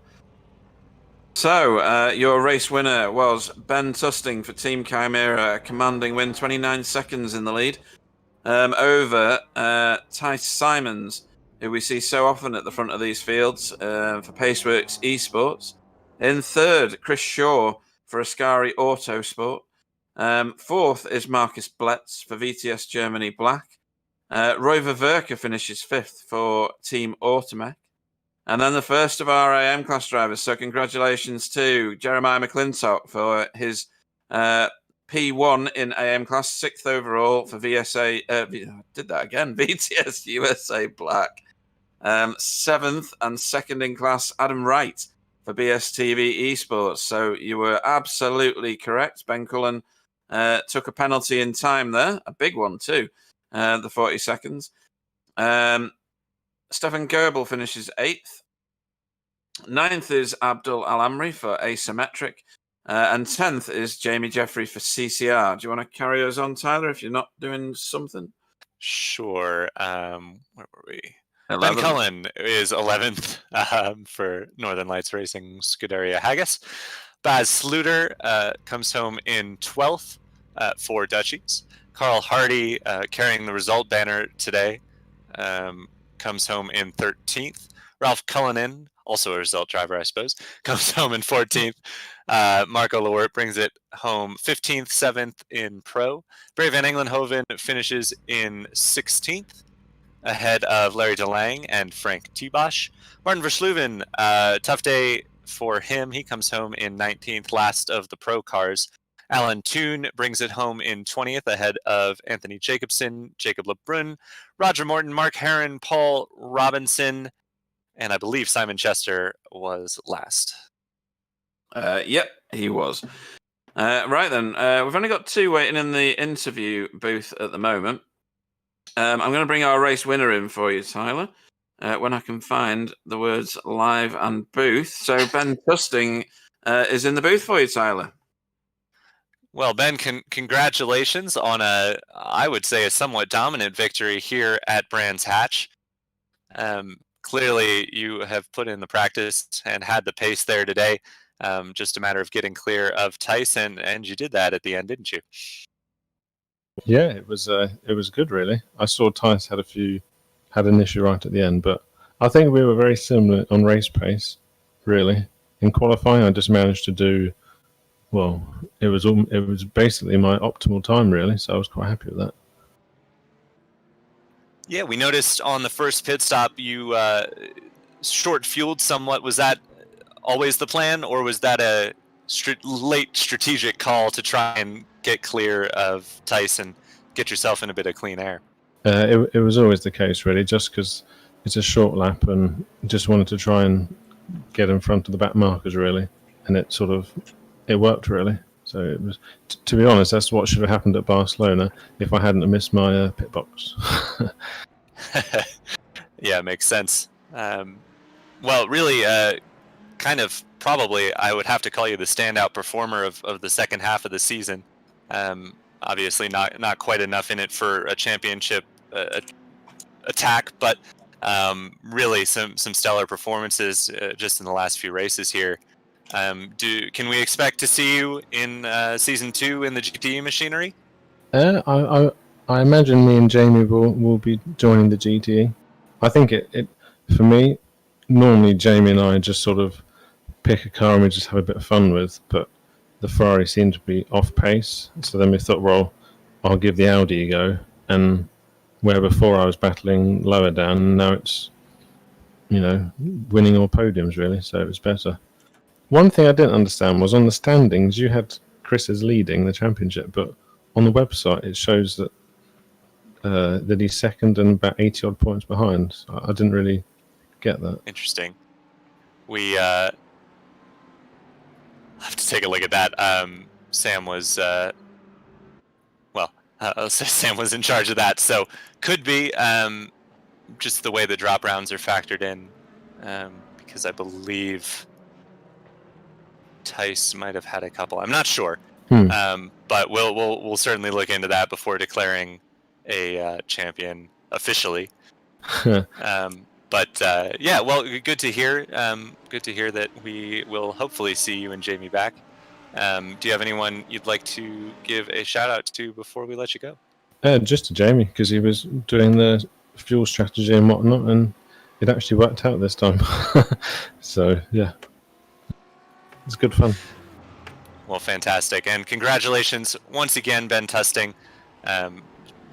So, your race winner was Ben Tusting for Team Chimera, a commanding win, 29 seconds in the lead, over Tice Simons, who we see so often at the front of these fields for Paceworks Esports. In 3rd, Chris Shaw for Ascari Autosport. 4th is Marcus Bletz for VTS Germany Black. Roy Ververka finishes 5th for Team Automech. And then the first of our AM class drivers. So congratulations to Jeremiah McClintock for his P1 in AM class, 6th overall for VTS USA Black. 7th and 2nd in class, Adam Wright for BSTV Esports. So you were absolutely correct. Ben Cullen took a penalty in time there, a big one too. The 40 seconds. Stefan Goebel finishes 8th. 9th is Abdul Al-Amri for Asymmetric. And 10th is Jamie Jeffrey for CCR. Do you want to carry us on, Tyler, if you're not doing something? Sure. Where were we? 11th. Ben Cullen is 11th for Northern Lights Racing Scuderia Haggis. Baz Sluter comes home in 12th for Dutchies. Carl Hardy, carrying the result banner today, comes home in 13th. Ralph Cullinan, also a result driver, I suppose, comes home in 14th. Marco Lewert brings it home 15th, 7th in Pro. Bray Van Englenhoven finishes in 16th. ahead of Larry DeLange and Frank Tibosh. Martin Versluven, tough day for him. He comes home in 19th, last of the pro cars. Alan Toon brings it home in 20th ahead of Anthony Jacobson, Jacob Lebrun, Roger Morton, Mark Heron, Paul Robinson, and I believe Simon Chester was last. Yep, he was. Right then, we've only got 2 waiting in the interview booth at the moment. I'm going to bring our race winner in for you, Tyler, when I can find the words live and booth. So Ben Tusting is in the booth for you, Tyler. Well, Ben, congratulations on I would say, a somewhat dominant victory here at Brands Hatch. Clearly, you have put in the practice and had the pace there today. Just a matter of getting clear of Tyson, and you did that at the end, didn't you? Yeah, it was good, really. I saw Tice had an issue right at the end, but I think we were very similar on race pace, really. In qualifying, I just managed to do well. It was basically my optimal time, really. So I was quite happy with that. Yeah, we noticed on the first pit stop you short-fueled somewhat. Was that always the plan, or was that a late strategic call to try and get clear of Tyson, get yourself in a bit of clean air? It was always the case, really, just because it's a short lap and just wanted to try and get in front of the back markers, really. And it worked, really. So it was, to be honest, that's what should have happened at Barcelona if I hadn't missed my pit box. Yeah, makes sense. Well, really, kind of probably I would have to call you the standout performer of the second half of the season. Obviously not quite enough in it for a championship attack, but really some stellar performances just in the last few races here. Can we expect to see you in season 2 in the GTE machinery? I imagine me and Jamie will be joining the GTE. I think it for me, normally Jamie and I just sort of pick a car and we just have a bit of fun with, but the Ferrari seemed to be off pace. So then we thought, well, I'll give the Audi a go. And where before I was battling lower down, now it's, winning all podiums, really. So it was better. One thing I didn't understand was on the standings, you had Chris's leading the championship, but on the website it shows that he's second and about 80 odd points behind. So I didn't really get that. Interesting. We have to take a look at that. Sam was Sam was in charge of that, so could be just the way the drop rounds are factored in, because I believe Tice might have had a couple. I'm not sure, but we'll certainly look into that before declaring a champion officially. But yeah, well, good to hear. Good to hear that we will hopefully see you and Jamie back. Do you have anyone you'd like to give a shout out to before we let you go? Just to Jamie, because he was doing the fuel strategy and whatnot, and it actually worked out this time. So yeah, it's good fun. Well, fantastic, and congratulations once again, Ben Tusting.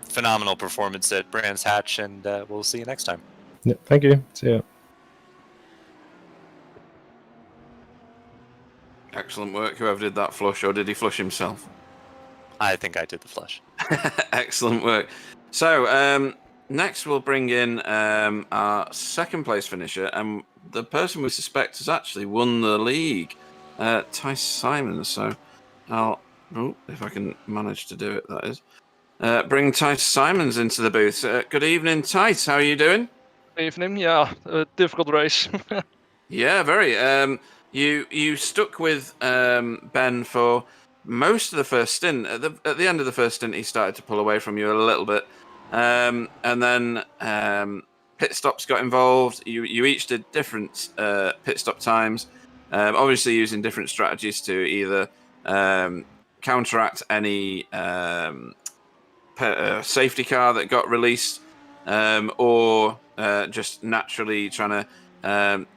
Phenomenal performance at Brands Hatch, and we'll see you next time. Yeah, thank you. See ya. Excellent work, whoever did that flush, or did he flush himself? I think I did the flush. Excellent work. So, next we'll bring in our second place finisher, and the person we suspect has actually won the league, Tice Simons. So, if I can manage to do it, that is. Bring Tice Simons into the booth. Good evening, Tice. How are you doing? Evening, yeah, a difficult race. Yeah, very. You stuck with Ben for most of the first stint. At the end of the first stint, he started to pull away from you a little bit, and then pit stops got involved. You each did different pit stop times, obviously using different strategies to either counteract any safety car that got released, or just naturally trying to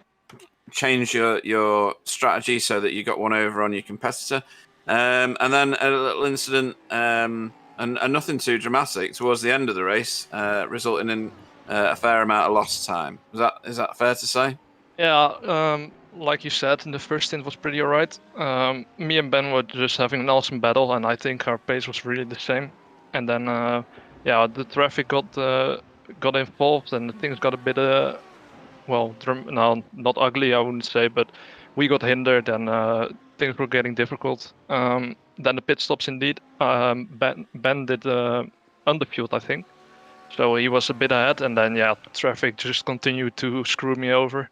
change your strategy so that you got one over on your competitor. And then a little incident, and nothing too dramatic, towards the end of the race, resulting in a fair amount of lost time. Is that fair to say? Yeah, like you said, in the first stint was pretty alright. Me and Ben were just having an awesome battle, and I think our pace was really the same. And then, yeah, the traffic got involved, and things got a bit, no, not ugly, I wouldn't say, but we got hindered, and things were getting difficult. Then the pit stops, indeed. Ben did underfueled, I think. So he was a bit ahead, and then yeah, traffic just continued to screw me over.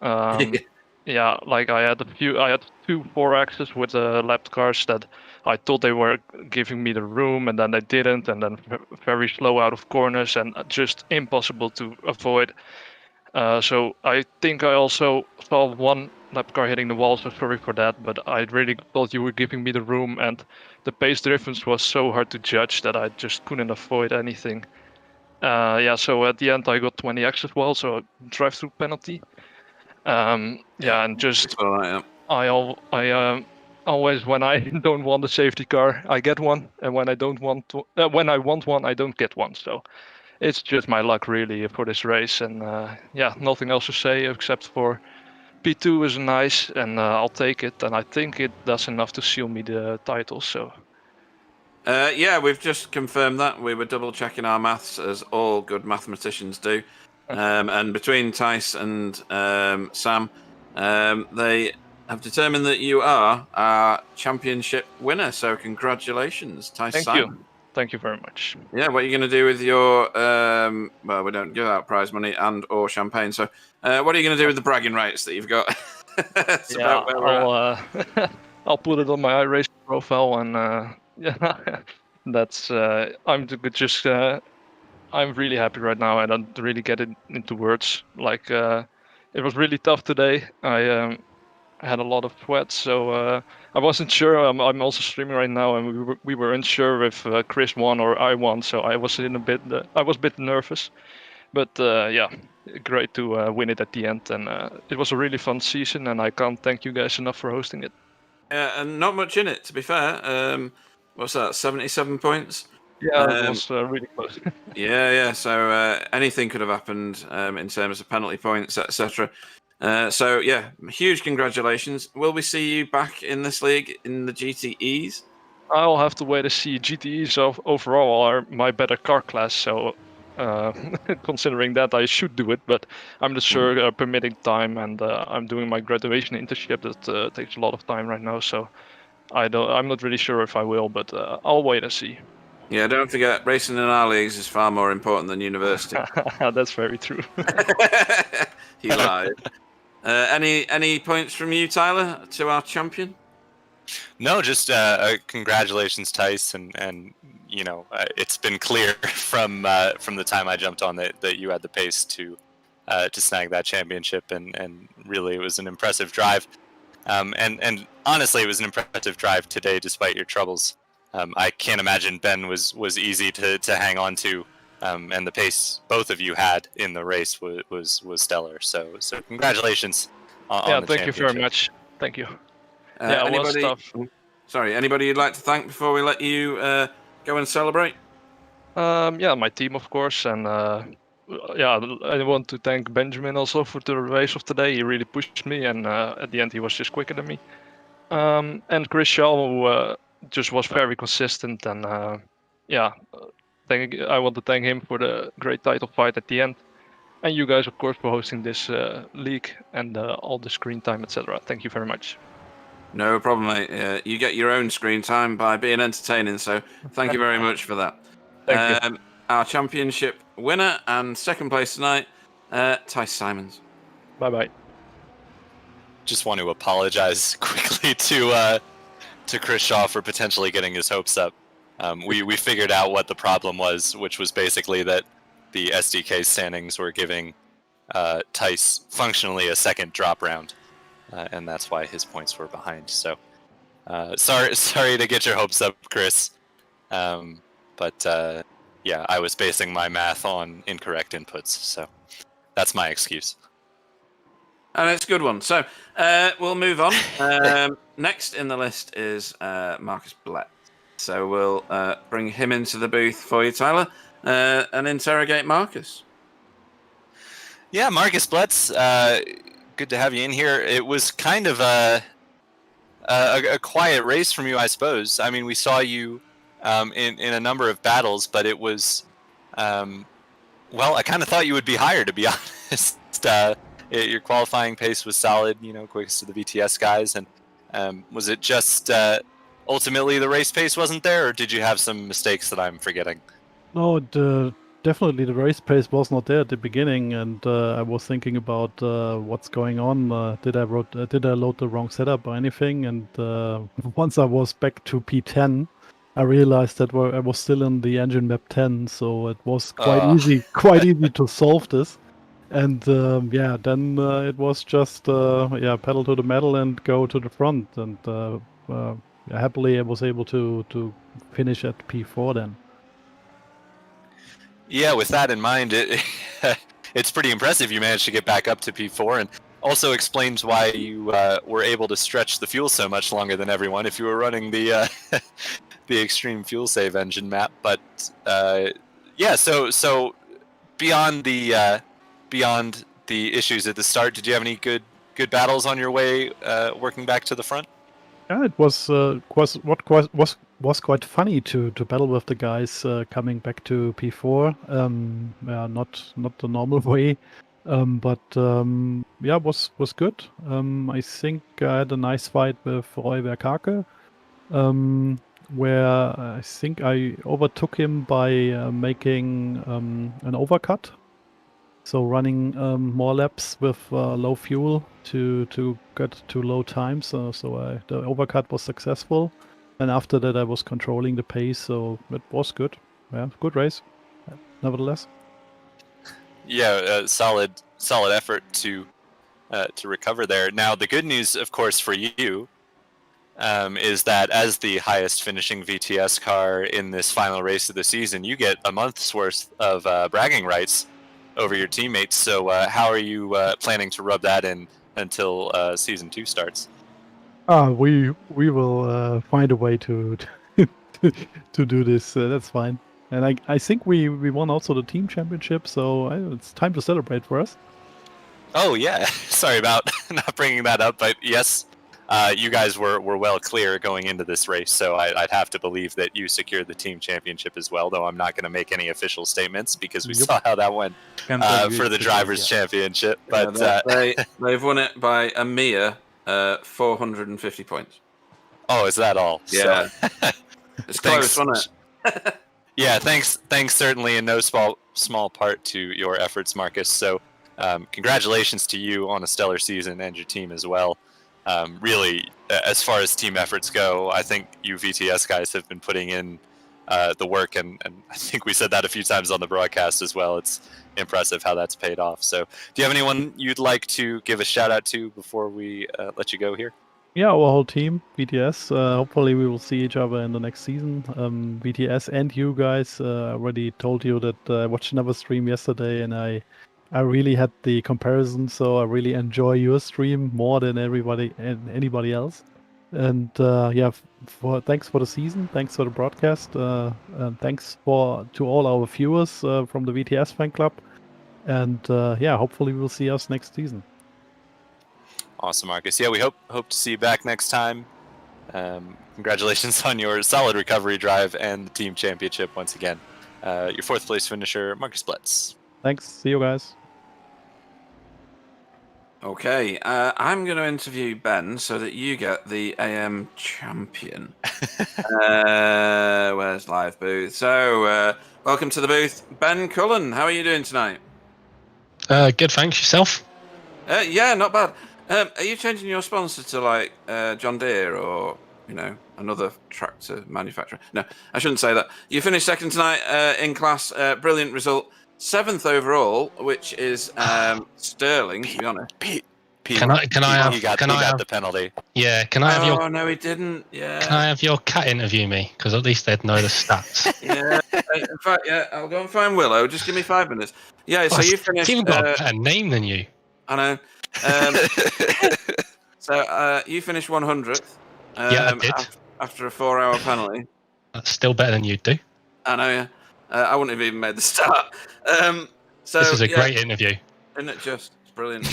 Yeah, like I had 2 4-axes with lapped cars that I thought they were giving me the room, and then they didn't, and then very slow out of corners and just impossible to avoid. So I think I also saw one lap car hitting the wall, so sorry for that, but I really thought you were giving me the room, and the pace difference was so hard to judge that I just couldn't avoid anything. Yeah, so at the end I got 20x as well, so drive-through penalty. Yeah, and just All right, yeah. I always, when I don't want a safety car, I get one, and when I don't want to, when I want one, I don't get one. So it's just my luck really for this race, and yeah, nothing else to say except for P2 is nice, and I'll take it, and I think it does enough to seal me the title. So. Yeah, we've just confirmed that. We were double checking our maths, as all good mathematicians do. And between Tice and Sam, they have determined that you are our championship winner. So congratulations, Tice. Thank you. Thank you very much. Yeah, what are you going to do with your? Well, we don't give out prize money and or champagne. So, what are you going to do with the bragging rights that you've got? Yeah, I'll put it on my iRacing profile, and yeah, that's I'm really happy right now. I don't really get it into words. Like it was really tough today. I had a lot of sweat, so I wasn't sure. I'm also streaming right now, and we were unsure if Chris won or I won. So I was I was a bit nervous, but yeah, great to win it at the end, and it was a really fun season, and I can't thank you guys enough for hosting it. Yeah, and not much in it, to be fair. What's that? 77 points. Yeah, it was really close. Yeah. So anything could have happened in terms of penalty points, etc. So yeah, huge congratulations. Will we see you back in this league in the GTEs? I'll have to wait to see. GTEs overall are my better car class, so considering that, I should do it, but I'm not sure permitting time, and I'm doing my graduation internship that takes a lot of time right now, so I'm not really sure if I will, but I'll wait and see. Yeah, don't forget, racing in our leagues is far more important than university. That's very true. He lied. Any points from you, Tyler, to our champion? No, just congratulations, Tice, and you know it's been clear from the time I jumped on that you had the pace to snag that championship, and really it was an impressive drive, and honestly it was an impressive drive today despite your troubles. I can't imagine Ben was easy to hang on to, and the pace both of you had in the race was stellar. So congratulations on the thank you very much. Thank you. Yeah, it was tough. Sorry, anybody you'd like to thank before we let you go and celebrate? Yeah, my team, of course, and yeah, I want to thank Benjamin also for the race of today. He really pushed me, and at the end he was just quicker than me. And Chris Shaw, who just was very consistent, and yeah, I want to thank him for the great title fight at the end. And you guys, of course, for hosting this league and all the screen time, etc. Thank you very much. No problem, mate. You get your own screen time by being entertaining, so thank you very much for that. Thank you. Our championship winner and second place tonight, Tice Simons. Bye-bye. Just want to apologize quickly to Chris Shaw for potentially getting his hopes up. We figured out what the problem was, which was basically that the SDK standings were giving Tice functionally a second drop round. And that's why his points were behind. So, sorry to get your hopes up, Chris. But yeah, I was basing my math on incorrect inputs, so that's my excuse. And it's a good one. So we'll move on. Next in the list is Marcus Blatt. So we'll bring him into the booth for you, Tyler, and interrogate Marcus. Yeah, Marcus Blitz, good to have you in here. It was kind of a quiet race from you, I suppose. I mean, we saw you in a number of battles, but it was, well, I kind of thought you would be higher, to be honest. Your qualifying pace was solid, quickest of the VTS guys. And was it just ultimately the race pace wasn't there, or did you have some mistakes that I'm forgetting? No, definitely the race pace was not there at the beginning, and I was thinking about what's going on. Did I load the wrong setup or anything? And once I was back to P10, I realized that I was still in the engine map 10, so it was quite easy to solve this. And then it was just pedal to the metal and go to the front, and happily I was able to finish at P4 then. Yeah, with that in mind, it's pretty impressive you managed to get back up to P4, and also explains why you were able to stretch the fuel so much longer than everyone if you were running the the extreme fuel save engine map. But so beyond the issues at the start, did you have any good battles on your way working back to the front? Yeah, it was quite funny to battle with the guys coming back to P4. Not the normal way, but was good. I think I had a nice fight with Roy Verkake, where I think I overtook him by making an overcut. So running more laps with low fuel to get to low times. The overcut was successful, and after that I was controlling the pace, so it was good. Yeah, good race, nevertheless. Yeah, solid effort to recover there. Now the good news, of course, for you is that as the highest finishing VTS car in this final race of the season, you get a month's worth of bragging rights over your teammates. So how are you planning to rub that in until season 2 starts? We will find a way to do this. That's fine. And I think we won also the team championship, so it's time to celebrate for us. Oh yeah, sorry about not bringing that up, but yes, you guys were well clear going into this race, so I'd have to believe that you secured the team championship as well, though I'm not going to make any official statements because we saw how that went for the Drivers' Championship. But they've won it by a mere 450 points. Oh, is that all? Yeah. So, it's close, wasn't it? Yeah, thanks certainly in no small part to your efforts, Marcus. So congratulations to you on a stellar season and your team as well. Really, as far as team efforts go, I think you VTS guys have been putting in the work, and I think we said that a few times on the broadcast as well. It's impressive how that's paid off. So do you have anyone you'd like to give a shout out to before we let you go here? Yeah, our whole team, VTS. Hopefully we will see each other in the next season. VTS and you guys. I already told you that I watched another stream yesterday, and I really had the comparison, so I really enjoy your stream more than anybody else. And thanks for the season, thanks for the broadcast, and thanks to all our viewers from the VTS fan club. And hopefully we'll see us next season. Awesome, Marcus. Yeah, we hope to see you back next time. Congratulations on your solid recovery drive and the team championship once again. Your 4th place finisher, Marcus Blitz. Thanks. See you guys. Okay, I'm going to interview Ben so that you get the AM champion. Where's live booth? So, welcome to the booth, Ben Cullen. How are you doing tonight? Good, thanks. Yourself? Yeah, not bad. Are you changing your sponsor to like John Deere or another tractor manufacturer? No, I shouldn't say that. You finished second tonight in class. Brilliant result. 7th overall, which is sterling, to be honest. Pete, can I have the penalty? Yeah, can I have your? Oh no, he didn't. Yeah. Can I have your cat interview me? Because at least they'd know the stats. Yeah. In fact, yeah, I'll go and find Willow. Just give me 5 minutes. Yeah. So you finished. He's even got a better name than you. I know. So you finished 100th. Yeah, I did. After a 4-hour penalty. That's still better than you'd do. I know, yeah. I wouldn't have even made the start. So this is a great interview. Isn't it just? It's brilliant.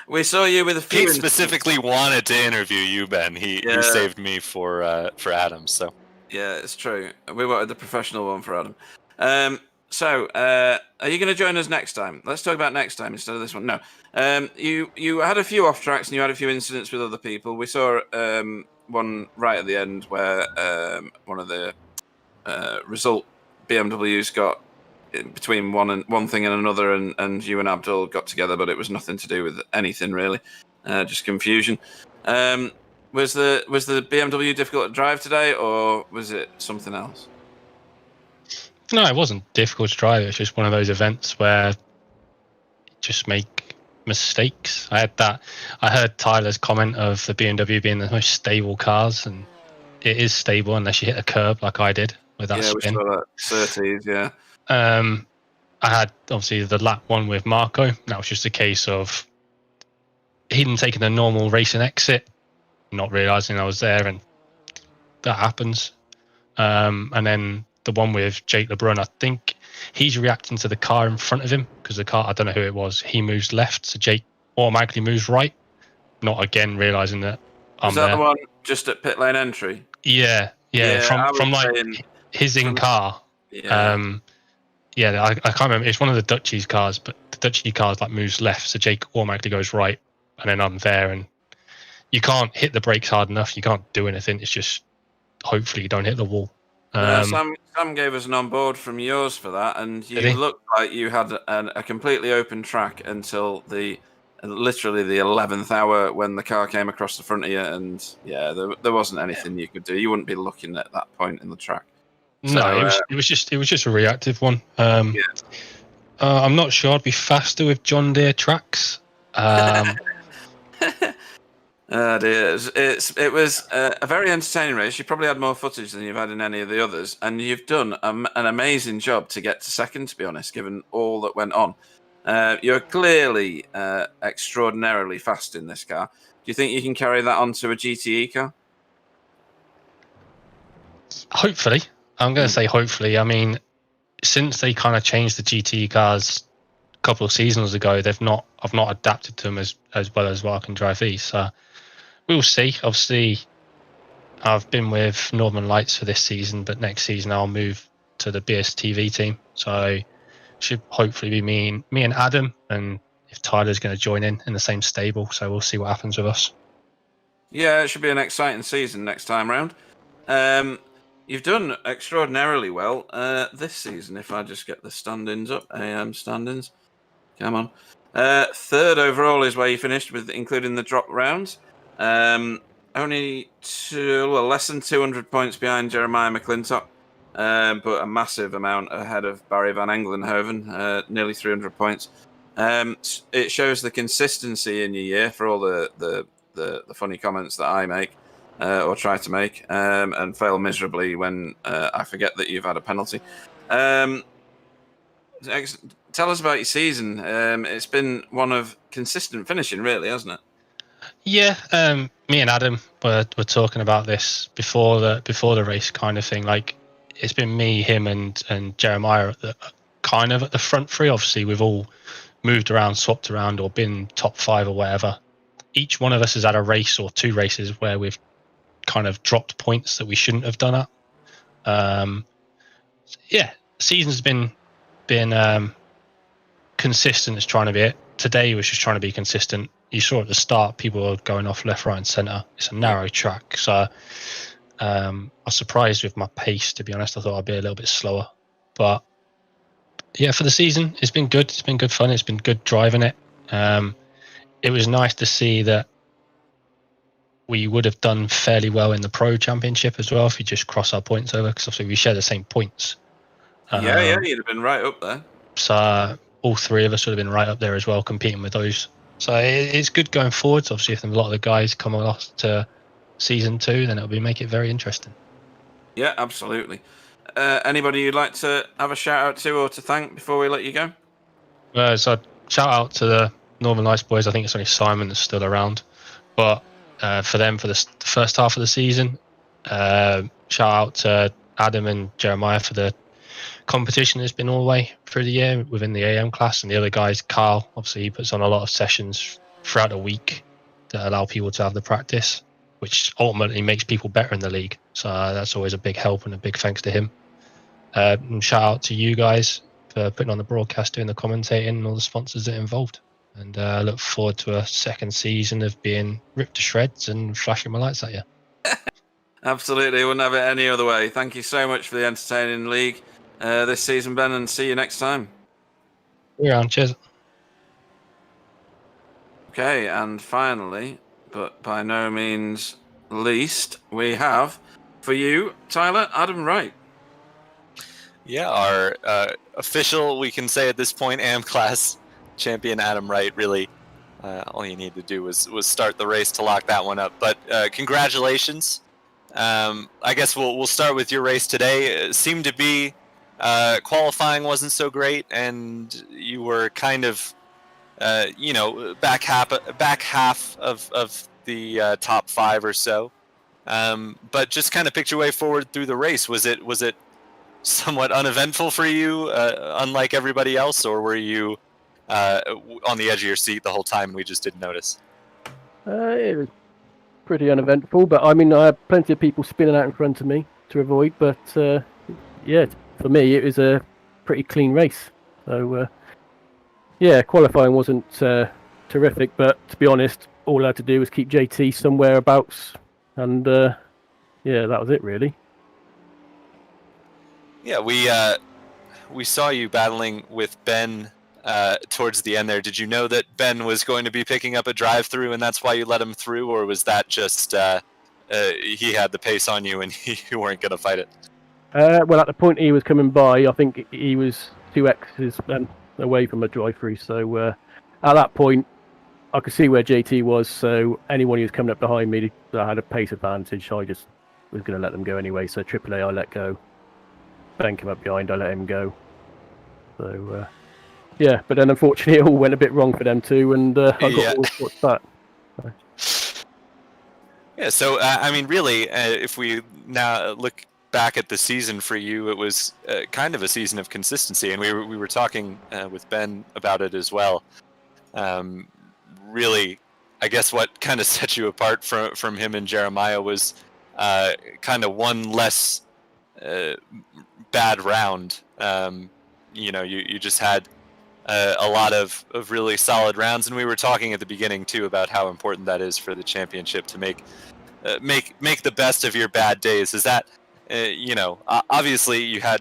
We saw you with a few. Pete specifically wanted to interview you, Ben. He saved me for Adam. So yeah, it's true. We wanted the professional one for Adam. So, are you going to join us next time? Let's talk about next time instead of this one. No. You had a few off tracks and you had a few incidents with other people. We saw one right at the end where one of the result BMWs got between one thing and another, and you and Abdul got together, but it was nothing to do with anything really, just confusion. Was the BMW difficult to drive today, or was it something else? No, it wasn't difficult to drive. It was just one of those events where you just make mistakes. I heard Tyler's comment of the BMW being the most stable cars, and it is stable unless you hit a curb like I did with that spin. We saw that Surtees, yeah. I had obviously the lap one with Marco. That was just a case of him taking the normal racing exit, not realizing I was there, and that happens. And then the one with Jake LeBrun, I think he's reacting to the car in front of him because the car, I don't know who it was, he moves left, so Jake automatically moves right, not again realizing that I'm there. Was that the one just at pit lane entry? Yeah. From like his in car. Yeah. I can't remember. It's one of the Dutchies cars, but the Dutchie cars like moves left, so Jake automatically goes right, and then I'm there, and you can't hit the brakes hard enough. You can't do anything. It's just hopefully you don't hit the wall. Sam gave us an on board from yours for that, and you looked like you had a completely open track until literally the 11th hour when the car came across the front of you, and there wasn't anything you could do. You wouldn't be looking at that point in the track. No, it was just a reactive one. I'm not sure I'd be faster with John Deere tracks. Oh dear. It was a very entertaining race. You probably had more footage than you've had in any of the others, and you've done an amazing job to get to second, to be honest, given all that went on. You're clearly extraordinarily fast in this car. Do you think you can carry that onto a GTE car? Hopefully. I'm going to say hopefully. I mean, since they kind of changed the GTE cars a couple of seasons ago, I've not adapted to them as well as what I can drive these. So we'll see. Obviously, I've been with Northern Lights for this season, but next season I'll move to the BSTV team. So it should hopefully be me and Adam, and if Tyler's going to join in the same stable. So we'll see what happens with us. Yeah, it should be an exciting season next time round. You've done extraordinarily well this season. If I just get the standings up, AM standings. Come on. Third overall is where you finished with, including the drop rounds. Only less than 200 points behind Jeremiah McClintock, but a massive amount ahead of Barry Van Englenhoven, nearly 300 points. It shows the consistency in your year for all the funny comments that I make. Or try to make, and fail miserably when I forget that you've had a penalty. Tell us about your season. It's been one of consistent finishing, really, hasn't it? Yeah, me and Adam were talking about this before the race, kind of thing. Like, it's been me, him, and Jeremiah at the front three. Obviously, we've all moved around, swapped around, or been top 5 or whatever. Each one of us has had a race or 2 races where we've kind of dropped points that we shouldn't have done at. Season's been consistent as trying to be it. Today was just trying to be consistent. You saw at the start people were going off left, right and centre. It's a narrow track, so I was surprised with my pace, to be honest. I thought I'd be a little bit slower, but yeah, for the season it's been good. It's been good fun. It's been good driving it. It was nice to see that we would have done fairly well in the Pro Championship as well if we just cross our points over, because obviously we share the same points. You'd have been right up there. So all 3 of us would have been right up there as well, competing with those. So it's good going forwards. Obviously, if a lot of the guys come off to season 2, then it'll make it very interesting. Yeah, absolutely. Anybody you'd like to have a shout out to or to thank before we let you go? So shout out to the Northern Lights boys. I think it's only Simon that's still around, but for them for the first half of the season. Shout out to Adam and Jeremiah for the competition has been all the way through the year within the AM class, and the other guys, Carl, obviously he puts on a lot of sessions throughout the week to allow people to have the practice, which ultimately makes people better in the league. So that's always a big help, and a big thanks to him. And shout out to you guys for putting on the broadcast, doing the commentating, and all the sponsors that are involved. And I look forward to a second season of being ripped to shreds and flashing my lights at you. Absolutely, wouldn't have it any other way. Thank you so much for the entertaining league this season, Ben, and see you next time. You're on, cheers. Okay, and finally, but by no means least, we have for you, Tyler, Adam Wright. Yeah, our official, we can say at this point, AM class champion Adam Wright. Really, all you need to do was start the race to lock that one up. But congratulations. I guess we'll start with your race today. It seemed to be qualifying wasn't so great, and you were kind of back half of the top 5 or so. But just kind of picked your way forward through the race. Was it somewhat uneventful for you, unlike everybody else, or were you on the edge of your seat the whole time and we just didn't notice? It was pretty uneventful, but I mean, I had plenty of people spinning out in front of me to avoid, but yeah, for me, it was a pretty clean race. So, yeah, qualifying wasn't terrific, but to be honest, all I had to do was keep JT somewhere abouts, and yeah, that was it, really. Yeah, we saw you battling with Ben towards the end there. Did you know that Ben was going to be picking up a drive-through, and that's why you let him through, or was that just he had the pace on you and you weren't going to fight it? Well, at the point he was coming by, I think he was 2x's away from a drive-through, so at that point, I could see where JT was, so anyone who was coming up behind me that had a pace advantage, I just was going to let them go anyway, so AAA I let go. Ben came up behind, I let him go. So, yeah, but then unfortunately it all went a bit wrong for them too, and I got all sorts of that. Yeah, so, I mean, really, if we now look back at the season for you, it was kind of a season of consistency, and we were talking with Ben about it as well. Really, I guess what kind of set you apart from him and Jeremiah was kind of one less bad round. You just had a lot of really solid rounds, and we were talking at the beginning too about how important that is for the championship to make the best of your bad days. Is that obviously you had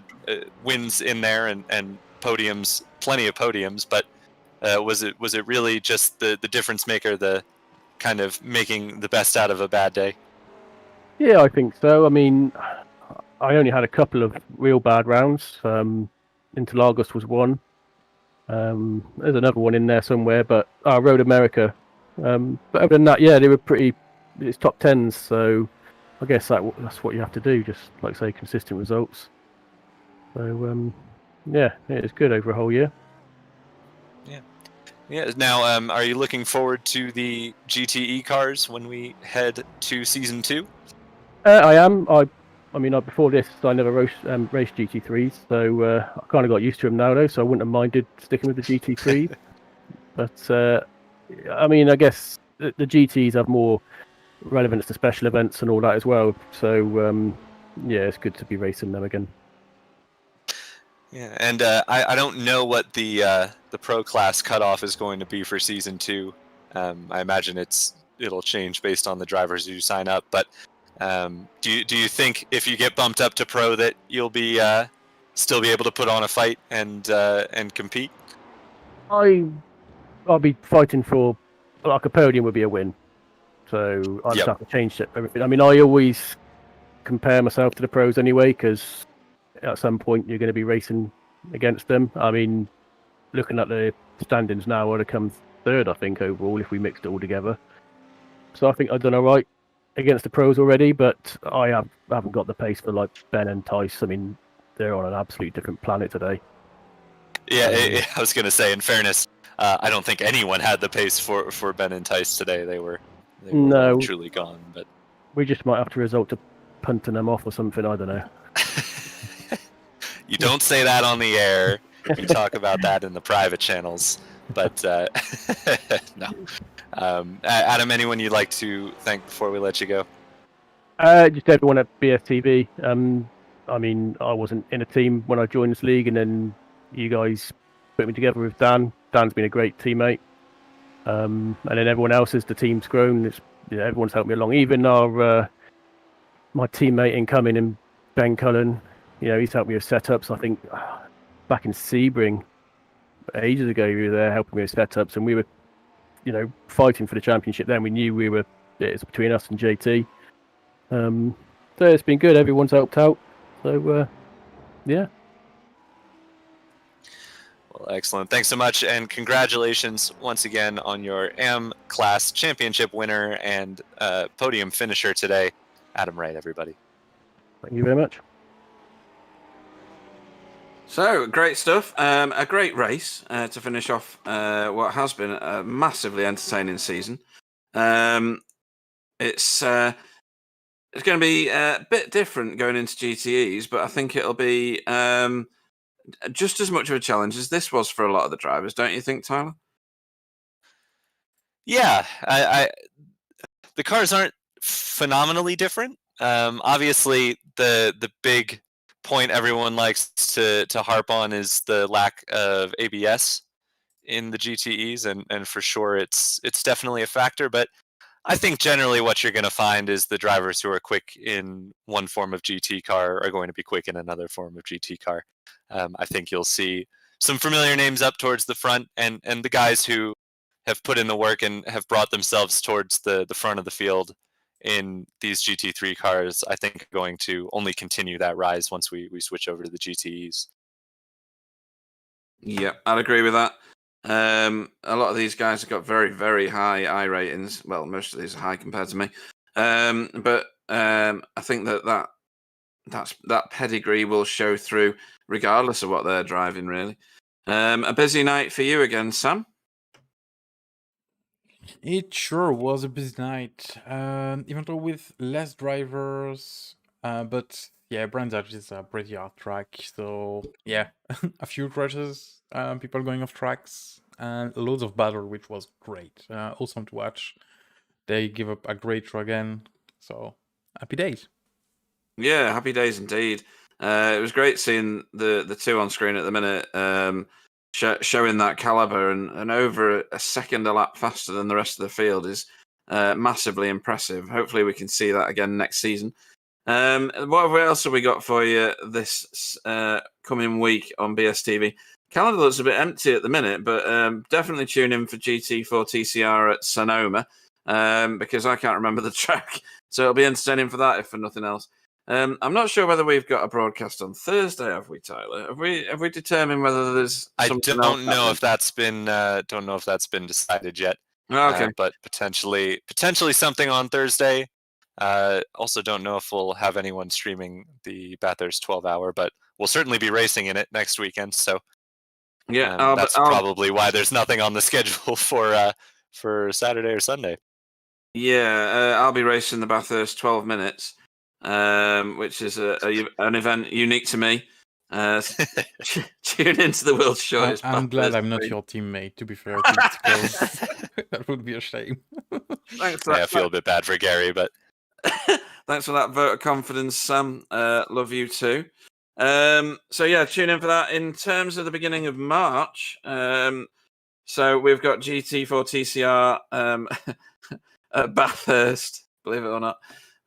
wins in there and podiums, plenty of podiums, but was it really just the difference maker, the kind of making the best out of a bad day? Yeah, I think so. I mean, I only had a couple of real bad rounds. Interlagos was one. There's another one in there somewhere, but Road America. But other than that, yeah, they were pretty. It's top 10s, so I guess that's what you have to do. Just like say, consistent results. So yeah, it's good over a whole year. Yeah. Now, are you looking forward to the GTE cars when we head to season 2? I am. I mean, before this, I never raced GT3s, so I kind of got used to them now, though. So I wouldn't have minded sticking with the GT3s. But I mean, I guess the GTs have more relevance to special events and all that as well. So yeah, it's good to be racing them again. Yeah, and I don't know what the pro class cutoff is going to be for season 2. I imagine it'll change based on the drivers who sign up. But do you think if you get bumped up to pro that you'll be still be able to put on a fight and compete? I'll be fighting for like a podium would be a win. So I just have to change everything. I mean, I always compare myself to the pros anyway, because at some point you're going to be racing against them. I mean, looking at the standings now, I would have come third, I think, overall if we mixed it all together. So I think I've done all right against the pros already, but I haven't got the pace for like Ben and Tice. I mean, they're on an absolute different planet today. Yeah, I was going to say, in fairness, I don't think anyone had the pace for Ben and Tice today. They were truly gone. But we just might have to resort to punting them off or something. I don't know. You don't say that on the air. We talk about that in the private channels. But no. Adam, anyone you'd like to thank before we let you go? Just everyone at BSTV. I mean, I wasn't in a team when I joined this league, and then you guys put me together with Dan. Dan's been a great teammate. And then everyone else, as the team's grown, everyone's helped me along. Even our my teammate incoming, and Ben Cullen, he's helped me with setups. I think back in Sebring ages ago, he was there helping me with setups, and we were, fighting for the championship. Then we knew it's between us and JT. So it's been good. Everyone's helped out. So yeah. Well, excellent. Thanks so much, and congratulations once again on your AM Class Championship winner and podium finisher today, Adam Wright, everybody. Thank you very much. So, great stuff. A great race to finish off what has been a massively entertaining season. It's going to be a bit different going into GTEs, but I think it'll be just as much of a challenge as this was for a lot of the drivers, don't you think, Tyler? Yeah, the cars aren't phenomenally different. Obviously, the big point everyone likes to harp on is the lack of ABS in the GTEs, and for sure it's definitely a factor. But I think generally what you're going to find is the drivers who are quick in one form of GT car are going to be quick in another form of GT car. I think you'll see some familiar names up towards the front, and the guys who have put in the work and have brought themselves towards the front of the field in these GT3 cars, I think are going to only continue that rise once we switch over to the GTEs. Yeah, I'd agree with that. A lot of these guys have got very, very high I ratings. Well, most of these are high compared to me. But I think that pedigree will show through regardless of what they're driving, really. A busy night for you again, Sam? It sure was a busy night, even though with less drivers, but yeah, Brands Hatch is a pretty hard track, so yeah, a few crashes, people going off tracks, and loads of battle, which was great. Awesome to watch. They give up a great draw again, so happy days. Yeah, happy days indeed. It was great seeing the two on screen at the minute, showing that caliber and over a second a lap faster than the rest of the field is massively impressive. Hopefully we can see that again next season. What else have we got for you this coming week on BSTV? Calendar looks a bit empty at the minute, but definitely tune in for GT4 TCR at Sonoma because I can't remember the track. So it'll be entertaining for that, if for nothing else. I'm not sure whether we've got a broadcast on Thursday, have we, Tyler? Have we determined whether there's? I don't know if that's been decided yet. Oh, okay. But potentially something on Thursday. Also, don't know if we'll have anyone streaming the Bathurst 12-hour, but we'll certainly be racing in it next weekend. So yeah, that's probably why there's nothing on the schedule for Saturday or Sunday. Yeah, I'll be racing the Bathurst 12 minutes. Which is an event unique to me. Tune into the World Shortest. I'm glad I'm not your teammate, to be fair. Because that would be a shame. Thanks for that. I feel a bit bad for Gary, but thanks for that vote of confidence, Sam. Love you too. So yeah, tune in for that. In terms of the beginning of March, so we've got GT4 TCR at Bathurst, believe it or not,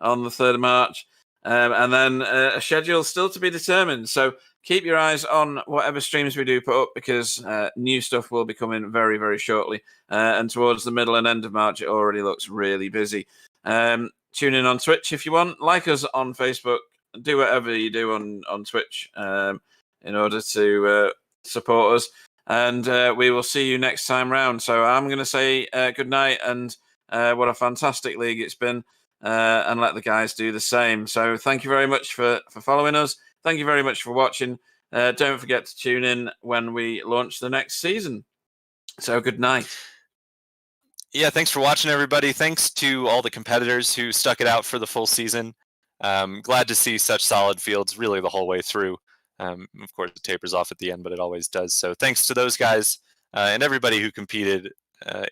on the 3rd of March. And then a schedule still to be determined. So keep your eyes on whatever streams we do put up because new stuff will be coming very, very shortly. And towards the middle and end of March, it already looks really busy. Tune in on Twitch if you want. Like us on Facebook. Do whatever you do on Twitch in order to support us. And we will see you next time round. So I'm going to say good night and what a fantastic league it's been. And let the guys do the same. So thank you very much for following us. Thank you very much for watching. Don't forget to tune in when we launch the next season. So good night. Yeah, thanks for watching, everybody. Thanks to all the competitors who stuck it out for the full season. Glad to see such solid fields really the whole way through. Of course, it tapers off at the end, but it always does. So thanks to those guys and everybody who competed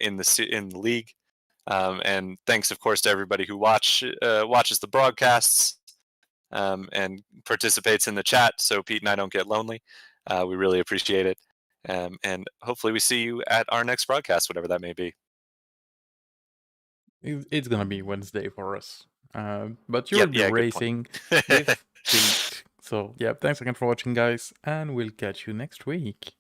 in the league. And thanks, of course, to everybody who watches the broadcasts and participates in the chat, so Pete and I don't get lonely. We really appreciate it. And hopefully we see you at our next broadcast, whatever that may be. It's gonna be Wednesday for us. But you'll be racing with Pete. So, yeah, thanks again for watching, guys, and we'll catch you next week.